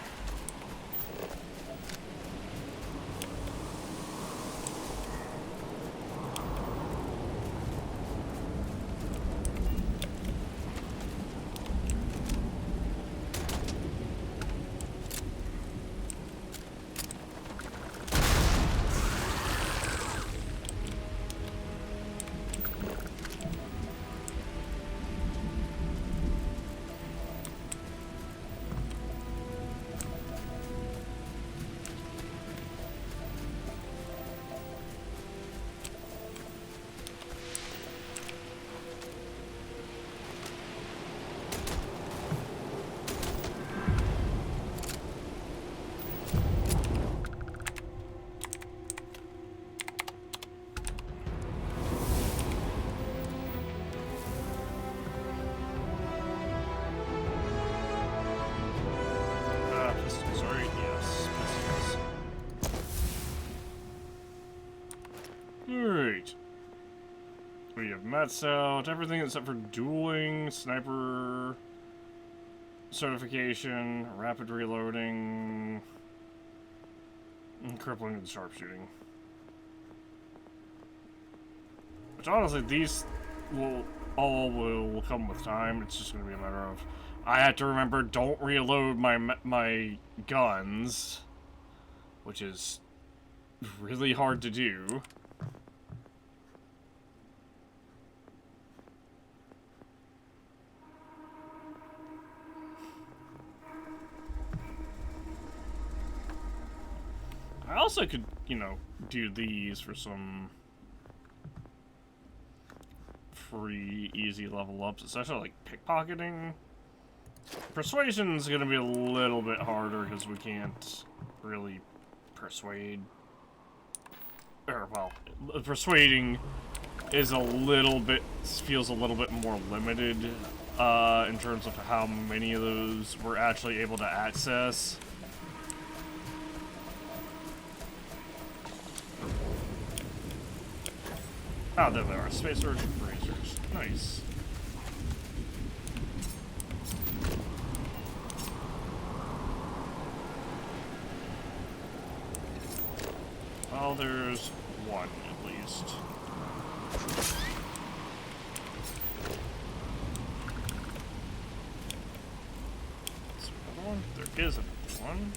Pistols, right? Yes, pistols. Alright. We have mats out, everything except for dueling, sniper certification, rapid reloading, and crippling and sharpshooting. Which honestly, these will come with time. It's just going to be a matter of I have to remember don't reload my guns, which is really hard to do. I also could, you know, do these for some free, easy level ups, especially like pickpocketing. Persuasion's gonna be a little bit harder because we can't really persuade. Or, well, persuading is a little bit, feels a little bit more limited in terms of how many of those we're actually able to access. Oh, there they are. Space Urgent Bracers. Nice. Well, there's one, at least. Is there another one? There is another one.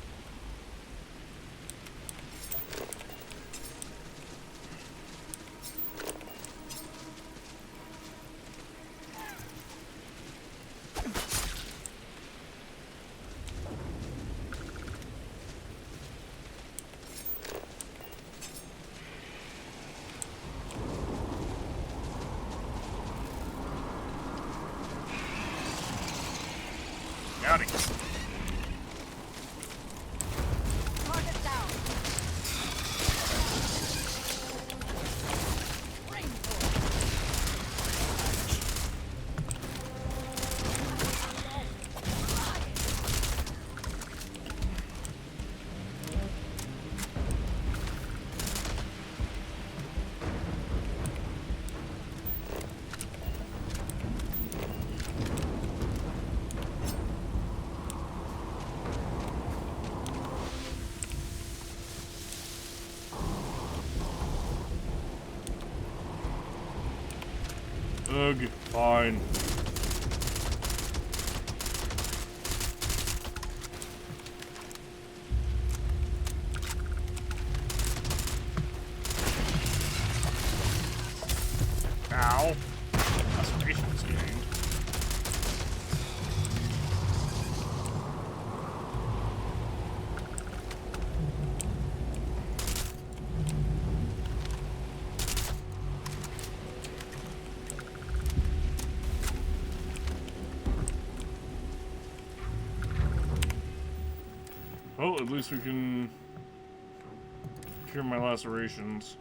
Ugh, fine. Ow. Lacerations gained. Well, at least we can cure my lacerations.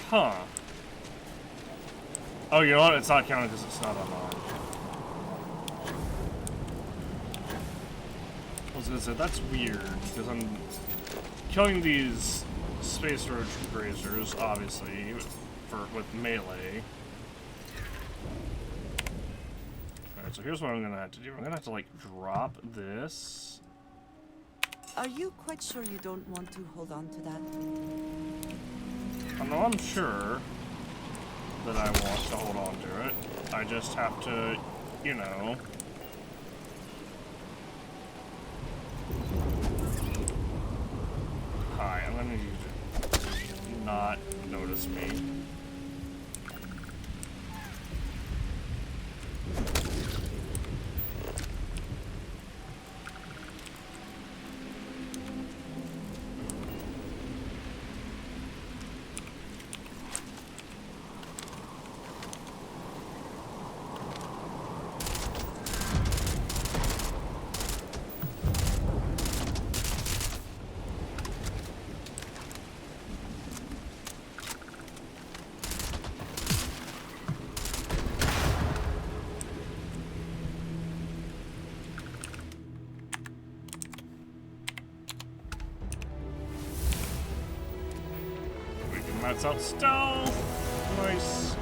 Huh. Oh, you know what? It's not counting because it's not unarmed. I was gonna say, that's weird, because I'm killing these space roach grazers, obviously, with melee. Alright, so here's what I'm gonna have to do. I'm gonna have to, like, drop this. Are you quite sure you don't want to hold on to that? No, I'm sure that I want to hold on to it. I just have to, you know. Hi, I'm gonna need you to not notice me. That's out stealth. Nice.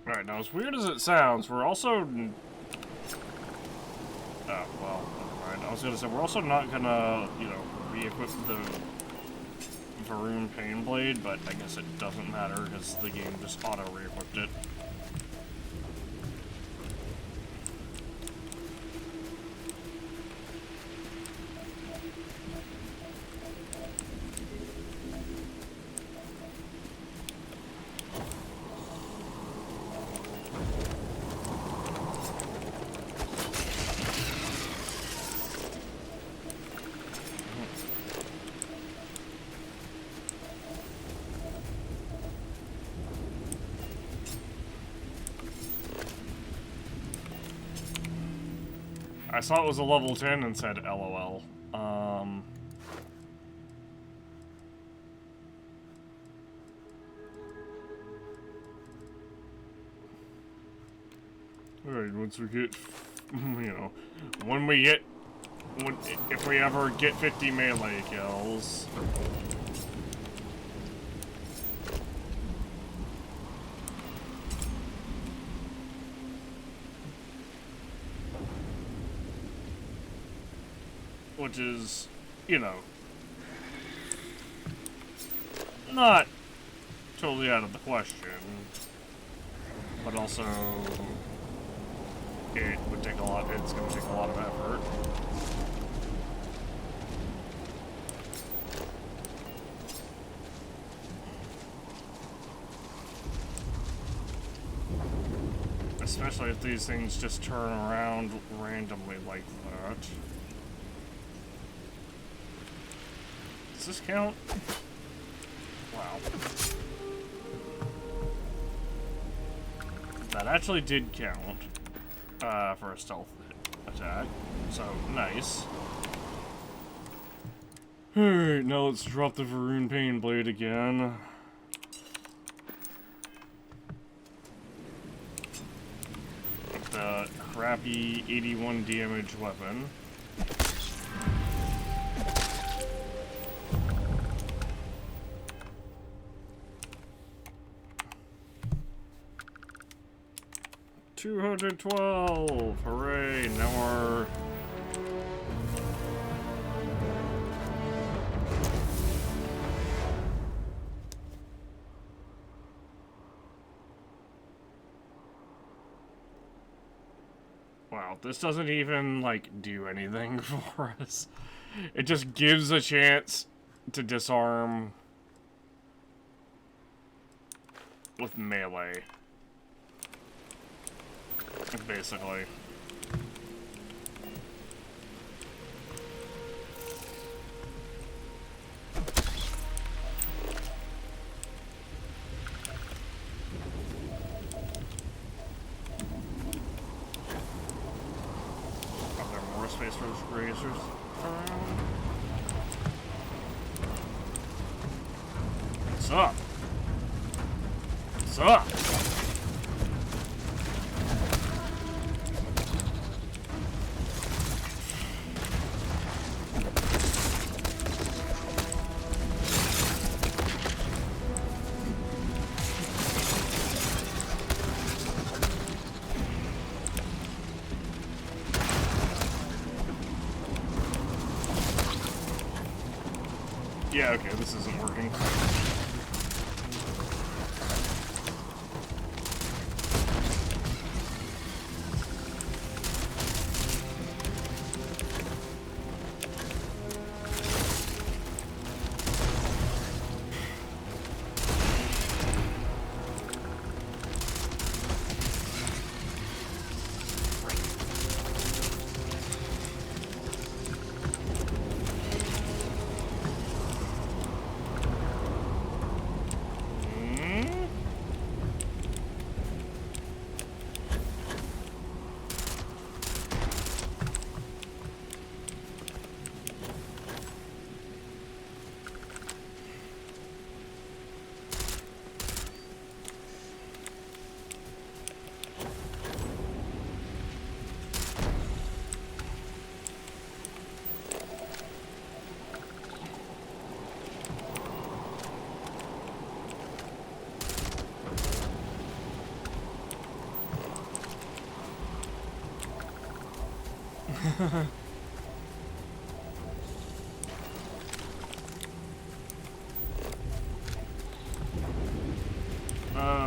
Alright, now as weird as it sounds, we're also... Oh, well, never mind. I was gonna say, we're also not gonna, you know, re-equip the Varun Pain Blade, but I guess it doesn't matter because the game just auto-re-equipped it. I saw it was a level 10 and said LOL. Alright, once we get, you know, if we ever get 50 melee kills. Which is, you know, not totally out of the question, but also it would take a lot, it's going to take a lot of effort. Especially if these things just turn around randomly like that. Does this count? Wow. That actually did count for a stealth attack, so nice. Alright, now let's drop the Varun Pain Blade again. The crappy 81 damage weapon. $212! Hooray! Now our... Wow, this doesn't even, like, do anything for us. It just gives a chance to disarm with melee. Basically. Are there more space razors around? What's up? What's up? Yeah, okay, this isn't working.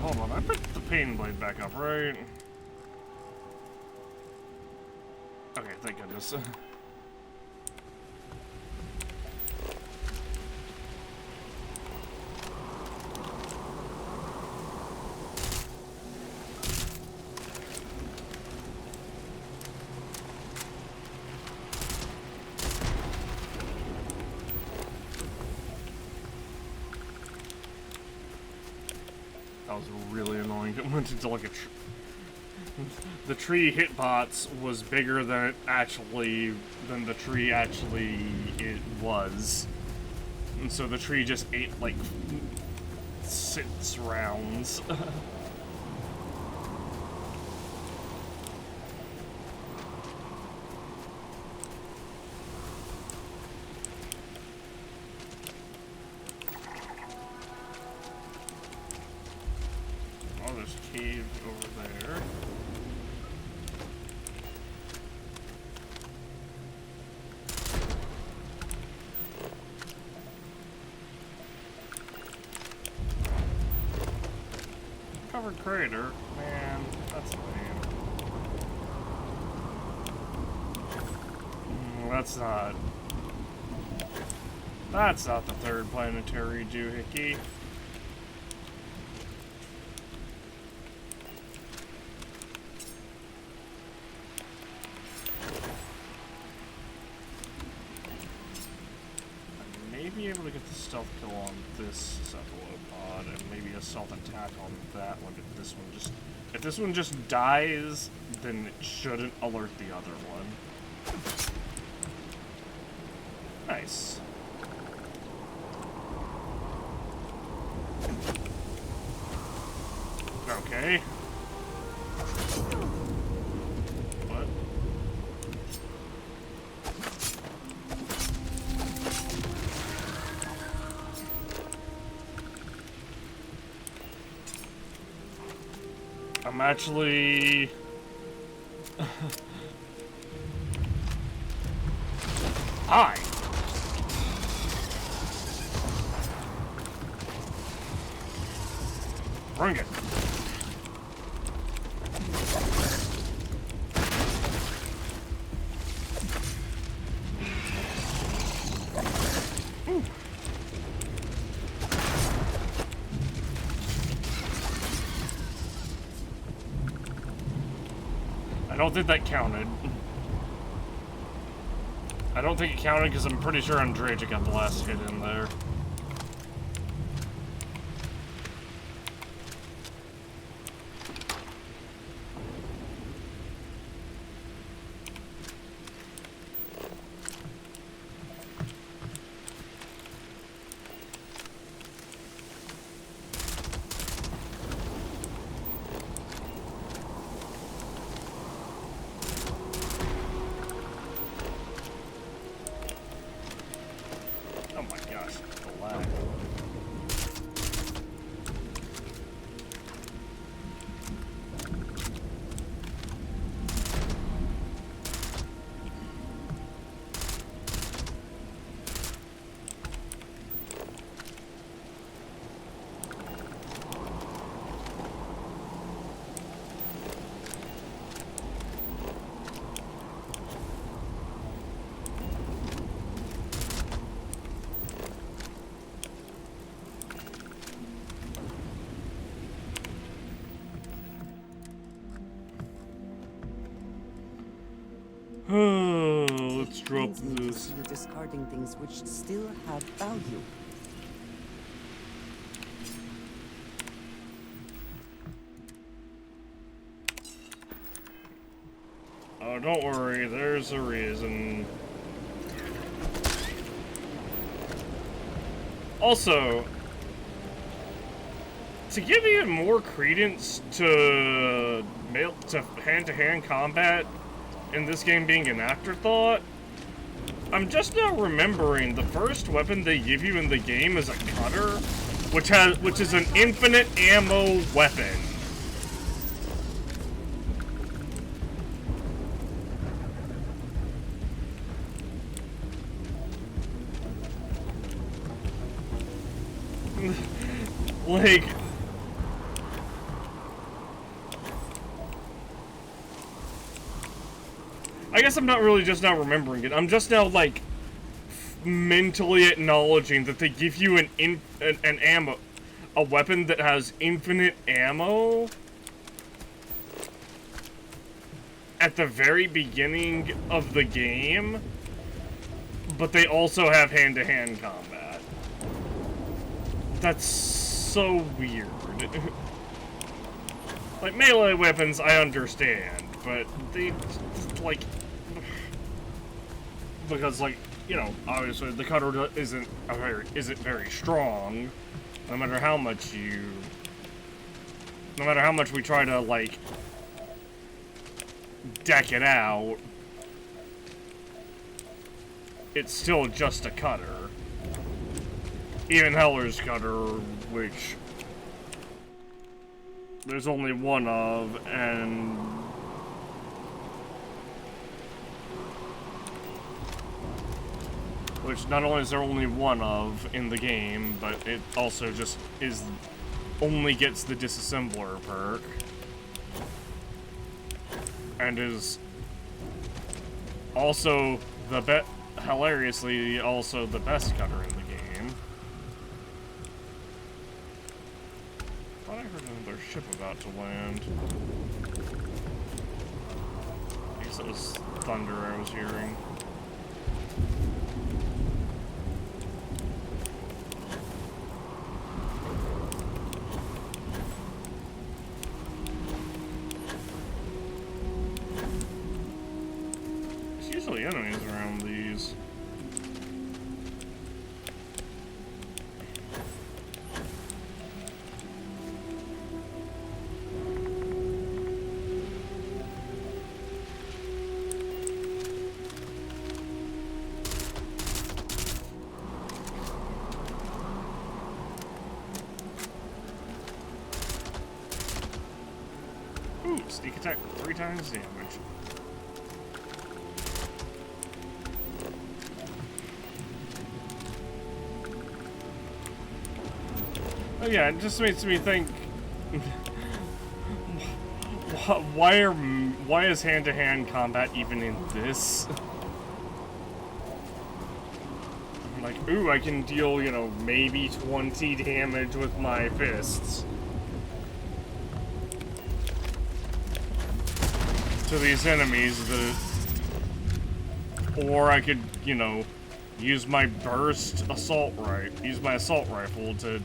Hold on, I picked the pain blade back up, right? Okay, thank goodness. That was really annoying. It went into like a the tree hitbox was bigger than the tree actually it was. And so the tree just ate like 6 rounds. Cave over there. Covered crater, man, that's lame. That's not the third planetary doohickey. Be able to get the stealth kill on this cephalopod and maybe a stealth attack on that one if this one just dies, then it shouldn't alert the other one. Nice. Okay. What? I'm actually... Hi! Bring it. I don't think that counted. I don't think it counted because I'm pretty sure Andreja got the last hit in there. Oh my gosh, the lag. Let's drop Pains me to this. see you discarding things which still have value. Oh, don't worry, there's a reason. Also, to give even more credence to hand-to-hand combat in this game being an afterthought, I'm just now remembering the first weapon they give you in the game is a cutter, which is an infinite ammo weapon. Like, I guess I'm not really just now remembering it. I'm just now, like, mentally acknowledging that they give you a weapon that has infinite ammo at the very beginning of the game, but they also have hand-to-hand combat. That's so weird. Like, melee weapons, I understand, but they, like... Because, like, you know, obviously the cutter isn't very strong, no matter how much we try to, like, deck it out, it's still just a cutter. Even Heller's cutter, which there's only one of, and which not only is there only one of in the game, but it also just only gets the disassembler perk, and is also hilariously also the best cutter in the game. I thought I heard another ship about to land. I guess it was thunder I was hearing. There's usually enemies around these. Sneak attack, 3 times damage. Oh yeah, it just makes me think. Why is hand-to-hand combat even in this? Like, ooh, I can deal, you know, maybe 20 damage with my fists to these enemies or I could, you know, use my assault rifle to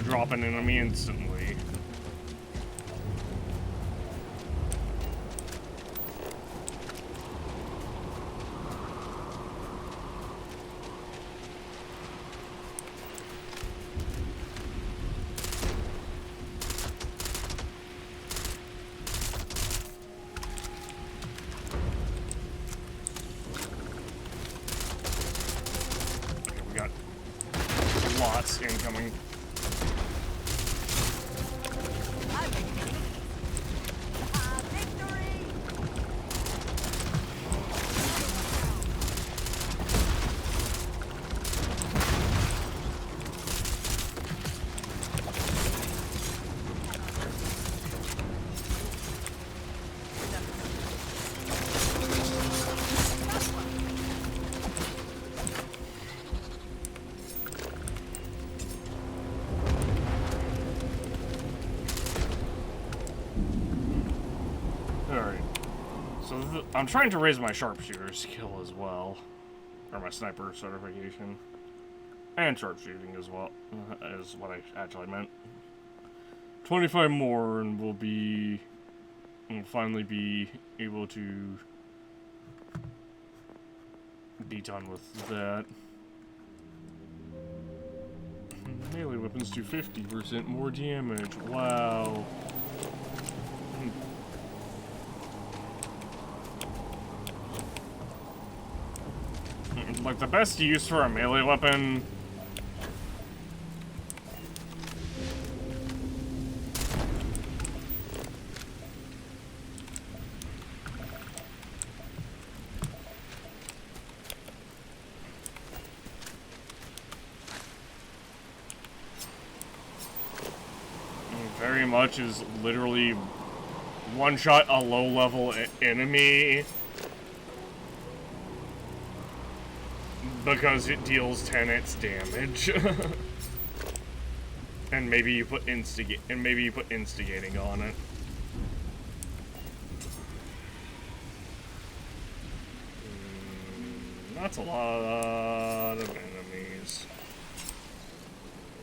drop an enemy instantly. Incoming. I'm trying to raise my sharpshooter skill as well. Or my sniper certification. And sharpshooting as well, is what I actually meant. 25 more and we'll finally be able to be done with that. Melee weapons do 50% more damage. Wow. Like, the best use for a melee weapon... very much is literally one-shot a low-level enemy because it deals 10x damage. And maybe you put instigating on it. That's a lot of enemies.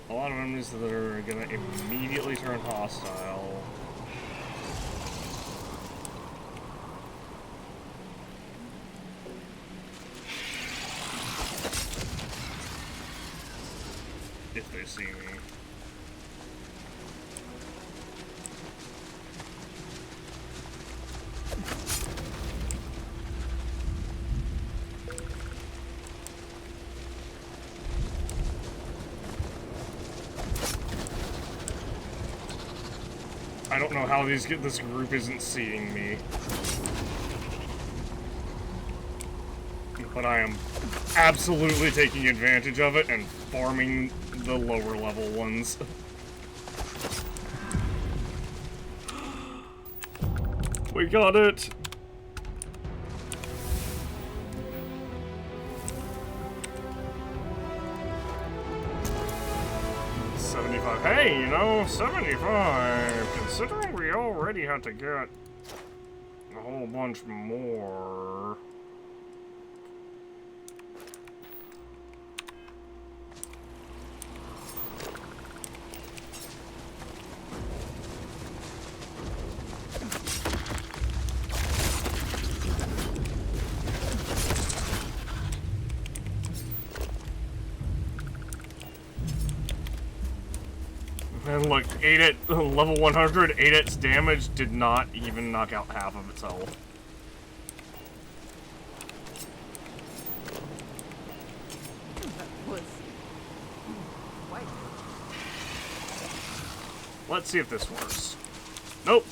A lot of enemies that are gonna immediately turn hostile. If they see me. I don't know how this group isn't seeing me. But I am absolutely taking advantage of it and farming the lower level ones. We got it! Hey, you know, 75. Considering we already had to get a whole bunch more. And look, level 100, 8x damage did not even knock out half of its health. Let's see if this works. Nope.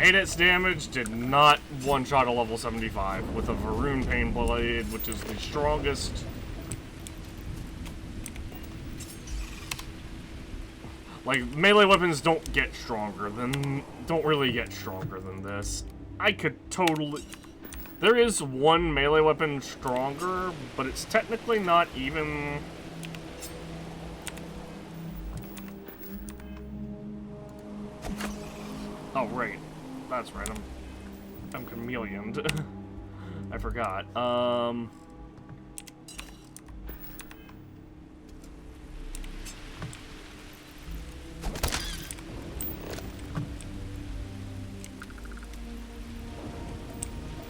8 hits damage, did not one-shot a level 75 with a Varun Pain Blade, which is the strongest. Like, melee weapons don't really get stronger than this. I could totally... There is one melee weapon stronger, but it's technically not even... Oh, right. That's right, I'm chameleoned. I forgot.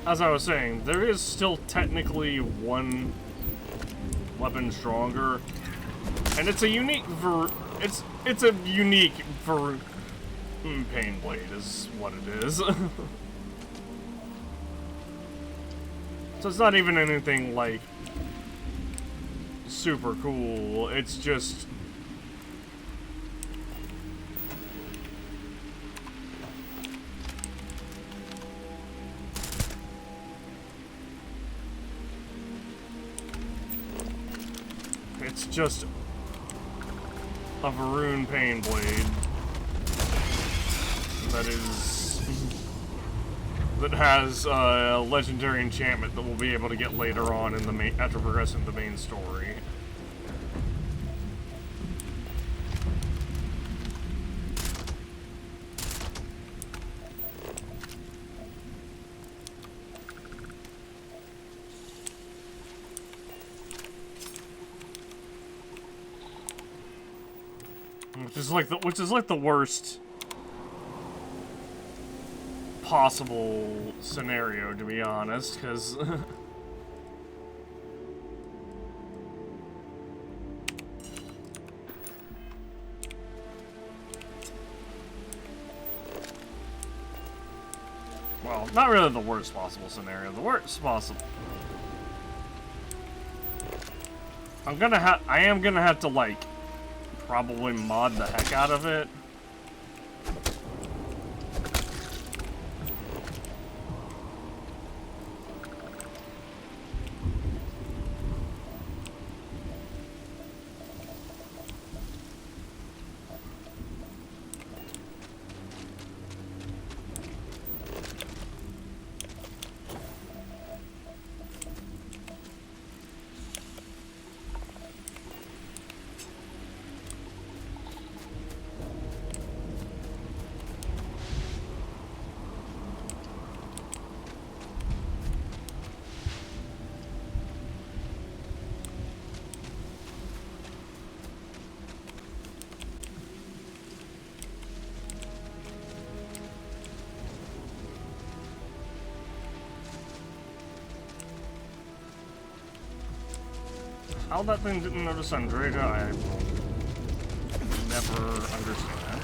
As I was saying, there is still technically one weapon stronger, and it's a unique it's a unique Pain Blade is what it is. So it's not even anything like super cool. It's just a Varun Pain Blade that has a legendary enchantment that we'll be able to get later on in the after progressing the main story. Which is like the worst possible scenario, to be honest, because well, not really the worst possible scenario. The worst possible. I am gonna have to like probably mod the heck out of it. How that thing didn't notice Andrea, I will never understand.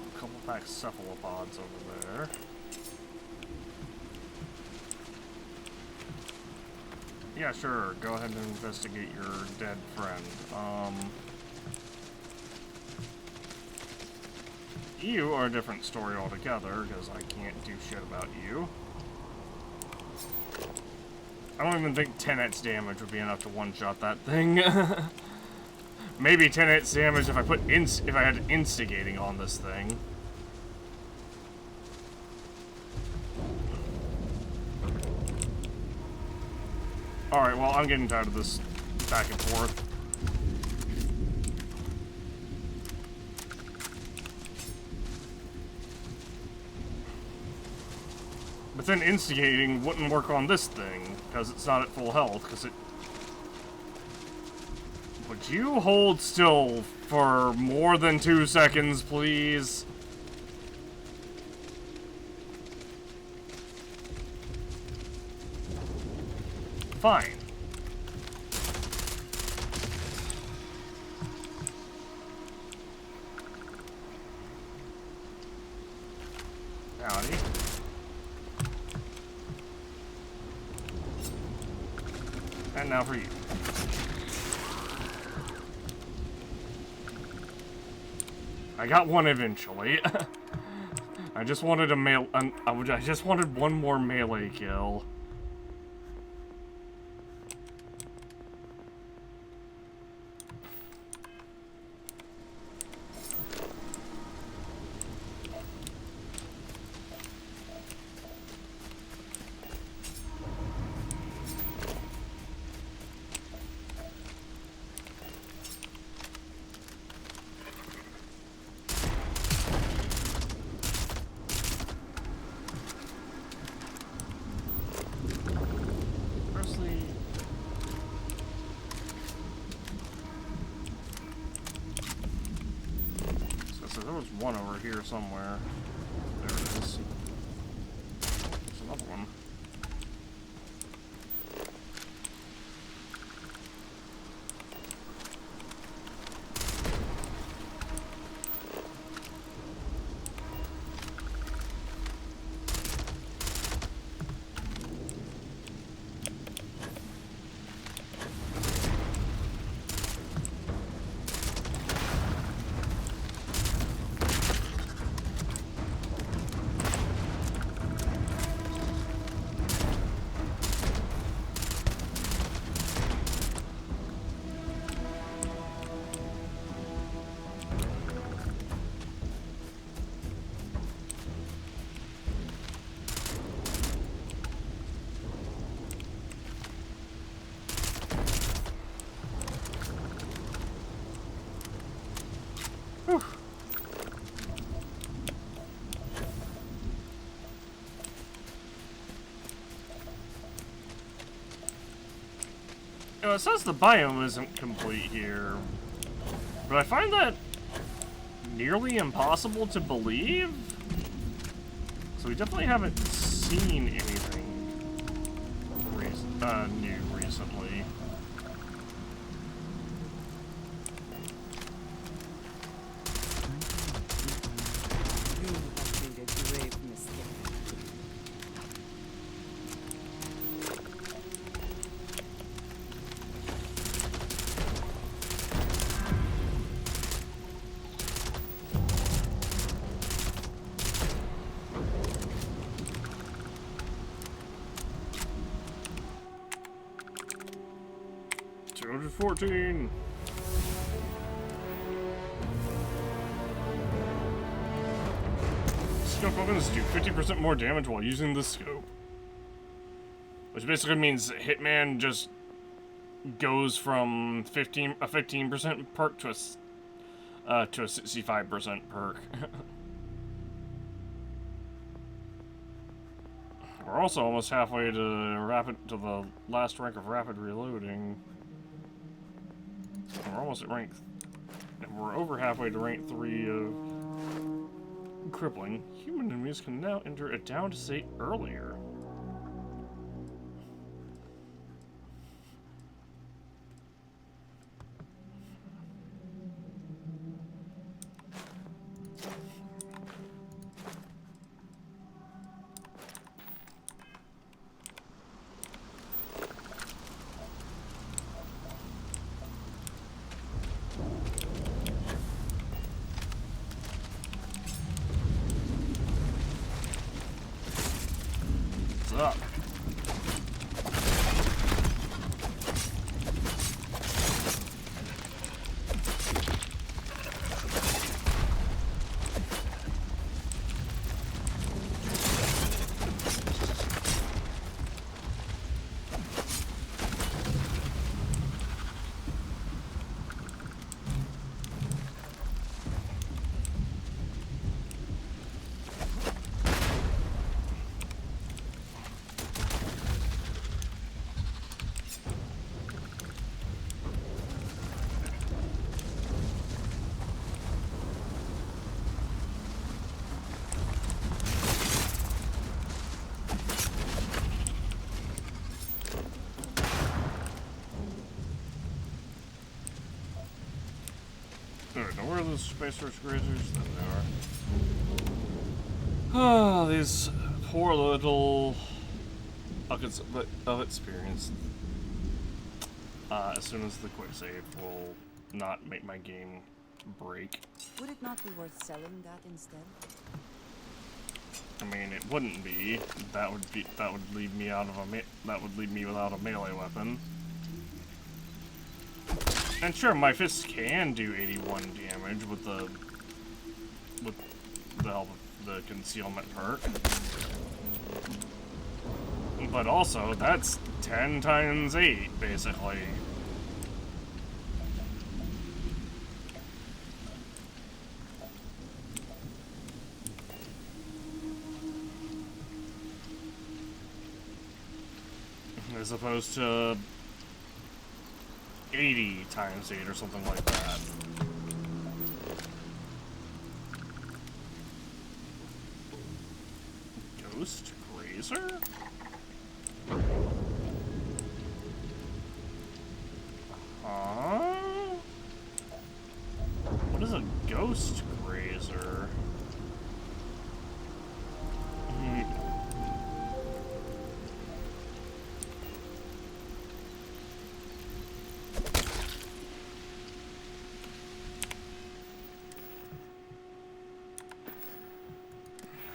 A couple pack cephalopods over there. Yeah, sure. Go ahead and investigate your dead friend. You are a different story altogether, because I can't do shit about you. I don't even think 10 hits damage would be enough to one-shot that thing. Maybe 10 hits damage if I had instigating on this thing. Alright, well, I'm getting tired of this back and forth. But then instigating wouldn't work on this thing, because it's not at full health, because it... Would you hold still for more than 2 seconds, please? Fine. Howdy. And now for you. I got one eventually. I just wanted I just wanted one more melee kill. There was one over here somewhere. There it is. There's another one. Whew. It says the biome isn't complete here, but I find that nearly impossible to believe. So we definitely haven't seen anything new recently. You have made a grave mistake. $214. Scope weapons do 50% more damage while using the scope. Which basically means Hitman just goes from a 15% perk to a 65% perk. We're also almost halfway to the last rank of rapid reloading. We're almost at rank, and we're over halfway to rank 3 of crippling. Human enemies can now enter a downed state earlier. Up. Now where are those space search grazers? There they are. Ah, these poor little buckets of experience. as soon as the quick save will not make my game break. Would it not be worth selling that instead? I mean, it wouldn't be. That would leave me out of that would leave me without a melee weapon. And sure, my fists can do 81 damage with the help of the concealment perk. But also, that's 10 times 8, basically. As opposed to 80 times 8 or something like that. Ghost Grazer? Huh? What is a Ghost Grazer?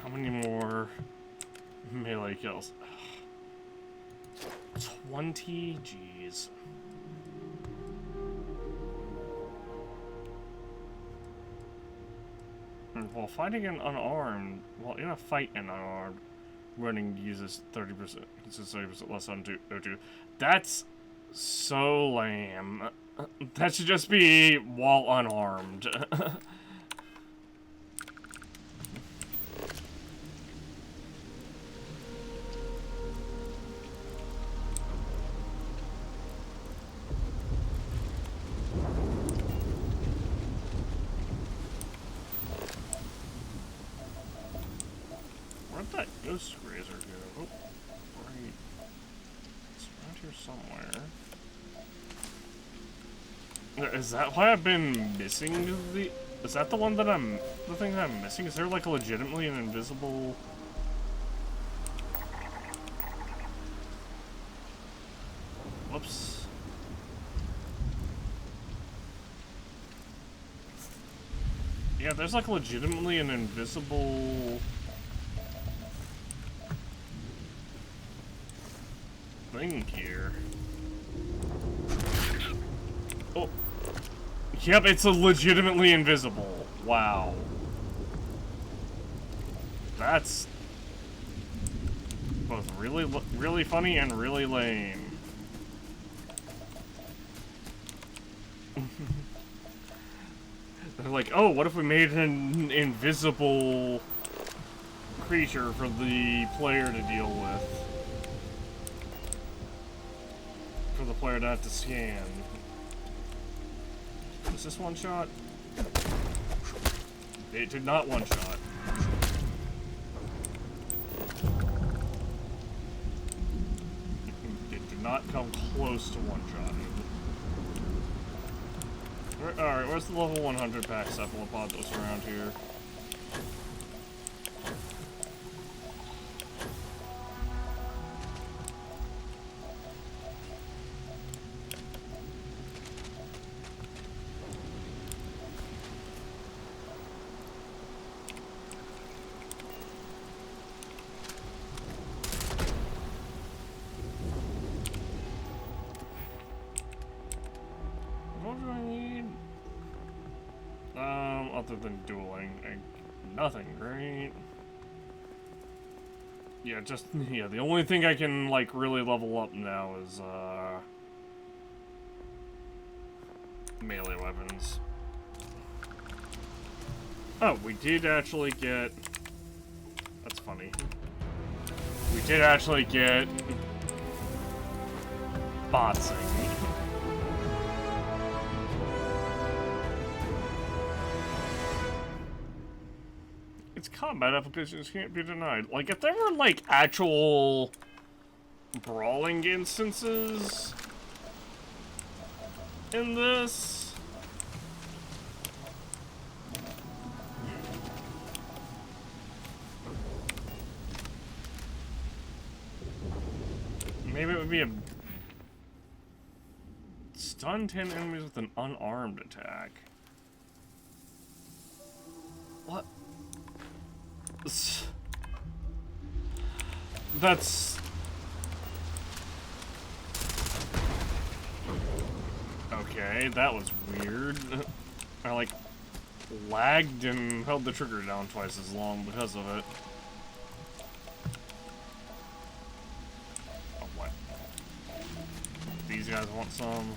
How many more melee kills? 20? Jeez. While fighting an unarmed, while in a fight an unarmed, running uses 30%, uses 30% less on O2. That's so lame. That should just be while unarmed. Where'd that Ghost Grazer go? Oh, right. It's around here somewhere. Is that why I've been missing the... Is that the one that the thing that I'm missing? Is there like legitimately an invisible... Whoops. Yeah, there's like legitimately an invisible... thing here. Oh. Yep, it's legitimately invisible. Wow. That's both really funny and really lame. They're like, oh, what if we made an invisible creature for the player to deal with? For the player to have to scan. Is this one shot? It did not one shot. It did not come close to one shot. Alright, where's the level 100 pack cephalopod that was around here? What do I need? Other than dueling, nothing, right? Yeah, the only thing I can, like, really level up now is, melee weapons. Oh, we did actually get... That's funny. We did actually get... botsing. Its combat applications can't be denied. Like, if there were, like, actual brawling instances in this... maybe it would be a Stun 10 enemies with an unarmed attack. What? That's... Okay, that was weird. I, like, lagged and held the trigger down twice as long because of it. Oh, what? These guys want some?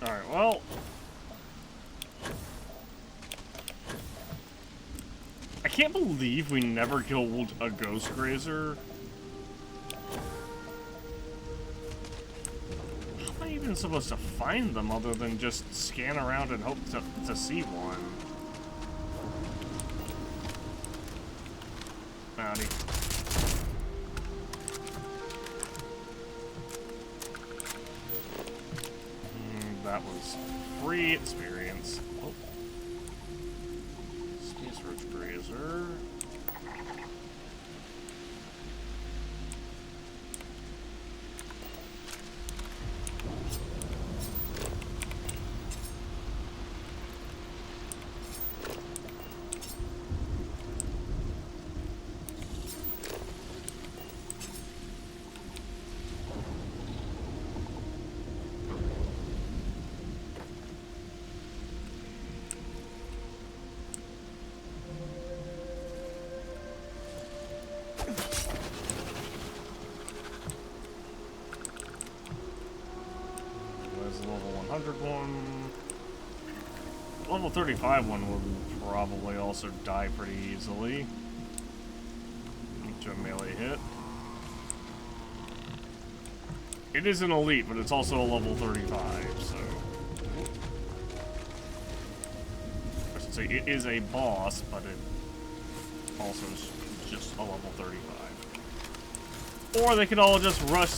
Alright, well... I can't believe we never killed a ghost grazer. How am I even supposed to find them other than just scan around and hope to see one? Howdy. That was free experience. Oh. Space Roach Grazer. Level 35 one would probably also die pretty easily to a melee hit. It is an elite, but it's also a level 35, so... I should say it is a boss, but it also is just a level 35. Or they could all just rush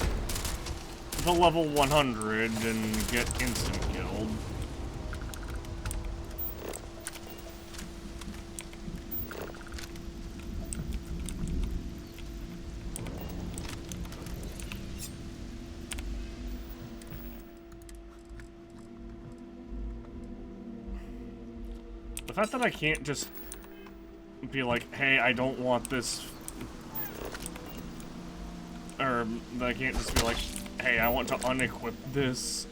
the level 100 and get instant killed. The fact that I can't just be like, hey, I don't want this, or that I can't just be like, hey, I want to unequip this.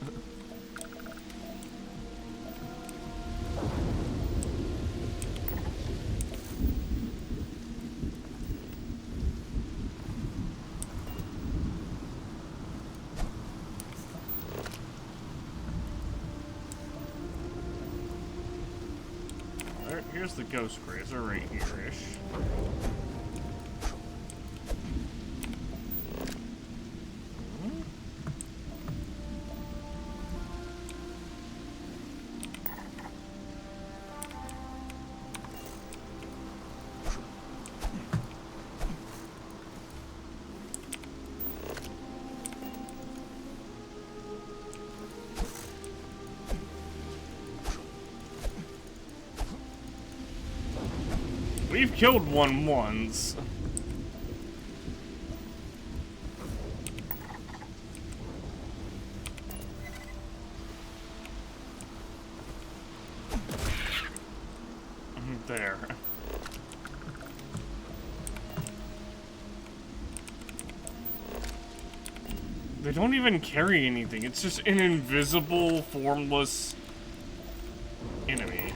Here's the Ghost Grazer right here-ish. We've killed one once. There. They don't even carry anything. It's just an invisible, formless enemy.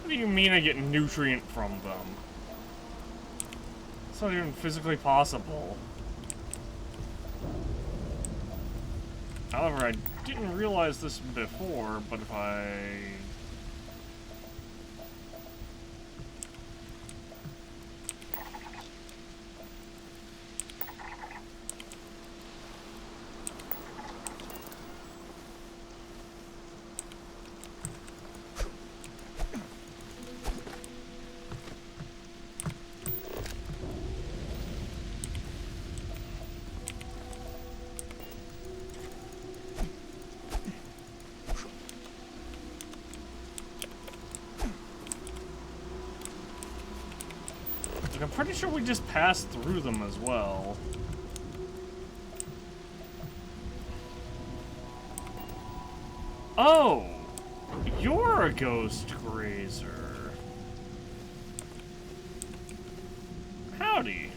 What do you mean I get nutrient from them? It's not even physically possible. However, I didn't realize this before, but if I... I'm pretty sure we just passed through them as well. Oh! You're a ghost grazer. Howdy.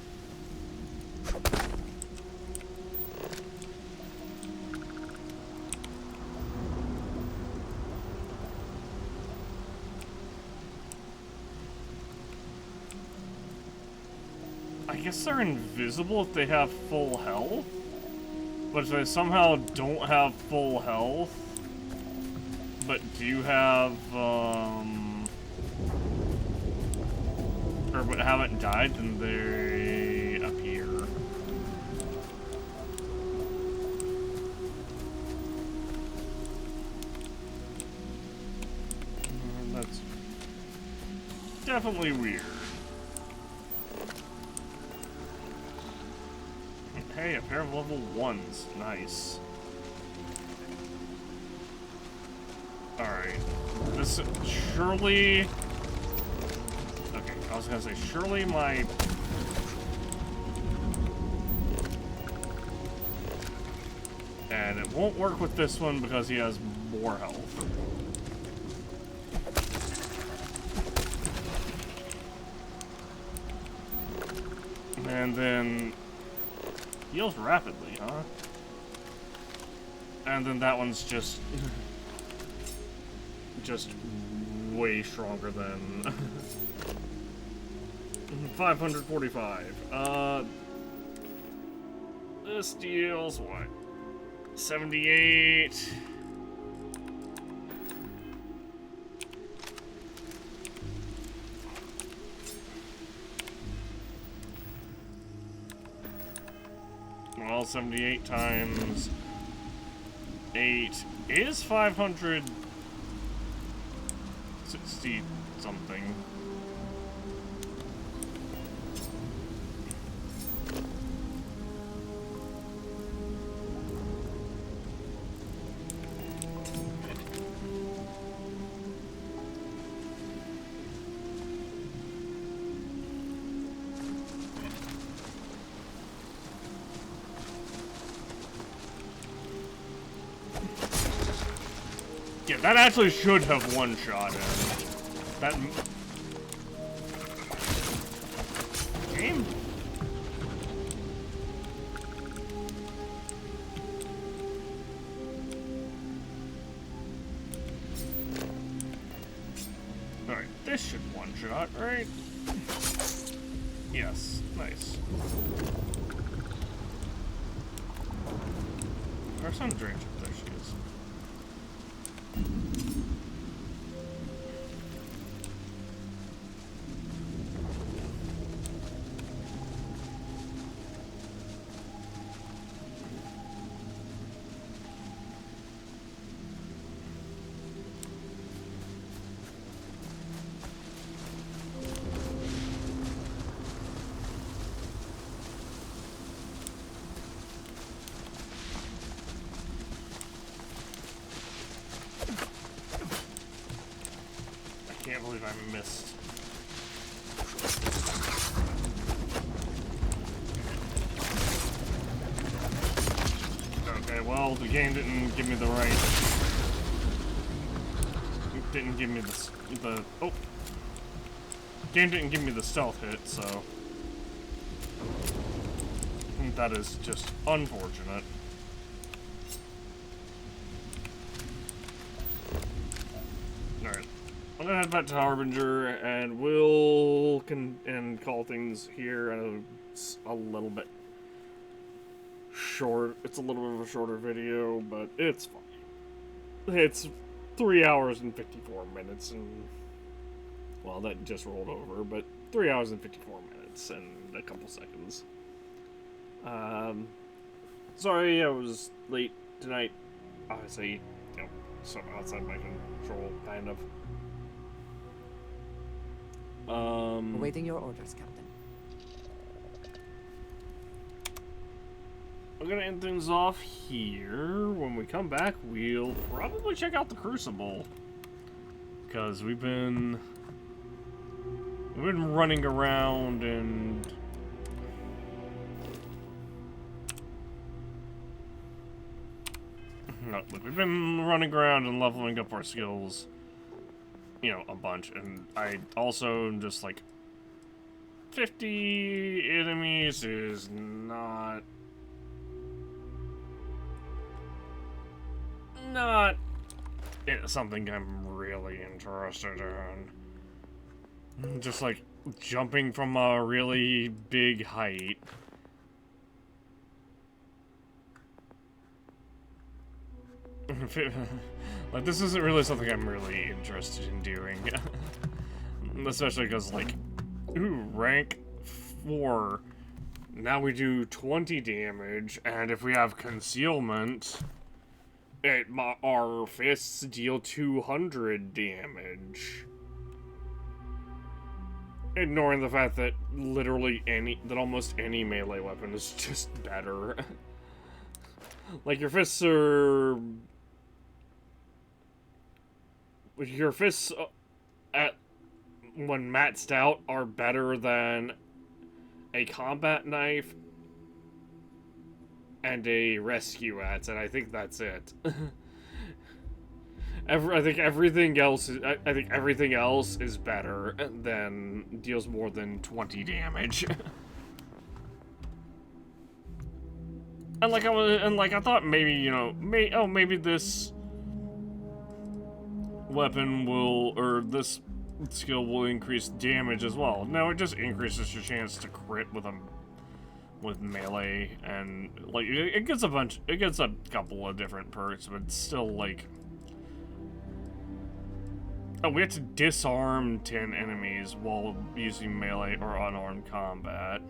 I guess they're invisible if they have full health, but if they somehow don't have full health, but do have, or but haven't died, then they appear. That's definitely weird. Hey, a pair of level 1s. Nice. Alright. This surely... Okay, I was gonna say, surely my... And it won't work with this one because he has more health. And then... heals rapidly, huh? And then that one's just... just way stronger than... 545. This deals what? 78... Well, 78 times 8 is 560 something. Yeah, that actually should have one-shot him. That... game? Alright, this should one-shot, right? Yes, nice. Our sun's range up there, she is. I can't believe I missed. Okay, well, the game didn't give me the right... It didn't give me the... Oh! Game didn't give me the stealth hit, so... That is just unfortunate. Alright. I'm gonna head back to Harbinger, and we'll call things here. I know it's a little bit short. It's a little bit of a shorter video, but it's fine. It's 3 hours and 54 minutes, and... well, that just rolled over, but 3 hours and 54 minutes and a couple seconds. Sorry I was late tonight. Obviously, you know, something outside my control, kind of. Awaiting your orders, Captain. I'm gonna end things off here. When we come back, we'll probably check out the Crucible. Because we've been We've been running around and... No, look, we've been running around and leveling up our skills, you know, a bunch. And I also am just like, 50 enemies is not something I'm really interested in. Just like jumping from a really big height. Like, this isn't really something I'm really interested in doing. Especially because, like, ooh, rank 4. Now we do 20 damage, and if we have concealment, our fists deal 200 damage. Ignoring the fact that literally almost any melee weapon is just better. Like, your fists are... Your fists, when maxed out, are better than a combat knife and a rescue axe, and I think that's it. I think everything else is better than deals more than 20 damage. And I thought maybe, you know, maybe this weapon will, or this skill will increase damage as well. No, it just increases your chance to crit with melee, and like it gets a couple of different perks, but it's still like, oh, we have to disarm 10 enemies while using melee or unarmed combat.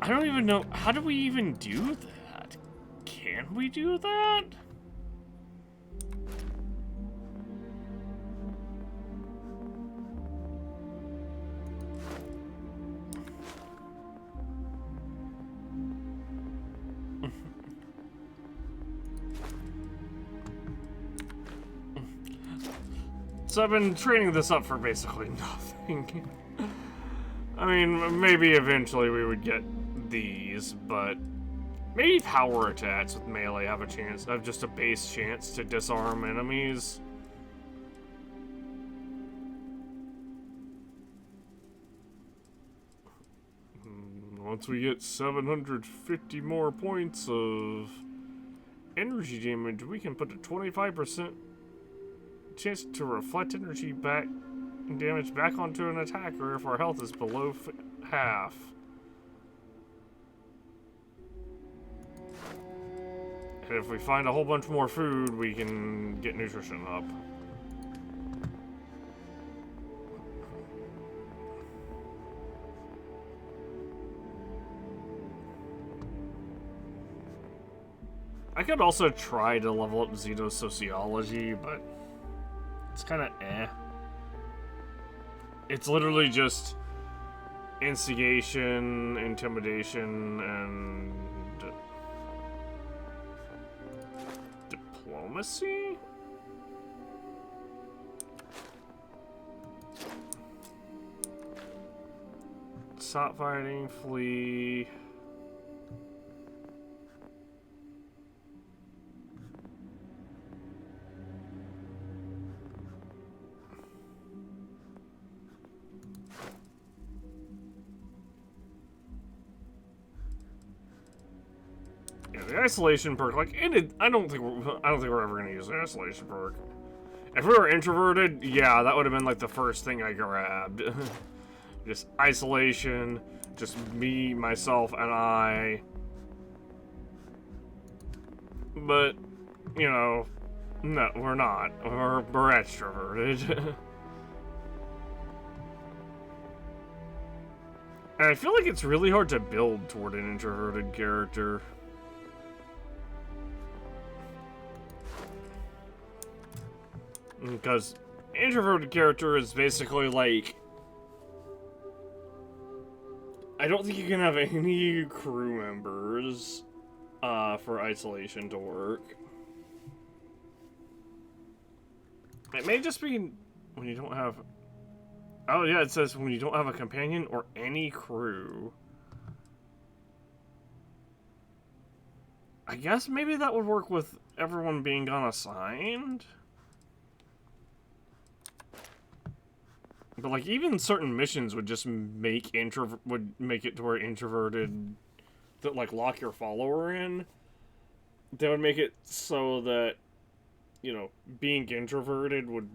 I don't even know, how do we even do that? Can we do that? So I've been training this up for basically nothing. I mean, maybe eventually we would get these, but maybe power attacks with melee have just a base chance to disarm enemies. Once we get 750 more points of energy damage, we can put a 25% chance to reflect damage back onto an attacker if our health is below half. And if we find a whole bunch more food, we can get nutrition up. I could also try to level up Zito's sociology, but it's kind of eh. It's literally just instigation, intimidation, and diplomacy? Stop fighting, flee. The isolation perk, like, I don't think we're ever gonna use the isolation perk. If we were introverted, yeah, that would have been like the first thing I grabbed. Just isolation, just me, myself, and I. But, you know, no, we're not. We're extroverted. And I feel like it's really hard to build toward an introverted character. Because introverted character is basically like, I don't think you can have any crew members for isolation to work. It may just be when you don't have Oh yeah, it says when you don't have a companion or any crew. I guess maybe that would work with everyone being unassigned. But like even certain missions would just make it to where introverted that like lock your follower in. They would make it so that, you know, being introverted would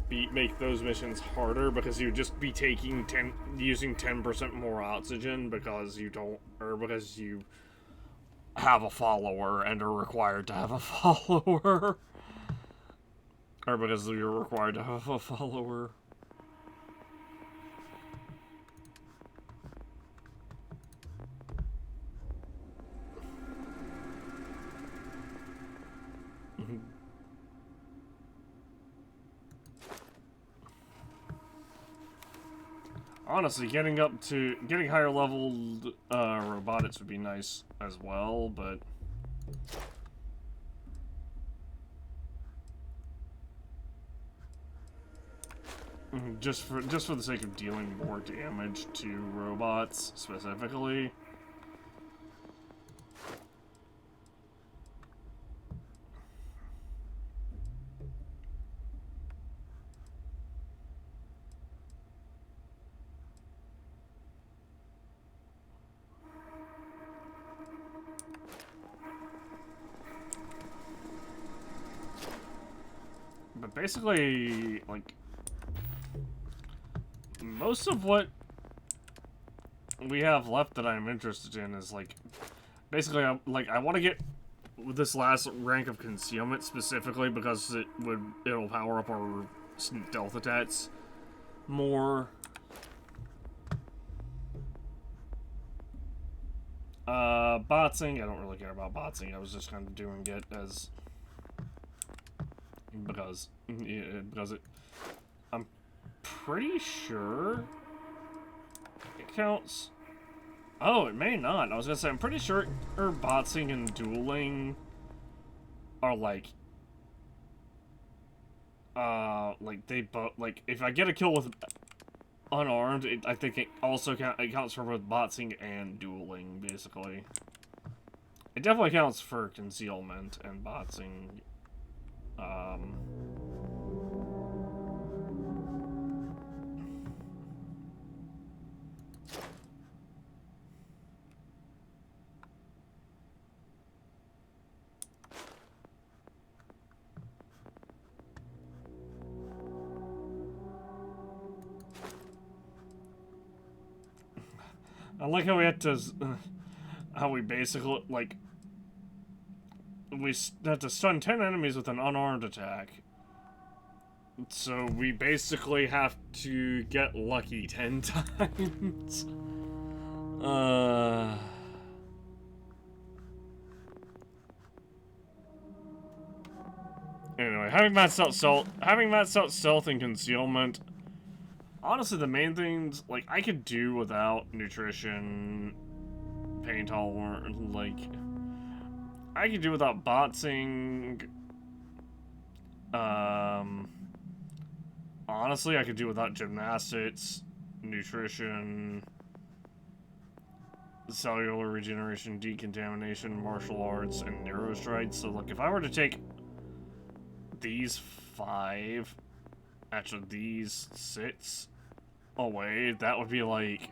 make those missions harder because you'd just be using 10% more oxygen because you have a follower and are required to have a follower. Or because you're required to have a follower. Honestly, getting higher leveled robotics would be nice as well, but just for the sake of dealing more damage to robots specifically. But basically, like, most of what we have left that I'm interested in is, like, basically, I want to get this last rank of concealment specifically because it'll power up our stealth attacks more. Botsing, I don't really care about botsing. I was just kind of doing it as because I'm pretty sure it counts. Oh, it may not. I was gonna say I'm pretty sure botsing and dueling are like they both, like, if I get a kill with unarmed, I think it also counts for both botsing and dueling, basically. It definitely counts for concealment and botsing. I like how we had to, how we basically, like, we had to stun 10 enemies with an unarmed attack. So we basically have to get lucky 10 times. Anyway, having maxed out stealth and concealment. Honestly, the main things, like, I could do without nutrition, pain tolerance, like, I could do without botsing. Honestly, I could do without gymnastics, nutrition, cellular regeneration, decontamination, martial arts, and neurostrikes. So, like, if I were to take these 5, actually these 6 away, that would be, like,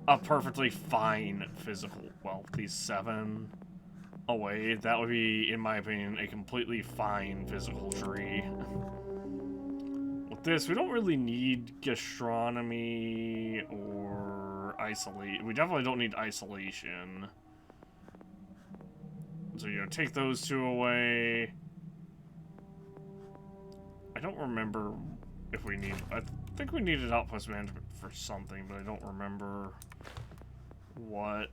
a perfectly fine physical. Well, these 7 away, that would be, in my opinion, a completely fine physical tree. With this, we don't really need gastronomy or isolate. We definitely don't need isolation. So, you know, take those 2 away. I don't remember if we need. I think we needed outpost management for something, but I don't remember what.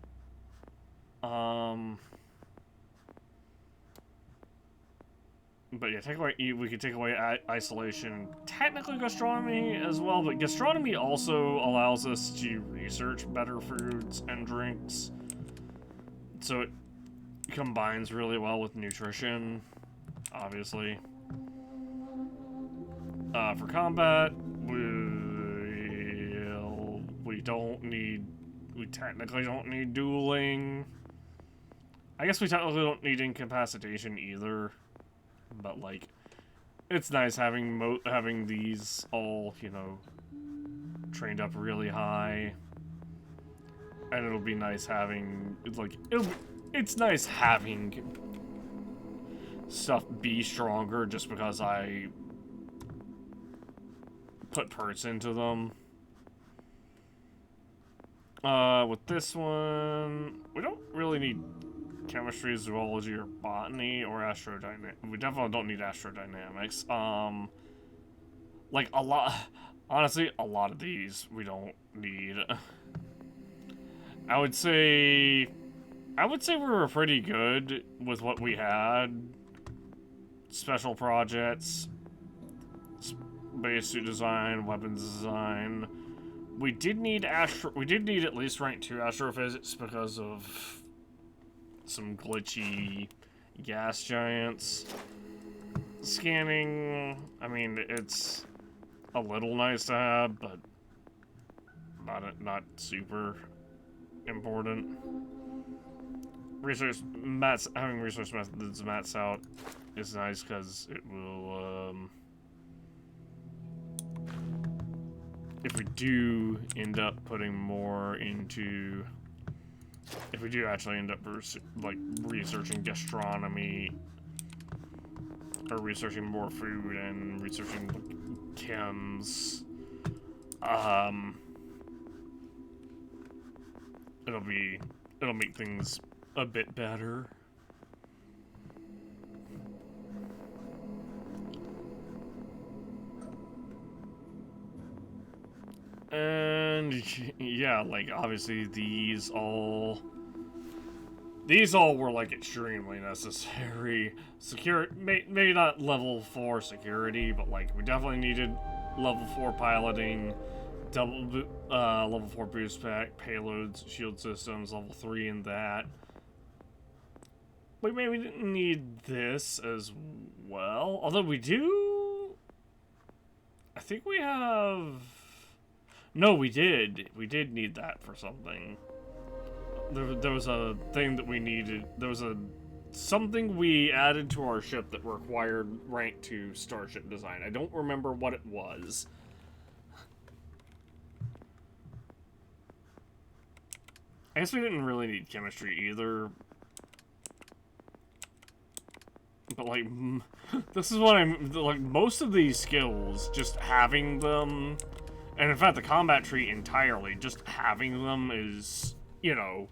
But yeah, we could take away isolation, technically gastronomy as well, but gastronomy also allows us to research better foods and drinks. So it combines really well with nutrition, obviously. For combat, we we technically don't need dueling. I guess we technically don't need incapacitation either. But, like, it's nice having these all, you know, trained up really high. And it'll be nice having, it's nice having stuff be stronger just because I put perks into them. With this one, we don't really need chemistry, zoology, or botany, or astrodynamics. We definitely don't need astrodynamics. Like, honestly, a lot of these we don't need. I would say we were pretty good with what we had. Special projects, spacesuit design, weapons design. We did need at least rank 2 astrophysics because of some glitchy gas giants. Scanning, I mean, it's a little nice to have, but not super important. Having research methods maxed out is nice because it will, if we do end up putting more into, if we do actually end up researching gastronomy, or researching more food and researching chems, it'll make things a bit better. And yeah, like obviously these all were like extremely necessary. Maybe not level 4 security, but like we definitely needed level 4 piloting, level 4 boost pack, payloads, shield systems, level 3 in that. We maybe didn't need this as well, although we do. I think we have. No, we did. We did need that for something. There was a thing that we needed. There was something we added to our ship that required rank 2 starship design. I don't remember what it was. I guess we didn't really need chemistry either. But like, this is what I'm like. Most of these skills, just having them, and in fact, the combat tree entirely, just having them is, you know,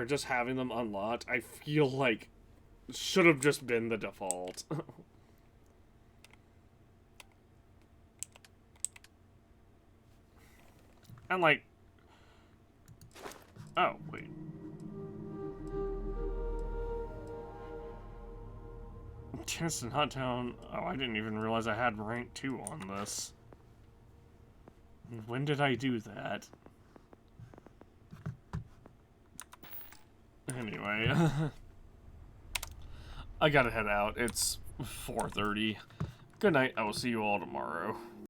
just having them unlocked. I feel like should have just been the default. And like, oh wait. Chance to hunt down. Oh, I didn't even realize I had rank 2 on this. When did I do that? Anyway, I gotta head out. It's 4:30. Good night. I will see you all tomorrow.